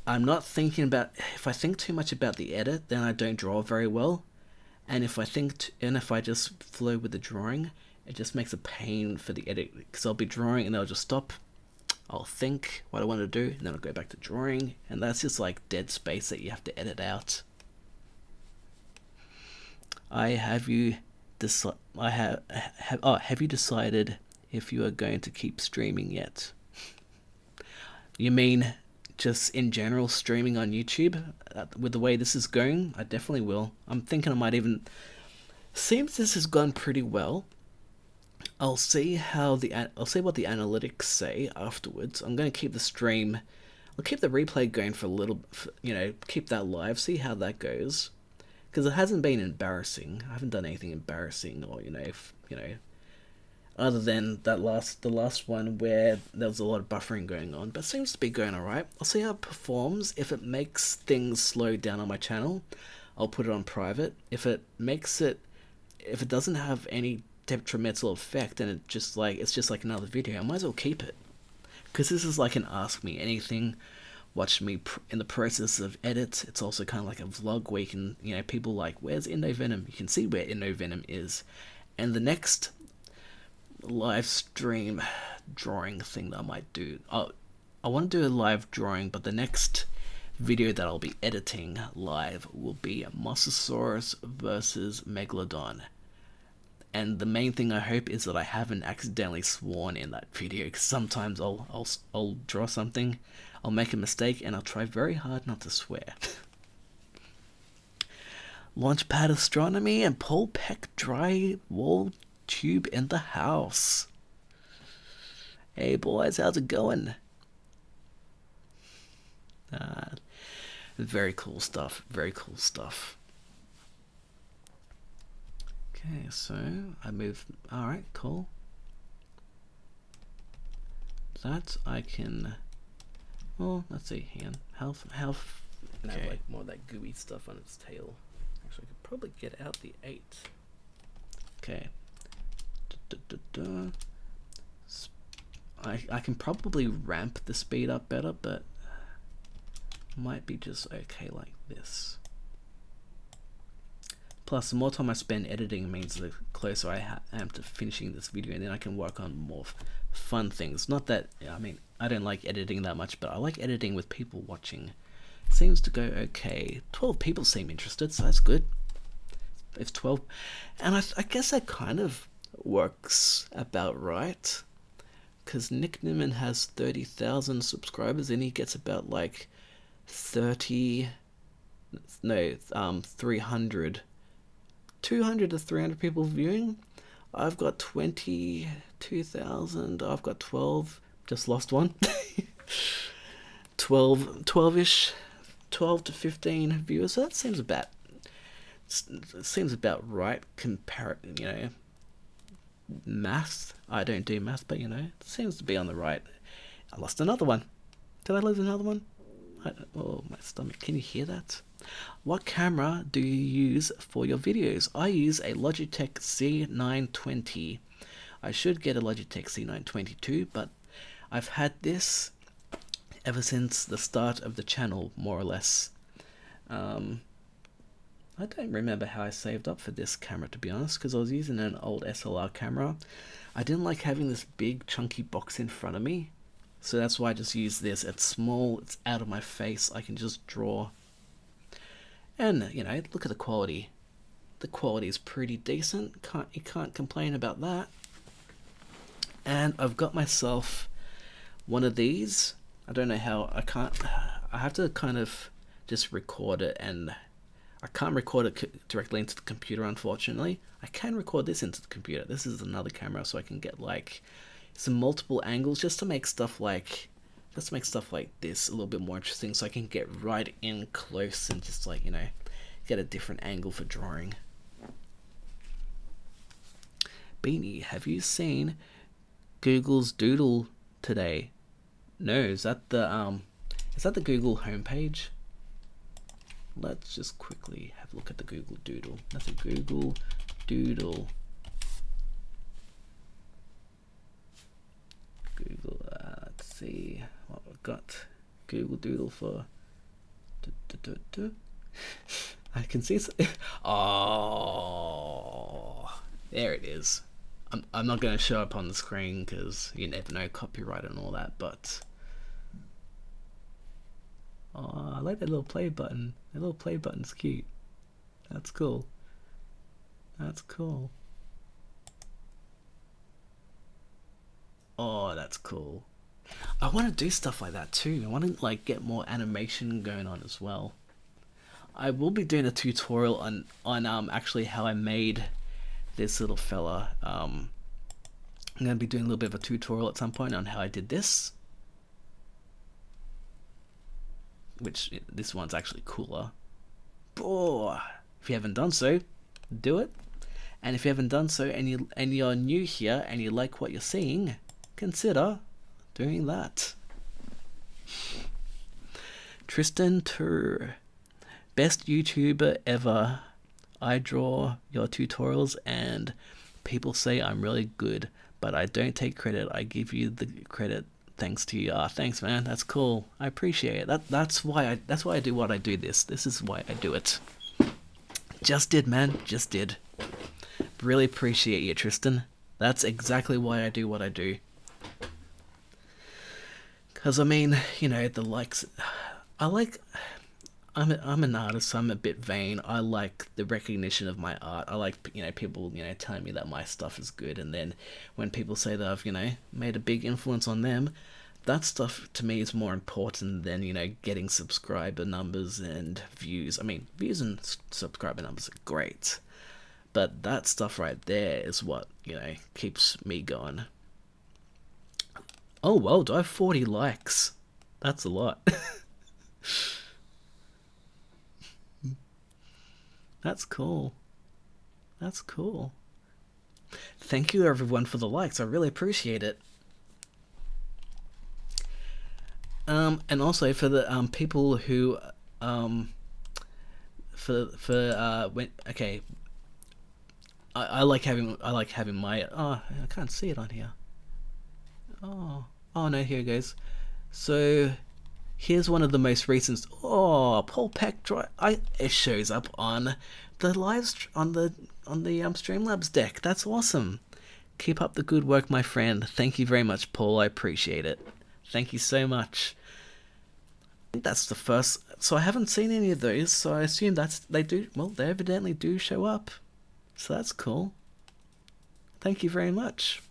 I'm not thinking about, if I think too much about the edit, then I don't draw very well. And if I just flow with the drawing, it just makes a pain for the edit, because I'll be drawing and I'll just stop. I'll think what I want to do, and then I'll go back to drawing, and that's just like dead space that you have to edit out. I have you have you decided if you are going to keep streaming yet? You mean just in general streaming on YouTube? With the way this is going, I definitely will. I'm thinking I might even... Seems this has gone pretty well. I'll see what the analytics say afterwards. I'm going to keep the stream... I'll keep the replay going for a little... You know, keep that live, see how that goes. Because it hasn't been embarrassing. I haven't done anything embarrassing or, other than the last one where there was a lot of buffering going on, but it seems to be going alright. I'll see how it performs. If it makes things slow down on my channel, I'll put it on private. If it doesn't have any detrimental effect and it's just like another video, I might as well keep it. Because this is like an Ask Me Anything. Watch me in the process of edits. It's also kind of like a vlog where you can, people like, where's IndoVenom? You can see where IndoVenom is. And the next live stream drawing thing that I might do, I want to do a live drawing, but the next video that I'll be editing live will be Mosasaurus versus Megalodon. And the main thing I hope is that I haven't accidentally sworn in that video, because sometimes I'll draw something, I'll make a mistake, and I'll try very hard not to swear. Launchpad Astronomy and Paul Peck Drywall Tube in the house. Hey boys, how's it going? Very cool stuff, very cool stuff. Okay, so I move, alright, cool. That I can, well, let's see, hang on, health, And okay. have like more of that gooey stuff on its tail. Actually, I could probably get out the 8. Okay. I can probably ramp the speed up better, but might be just okay like this. Plus, the more time I spend editing means the closer I am to finishing this video, and then I can work on more fun things. Not that, I mean, I don't like editing that much, but I like editing with people watching. Seems to go okay. 12 people seem interested, so that's good. If 12, and I guess that kind of works about right, because Nick Newman has 30,000 subscribers and he gets about like 200 to 300 people viewing. I've got 22,000. I've got 12. Just lost one. 12-ish, 12 to 15 viewers. So that seems about. It seems about right. Math. I don't do math, but it seems to be on the right. I lost another one. Did I lose another one? Oh, my stomach. Can you hear that? What camera do you use for your videos? I use a Logitech C920. I should get a Logitech C920 too, but I've had this ever since the start of the channel, more or less. I don't remember how I saved up for this camera, to be honest, because I was using an old SLR camera. I didn't like having this big chunky box in front of me, so that's why I just use this. It's small, it's out of my face, I can just draw. And, look at the quality. The quality is pretty decent, you can't complain about that. And I've got myself one of these. I don't know how, I have to kind of just record it, and I can't record it directly into the computer, unfortunately. I can record this into the computer. This is another camera, so I can get like some multiple angles just to make stuff like this a little bit more interesting, so I can get right in close and just like, get a different angle for drawing. Beanie, have you seen Google's Doodle today? No, is that the Google homepage? Let's just quickly have a look at the Google Doodle. That's a Google Doodle. Google, let's see what we've got. Google Doodle for. I can see. Oh, there it is. I'm not going to show up on the screen because you never know, copyright and all that, but. Oh, I like that little play button. That little play button's cute. That's cool. That's cool. Oh, that's cool. I want to do stuff like that too. I want to like get more animation going on as well. I will be doing a tutorial on actually how I made this little fella. I'm going to be doing a little bit of a tutorial at some point on how I did this. Which, this one's actually cooler. Oh, if you haven't done so, do it. And if you haven't done so and you're new here and you like what you're seeing, consider doing that. Tristan Tur, best YouTuber ever. I draw your tutorials and people say I'm really good, but I don't take credit. I give you the credit thanks to you. Thanks, man. That's cool. I appreciate it. That's why I do what I do. This is why I do it. Just did, man. Just did. Really appreciate you, Tristan. That's exactly why I do what I do. Because, I mean, you know, the likes... I'm an artist, so I'm a bit vain. I like the recognition of my art. I like, you know, people, you know, telling me that my stuff is good. And then when people say that I've, you know, made a big influence on them, that stuff to me is more important than, you know, getting subscriber numbers and views. I mean, views and subscriber numbers are great. But that stuff right there is what, you know, keeps me going. Oh, well, do I have 40 likes? That's a lot. That's cool. That's cool. Thank you, everyone, for the likes. I really appreciate it. And also for the people who okay. I like having my I can't see it on here. Oh no, here it goes. So here's one of the most recent. Oh, Paul Peck it shows up on the on the Streamlabs deck. That's awesome. Keep up the good work, my friend. Thank you very much, Paul. I appreciate it. Thank you so much. I think that's the first. So I haven't seen any of those. So I assume they do. Well, they evidently do show up. So that's cool. Thank you very much.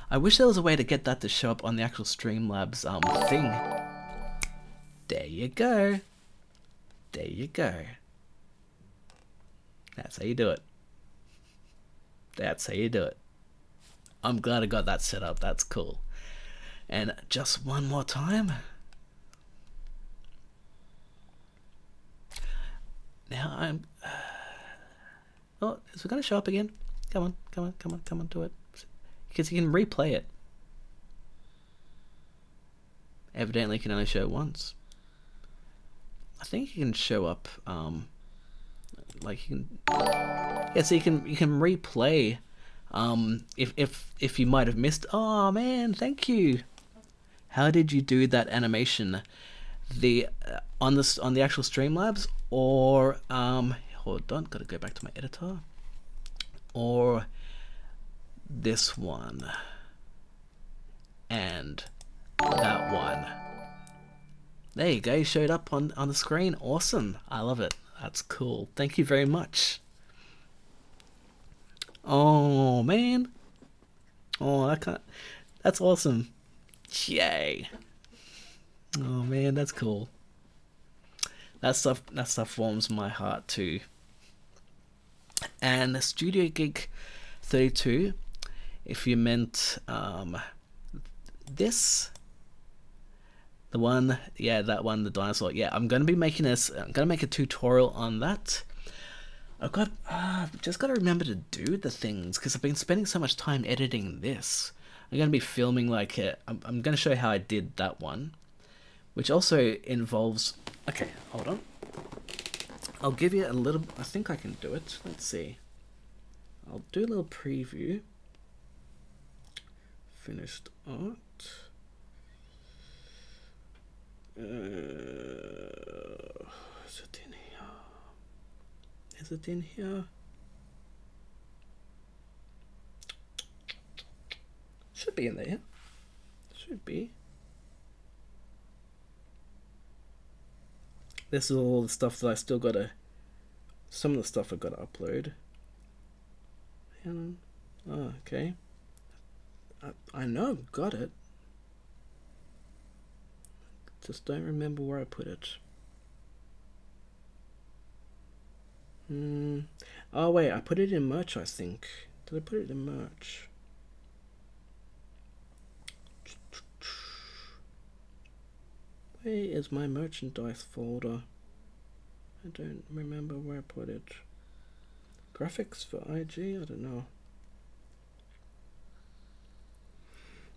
I wish there was a way to get that to show up on the actual Streamlabs thing. There you go. There you go. That's how you do it. That's how you do it. I'm glad I got that set up. That's cool. And just one more time. Now I'm... Oh, is it going to show up again? Come on, come on, come on, come on, do it. Because you can replay it. Evidently, you can only show it once. I think you can show up, like you can... Yeah, so you can replay, if you might have missed... Oh, man, thank you! How did you do that animation? On the actual Streamlabs, or hold on, gotta go back to my editor, or this one and that one. There you go, showed up on the screen. Awesome, I love it. That's cool. Thank you very much. Oh man, oh I can't. That's awesome. Yay. Oh man, that's cool. That stuff warms my heart too. And Studio Geek 32, if you meant this, the one, yeah, that one, the dinosaur. Yeah, I'm gonna be making this. I'm gonna make a tutorial on that. I've just got to remember to do the things because I've been spending so much time editing this. I'm gonna be filming like I'm gonna show how I did that one, which also involves. Okay, hold on. I'll give you a little. I think I can do it. Let's see. I'll do a little preview. Finished art. Is it in here? Is it in here? Should be in there. Should be. This is all the stuff that I still gotta. Some of the stuff I gotta upload. Oh, okay. I know I've got it. Just don't remember where I put it. Oh wait, I put it in merch, I think. Did I put it in merch? Where is my merchandise folder? I don't remember where I put it. Graphics for IG? I don't know.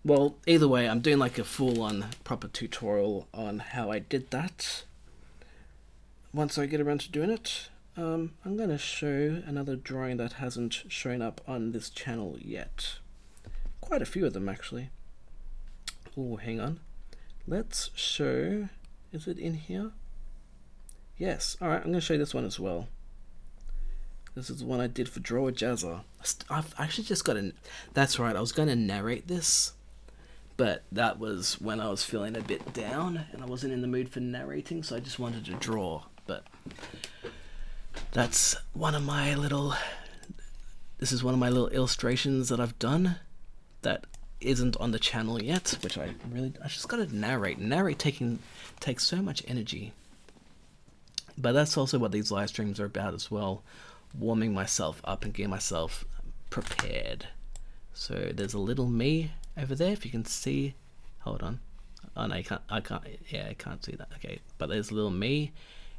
Well, either way, I'm doing like a full-on proper tutorial on how I did that. Once I get around to doing it, I'm going to show another drawing that hasn't shown up on this channel yet. Quite a few of them, actually. Oh, hang on. Let's show... Is it in here? Yes. Alright, I'm going to show you this one as well. This is the one I did for Draw Jazzer. I've actually just got to... That's right, I was going to narrate this, but that was when I was feeling a bit down and I wasn't in the mood for narrating, so I just wanted to draw. But that's one of my little... This is one of my little illustrations that I've done that isn't on the channel yet, which I just got to narrate. Narrate takes so much energy. But that's also what these live streams are about as well. Warming myself up and getting myself prepared. So there's a little me over there, if you can see. Hold on. Oh no, I can't see that. Okay, but there's a little me,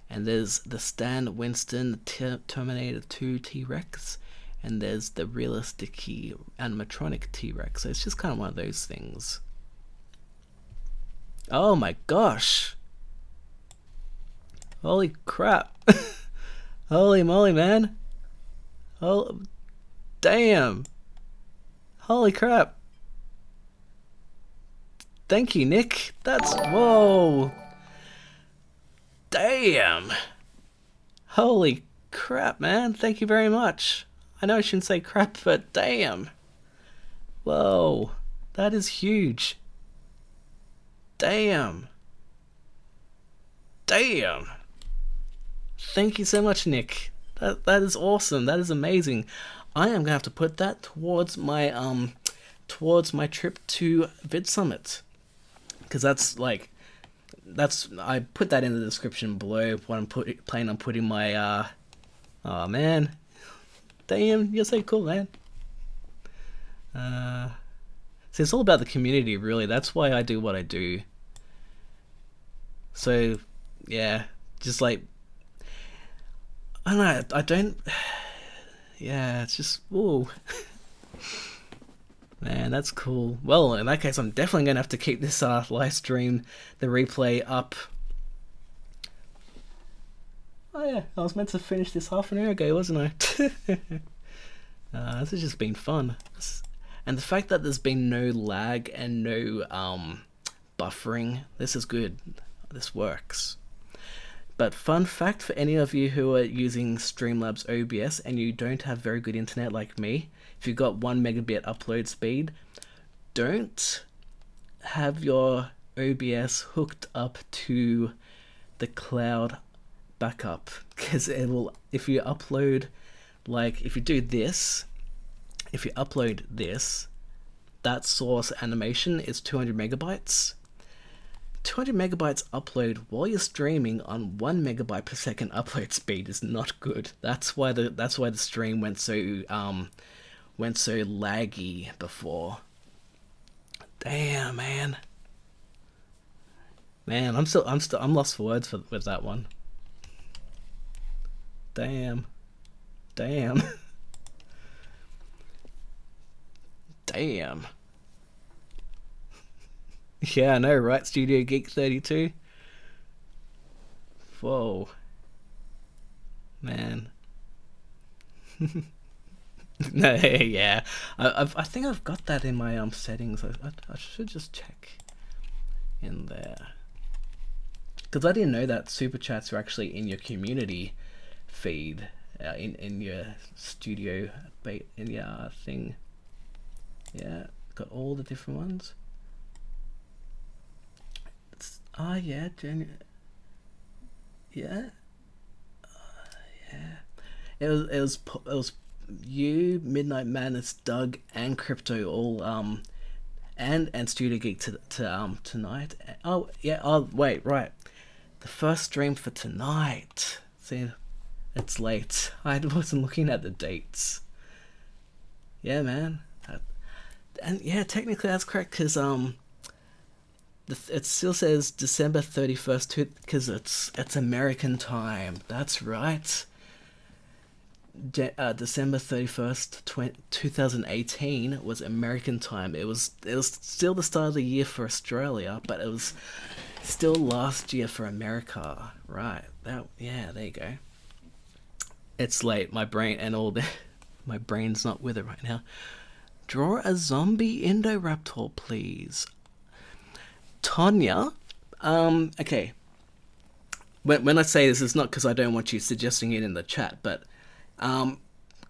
and there's the Stan Winston Terminator 2 T-Rex, and there's the realistic animatronic T-Rex. So it's just kind of one of those things. Oh my gosh! Holy crap! Holy moly, man! Oh, damn! Holy crap! Thank you, Nick. That's... Whoa! Damn! Holy crap, man. Thank you very much. I know I shouldn't say crap, but damn! Whoa! That is huge. Damn! Damn! Thank you so much, Nick. That is awesome. That is amazing. I am gonna have to put that towards my trip to Vid Summit, because I put that in the description below. What I'm planning on putting my oh man, damn, you're so cool, man. So it's all about the community, really. That's why I do what I do. So yeah, just like, I don't know, I don't... Yeah, it's just... Ooh. Man, that's cool. Well, in that case, I'm definitely going to have to keep this live stream, the replay, up. Oh yeah, I was meant to finish this half an hour ago, wasn't I? This has just been fun. And the fact that there's been no lag and no buffering, this is good. This works. But fun fact for any of you who are using Streamlabs OBS and you don't have very good internet like me, if you've got 1 megabit upload speed, don't have your OBS hooked up to the cloud backup, because it will, if you upload, like if you do this, if you upload this, that source animation is 200 megabytes. 200 megabytes upload while you're streaming on 1 megabyte per second upload speed is not good. That's why the stream went so laggy before. Damn, man. Man, I'm lost for words with that one. Damn. Damn. Damn. Yeah, I know, right? Studio Geek 32. Whoa. Man. No, yeah. I think I've got that in my settings. I should just check in there. Because I didn't know that super chats are actually in your community feed, in your studio, in your thing. Yeah, got all the different ones. Oh yeah, yeah, yeah. It was you, Midnight Madness, Doug, and Crypto all and Studio Geek tonight. Oh yeah. Oh wait, right. The first stream for tonight. See, it's late. I wasn't looking at the dates. Yeah, man. And yeah, technically that's correct because it still says December 31st because it's American time. That's right. December 31st, 2018 was American time. It was still the start of the year for Australia, but it was still last year for America. Right. Yeah, there you go. It's late. My brain and all the my brain's not with it right now. Draw a zombie Indoraptor, please. Tonya, okay. When I say this, it's not because I don't want you suggesting it in the chat, but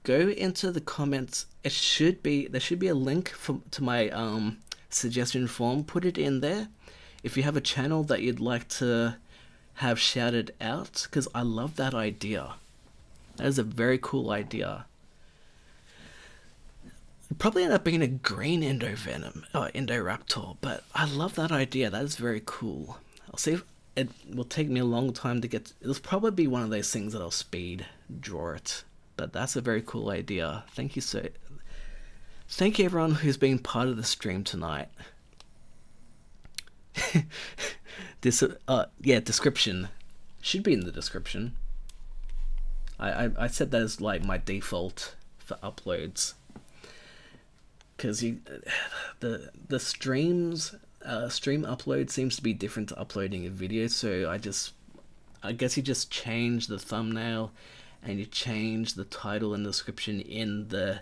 go into the comments. There should be a link to my suggestion form. Put it in there if you have a channel that you'd like to have shouted out, because I love that idea. That is a very cool idea. It'd probably end up being a green Indoraptor, but I love that idea. That is very cool. I'll see if it will take me a long time to get. It'll probably be one of those things that I'll speed draw it. But that's a very cool idea. Thank you Thank you everyone who's been part of the stream tonight. Yeah, description should be in the description. I set that as like my default for uploads, because the stream upload seems to be different to uploading a video. So I guess you just change the thumbnail and you change the title and description in the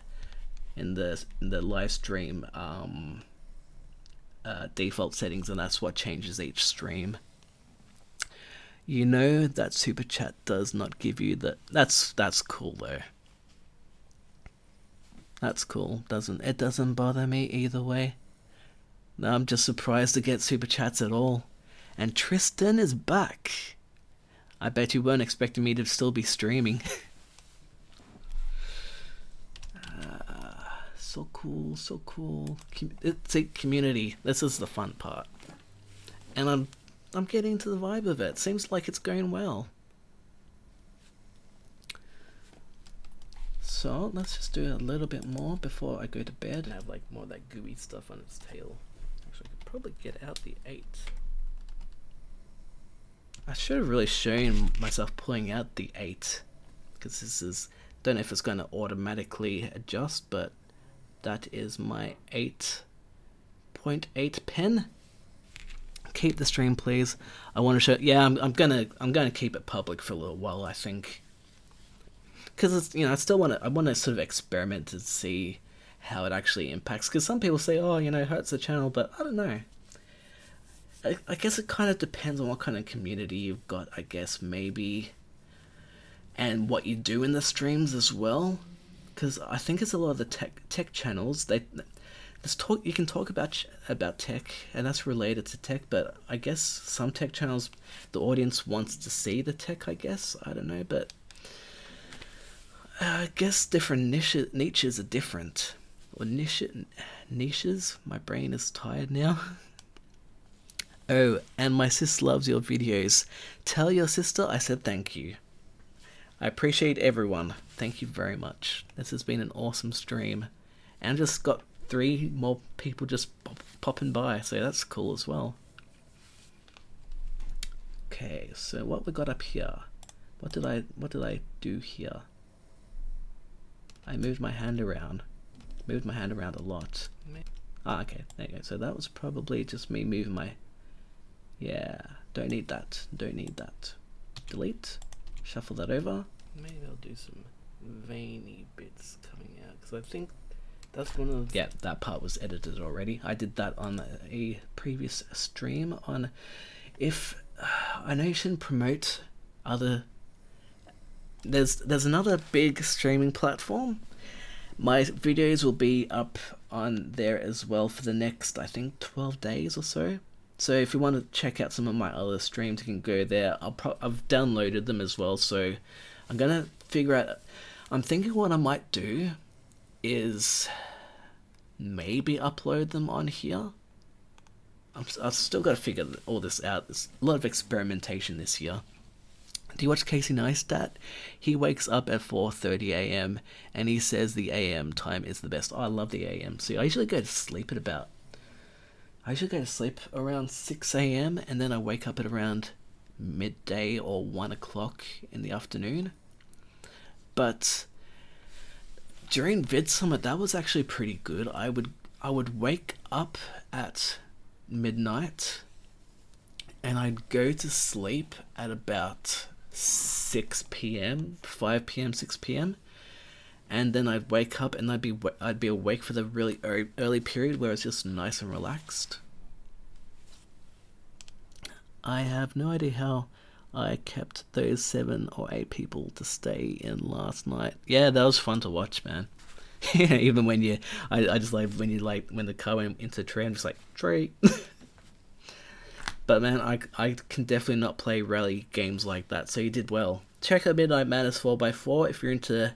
live stream default settings, and that's what changes each stream. You know that super chat does not give you the. That's cool though. That's cool. It doesn't bother me either way. No, I'm just surprised to get super chats at all. And Tristan is back. I bet you weren't expecting me to still be streaming. So cool, so cool. It's a community. This is the fun part, and I'm getting into the vibe of it. Seems like it's going well. So let's just do a little bit more before I go to bed. And have like more of that gooey stuff on its tail. Actually, I could probably get out the 8. I should have really shown myself pulling out the 8, because this is, don't know if it's going to automatically adjust, but that is my 8.8 pen. Keep the stream, please. I want to show. Yeah, I'm gonna keep it public for a little while, I think, because it's, I still want to. I want to sort of experiment to see how it actually impacts. Because some people say, oh, it hurts the channel, but I don't know. I guess it kind of depends on what kind of community you've got, I guess, maybe, and what you do in the streams as well. Because I think it's a lot of the tech channels. You can talk about tech, and that's related to tech. But I guess some tech channels, the audience wants to see the tech. I guess, I don't know, but I guess different niches are different. Or niches. My brain is tired now. Oh, and my sis loves your videos. Tell your sister I said thank you. I appreciate everyone. Thank you very much. This has been an awesome stream. And just got 3 more people just popping by, so that's cool as well. Okay, so what we got up here? What did I do here? I moved my hand around. Moved my hand around a lot. Ah, okay, there you go. So that was probably just me moving my... Yeah, don't need that. Don't need that. Delete. Shuffle that over. Maybe I'll do some veiny bits coming out, because I think that's one of the... Yeah, that part was edited already. I did that on a previous stream on... If... I know you shouldn't promote other... There's another big streaming platform. My videos will be up on there as well for the next, I think, 12 days or so. So if you want to check out some of my other streams, you can go there. I've downloaded them as well, so I'm gonna figure out... I'm thinking what I might do is maybe upload them on here, I've still got to figure all this out. There's a lot of experimentation this year. Do you watch Casey Neistat? He wakes up at 4:30 a.m. and he says the a.m. time is the best. Oh, I love the a.m. So I usually go to sleep at about... I usually go to sleep around 6 a.m. and then I wake up at around midday or 1 o'clock in the afternoon. But during VidSummit, that was actually pretty good. I would wake up at midnight and I'd go to sleep at about 6 p.m, 5 p.m, 6 p.m, and then I'd wake up and I'd be awake for the really early period where it's just nice and relaxed. I have no idea how I kept those 7 or 8 people to stay in last night. Yeah, that was fun to watch, man. Even when I just like when the car went into a tree, I'm just like, tree. But man, I can definitely not play rally games like that, so you did well. Check out Midnight Madness 4x4 if you're into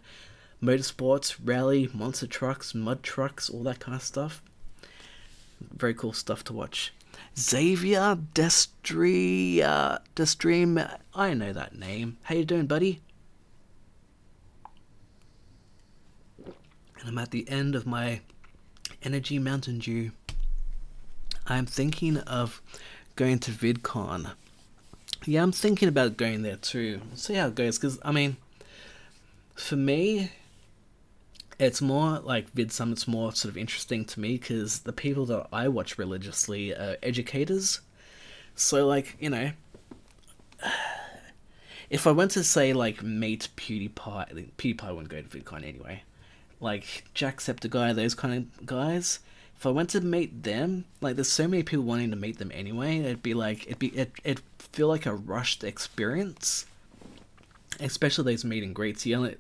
motorsports, rally, monster trucks, mud trucks, all that kind of stuff. Very cool stuff to watch. Xavier Destream, I know that name. How you doing, buddy? And I'm at the end of my Energy Mountain Dew. I'm thinking of going to VidCon. Yeah, I'm thinking about going there too. We'll see how it goes, because, I mean, for me, it's more like VidSummit's more sort of interesting to me, because the people that I watch religiously are educators. So, like, you know, if I went to, say, like, meet PewDiePie wouldn't go to VidCon anyway. Like, Jacksepticeye, those kind of guys, if I went to meet them, like, there's so many people wanting to meet them anyway, it'd feel like a rushed experience. Especially those meet and greets. You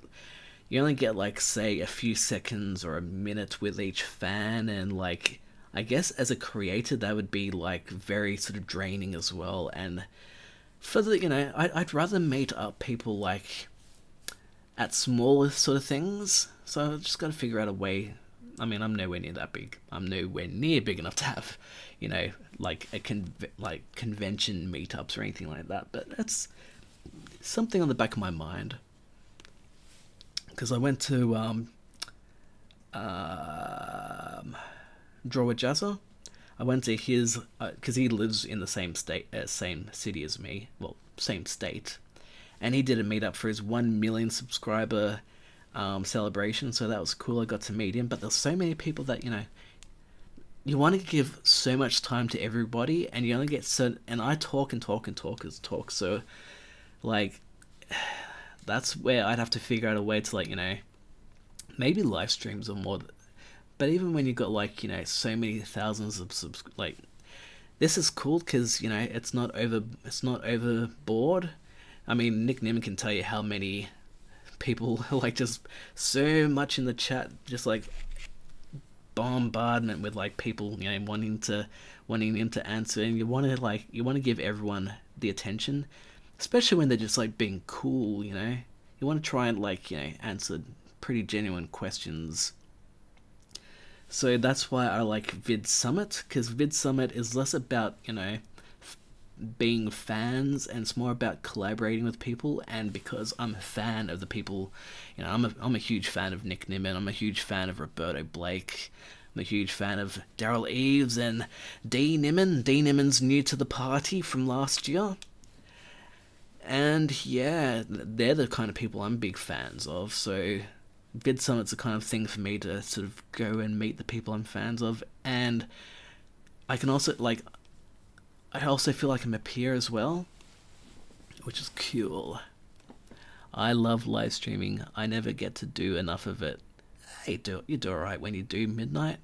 only get, like, say, a few seconds or a minute with each fan, and, like, I guess as a creator that would be, like, very sort of draining as well. And for the, you know, I'd rather meet up people, like, at smaller sort of things. So I've just got to figure out a way. I mean, I'm nowhere near that big. I'm nowhere near big enough to have, you know, like convention meetups or anything like that. But that's something on the back of my mind. Because I went to Draw with Jazza. I went to his, because he lives in the same city as me. Well, same state. And he did a meetup for his 1 million subscriber celebration, so that was cool. I got to meet him, but there's so many people that, you know, you want to give so much time to everybody, and you only get so, and I talk, so, like, that's where I'd have to figure out a way to, like, you know, maybe live streams or more, but even when you've got, like, you know, so many thousands of like, this is cool, because, you know, it's not overboard. I mean, Nick Nim can tell you how many people, like, just so much in the chat, just like bombardment with, like, people, you know, wanting him to answer, and you want to give everyone the attention, especially when they're just, like, being cool, you know. You want to try and, like, you know, answer pretty genuine questions. So that's why I like VidSummit, because VidSummit is less about, you know, being fans, and it's more about collaborating with people. And because I'm a fan of the people, you know, I'm a huge fan of Nick Nimmin, I'm a huge fan of Roberto Blake, I'm a huge fan of Daryl Eves and D Nimmin. D Nimmin's new to the party from last year, and yeah, they're the kind of people I'm big fans of. So VidSummit's the kind of thing for me to sort of go and meet the people I'm fans of, and I can also, like, I also feel like I'm a peer as well, which is cool. I love live streaming. I never get to do enough of it. Hey, you do alright when you do midnight.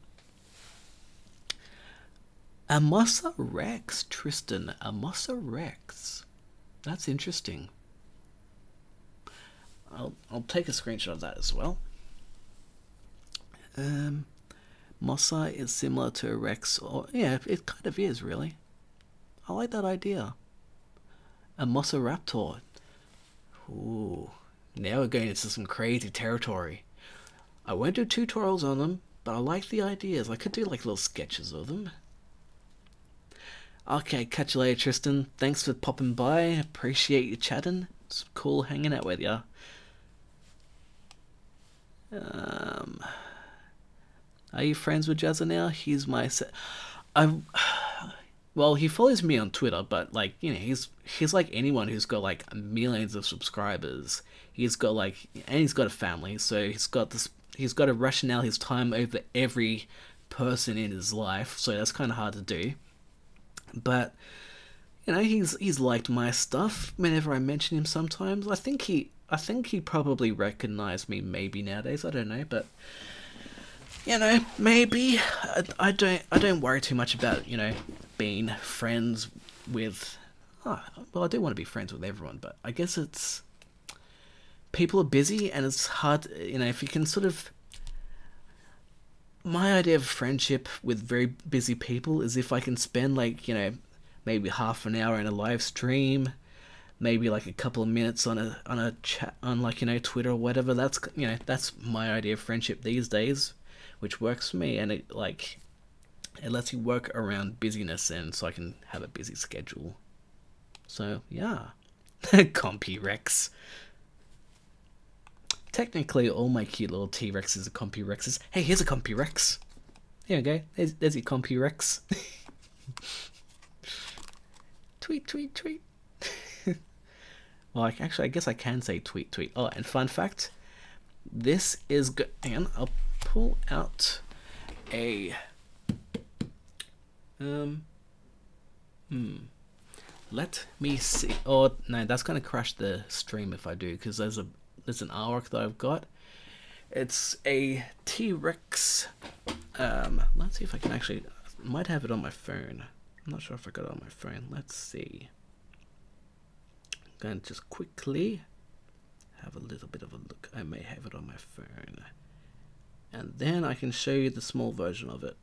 Amossa Rex, Tristan. Amossa Rex. That's interesting. I'll take a screenshot of that as well. Mossa is similar to a Rex, or yeah, it kind of is really. I like that idea. A Mossaraptor. Ooh, now we're going into some crazy territory. I won't do tutorials on them, but I like the ideas. I could do, like, little sketches of them. Okay, catch you later, Tristan. Thanks for popping by. Appreciate you chatting. It's cool hanging out with you. Are you friends with Jazza now? He's my well, he follows me on Twitter, but like, you know, he's like anyone who's got like millions of subscribers. He's got like, and he's got a family, so he's got to rationale his time over every person in his life, so that's kind of hard to do. But you know, he's liked my stuff whenever I mention him sometimes. I think he probably recognized me maybe nowadays, I don't know, but you know, maybe I don't worry too much about, you know, being friends with well, I do want to be friends with everyone, but I guess it's people are busy and it's hard, you know, if you can sort of, my idea of friendship with very busy people is if I can spend like, you know, maybe half an hour in a live stream, maybe like a couple of minutes on a chat on, like, you know, Twitter or whatever. That's, you know, that's my idea of friendship these days, which works for me, and it like it lets you work around busyness, and so I can have a busy schedule. So yeah. Compy Rex. Technically, all my cute little T-Rexes are Compy Rexes. Hey, here's a Compy Rex. Here we go. There's your Compy Rex. Tweet, tweet, tweet. Well, actually, I guess I can say tweet, tweet. Oh, and fun fact, this is good. Hang on, I'll pull out a let me see. Oh no, that's gonna crash the stream if I do, because there's an artwork that I've got. It's a T-Rex. Let's see if I can actually. I might have it on my phone. I'm not sure if I got it on my phone. Let's see. I'm going to just quickly have a little bit of a look. I may have it on my phone, and then I can show you the small version of it,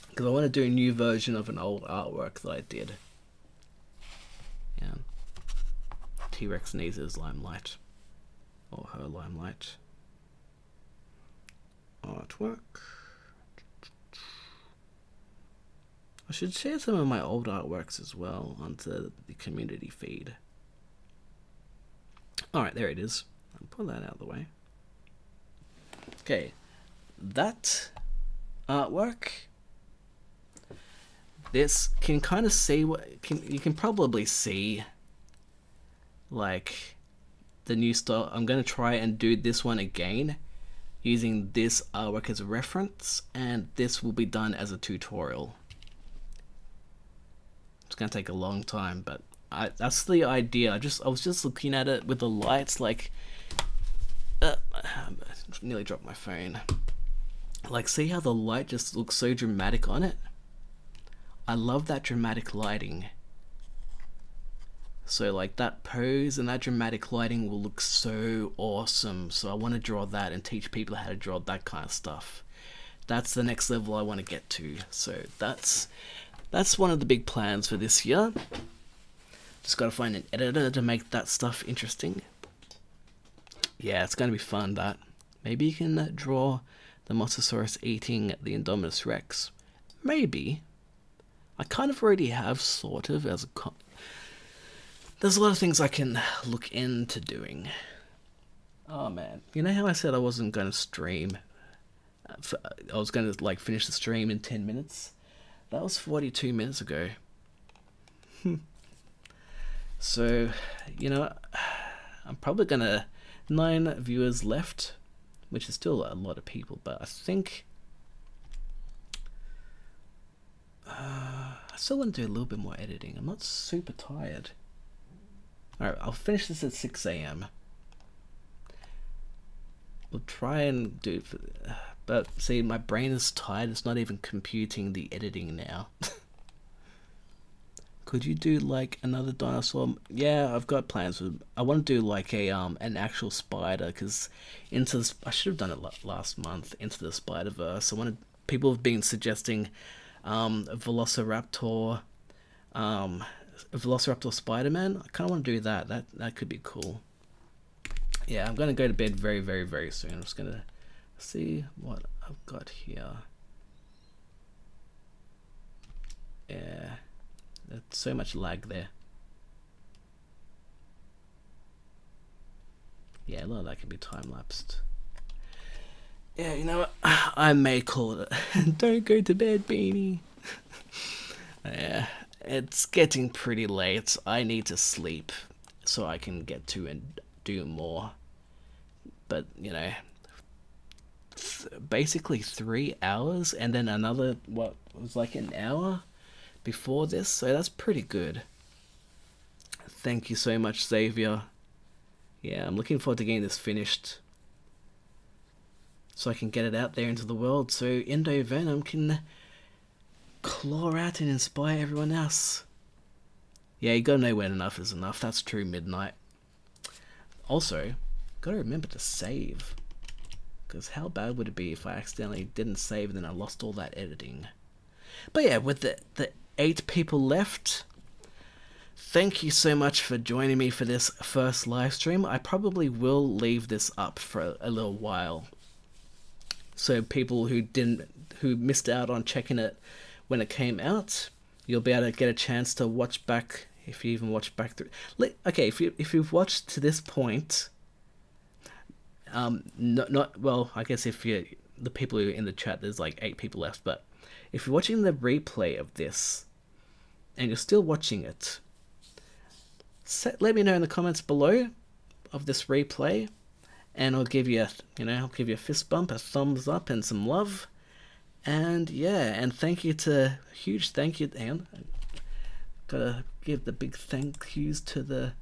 because I want to do a new version of an old artwork that I did. Yeah. T-Rex needs his limelight, or her limelight. Artwork. I should share some of my old artworks as well onto the community feed. Alright, there it is. I'll pull that out of the way. Okay, that artwork. This can kind of see what you can probably see, like the new style. I'm going to try and do this one again using this artwork as a reference, and this will be done as a tutorial. It's going to take a long time, but that's the idea. I was just looking at it with the lights, like nearly dropped my phone. Like, see how the light just looks so dramatic on it? I love that dramatic lighting. So like that pose and that dramatic lighting will look so awesome. So I want to draw that and teach people how to draw that kind of stuff. That's the next level I want to get to. So that's one of the big plans for this year. Just got to find an editor to make that stuff interesting. Yeah, it's going to be fun, that. Maybe you can draw the Mosasaurus eating the Indominus Rex. Maybe. I kind of already have, sort of, as a there's a lot of things I can look into doing. Oh man, you know how I said I wasn't going to stream? I was going to like finish the stream in 10 minutes? That was 42 minutes ago. So, you know, I'm probably going to... 9 viewers left, which is still a lot of people, but I think... I still want to do a little bit more editing. I'm not super tired. Alright, I'll finish this at 6 AM. We'll try and do it for, but see, my brain is tired. It's not even computing the editing now. Could you do like another dinosaur? Yeah, I've got plans. I want to do like a an actual spider, because I should have done it last month. Into the Spider-Verse. People have been suggesting a Velociraptor, Spider-Man. I kind of want to do that. That could be cool. Yeah, I'm gonna go to bed very, very, very soon. I'm just gonna see what I've got here. Yeah, there's so much lag there. Yeah, a lot of that can be time-lapsed. Yeah, you know what? I may call it. Don't go to bed, Beanie. Yeah, it's getting pretty late. I need to sleep so I can get to and do more. But, you know, basically 3 hours and then another, what was like an hour before this, so that's pretty good. Thank you so much, Xavier. Yeah, I'm looking forward to getting this finished so I can get it out there into the world so IndoVenom can claw out and inspire everyone else. Yeah, you gotta know when enough is enough. That's true, Midnight. Also, gotta remember to save, because how bad would it be if I accidentally didn't save and then I lost all that editing? But yeah, with the 8 people left, thank you so much for joining me for this first live stream. I probably will leave this up for a little while, so people who missed out on checking it when it came out, you'll be able to get a chance to watch back, if you even watch back through. Okay, if you've watched to this point, not well, I guess if you the people who are in the chat, there's like 8 people left, but if you're watching the replay of this and you're still watching it, let me know in the comments below of this replay, and I'll give you I'll give you a fist bump, a thumbs up, and some love. And yeah, and huge thank you, and gotta give the big thank yous to the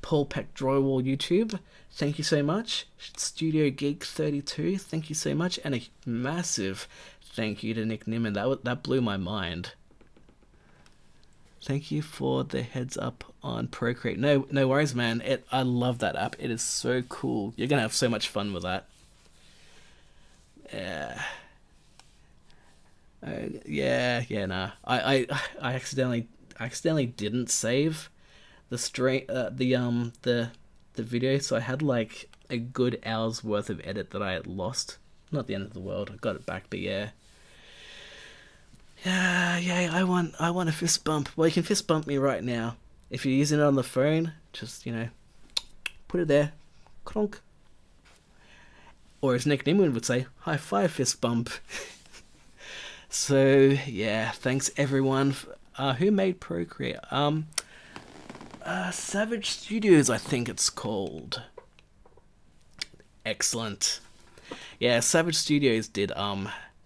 Paul Peck Drywall YouTube. Thank you so much. Studio Geek 32, thank you so much, and a massive thank you to Nick Nimmin. That blew my mind. Thank you for the heads up on Procreate. No worries, man. I love that app. It is so cool. You're gonna have so much fun with that. Yeah. Nah. I accidentally didn't save the video, so I had like a good hour's worth of edit that I had lost. Not the end of the world. I got it back, but yeah. Yeah, I want a fist bump. Well, you can fist bump me right now. If you're using it on the phone, just, put it there. Cronk. Or as Nick Nimwin would say, high five fist bump. So, yeah, thanks everyone who made Procreate. Savage Studios, I think it's called. Excellent. Yeah, Savage Studios did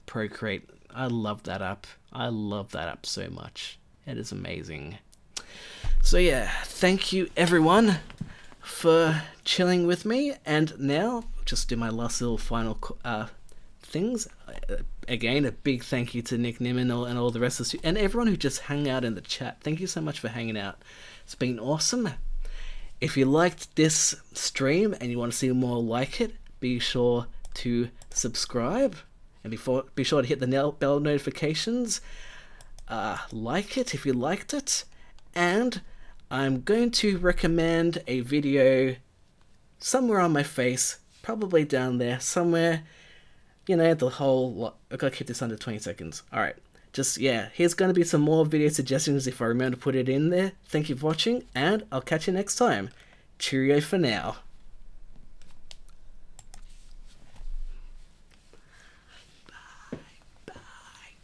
Procreate. I love that app. I love that app so much. It is amazing. So yeah, thank you everyone for chilling with me. And now, just do my last little final things. Again, a big thank you to Nick Nimmin and all the rest of the and everyone who just hung out in the chat. Thank you so much for hanging out. It's been awesome. If you liked this stream and you want to see more like it, be sure to subscribe. And be sure to hit the bell notifications. Like it if you liked it. And I'm going to recommend a video somewhere on my face, probably down there, somewhere. The whole lot. I've got to keep this under 20 seconds. Alright, here's going to be some more video suggestions if I remember to put it in there. Thank you for watching, and I'll catch you next time. Cheerio for now. Bye.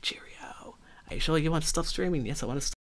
Cheerio. Are you sure you want to stop streaming? Yes, I want to stop.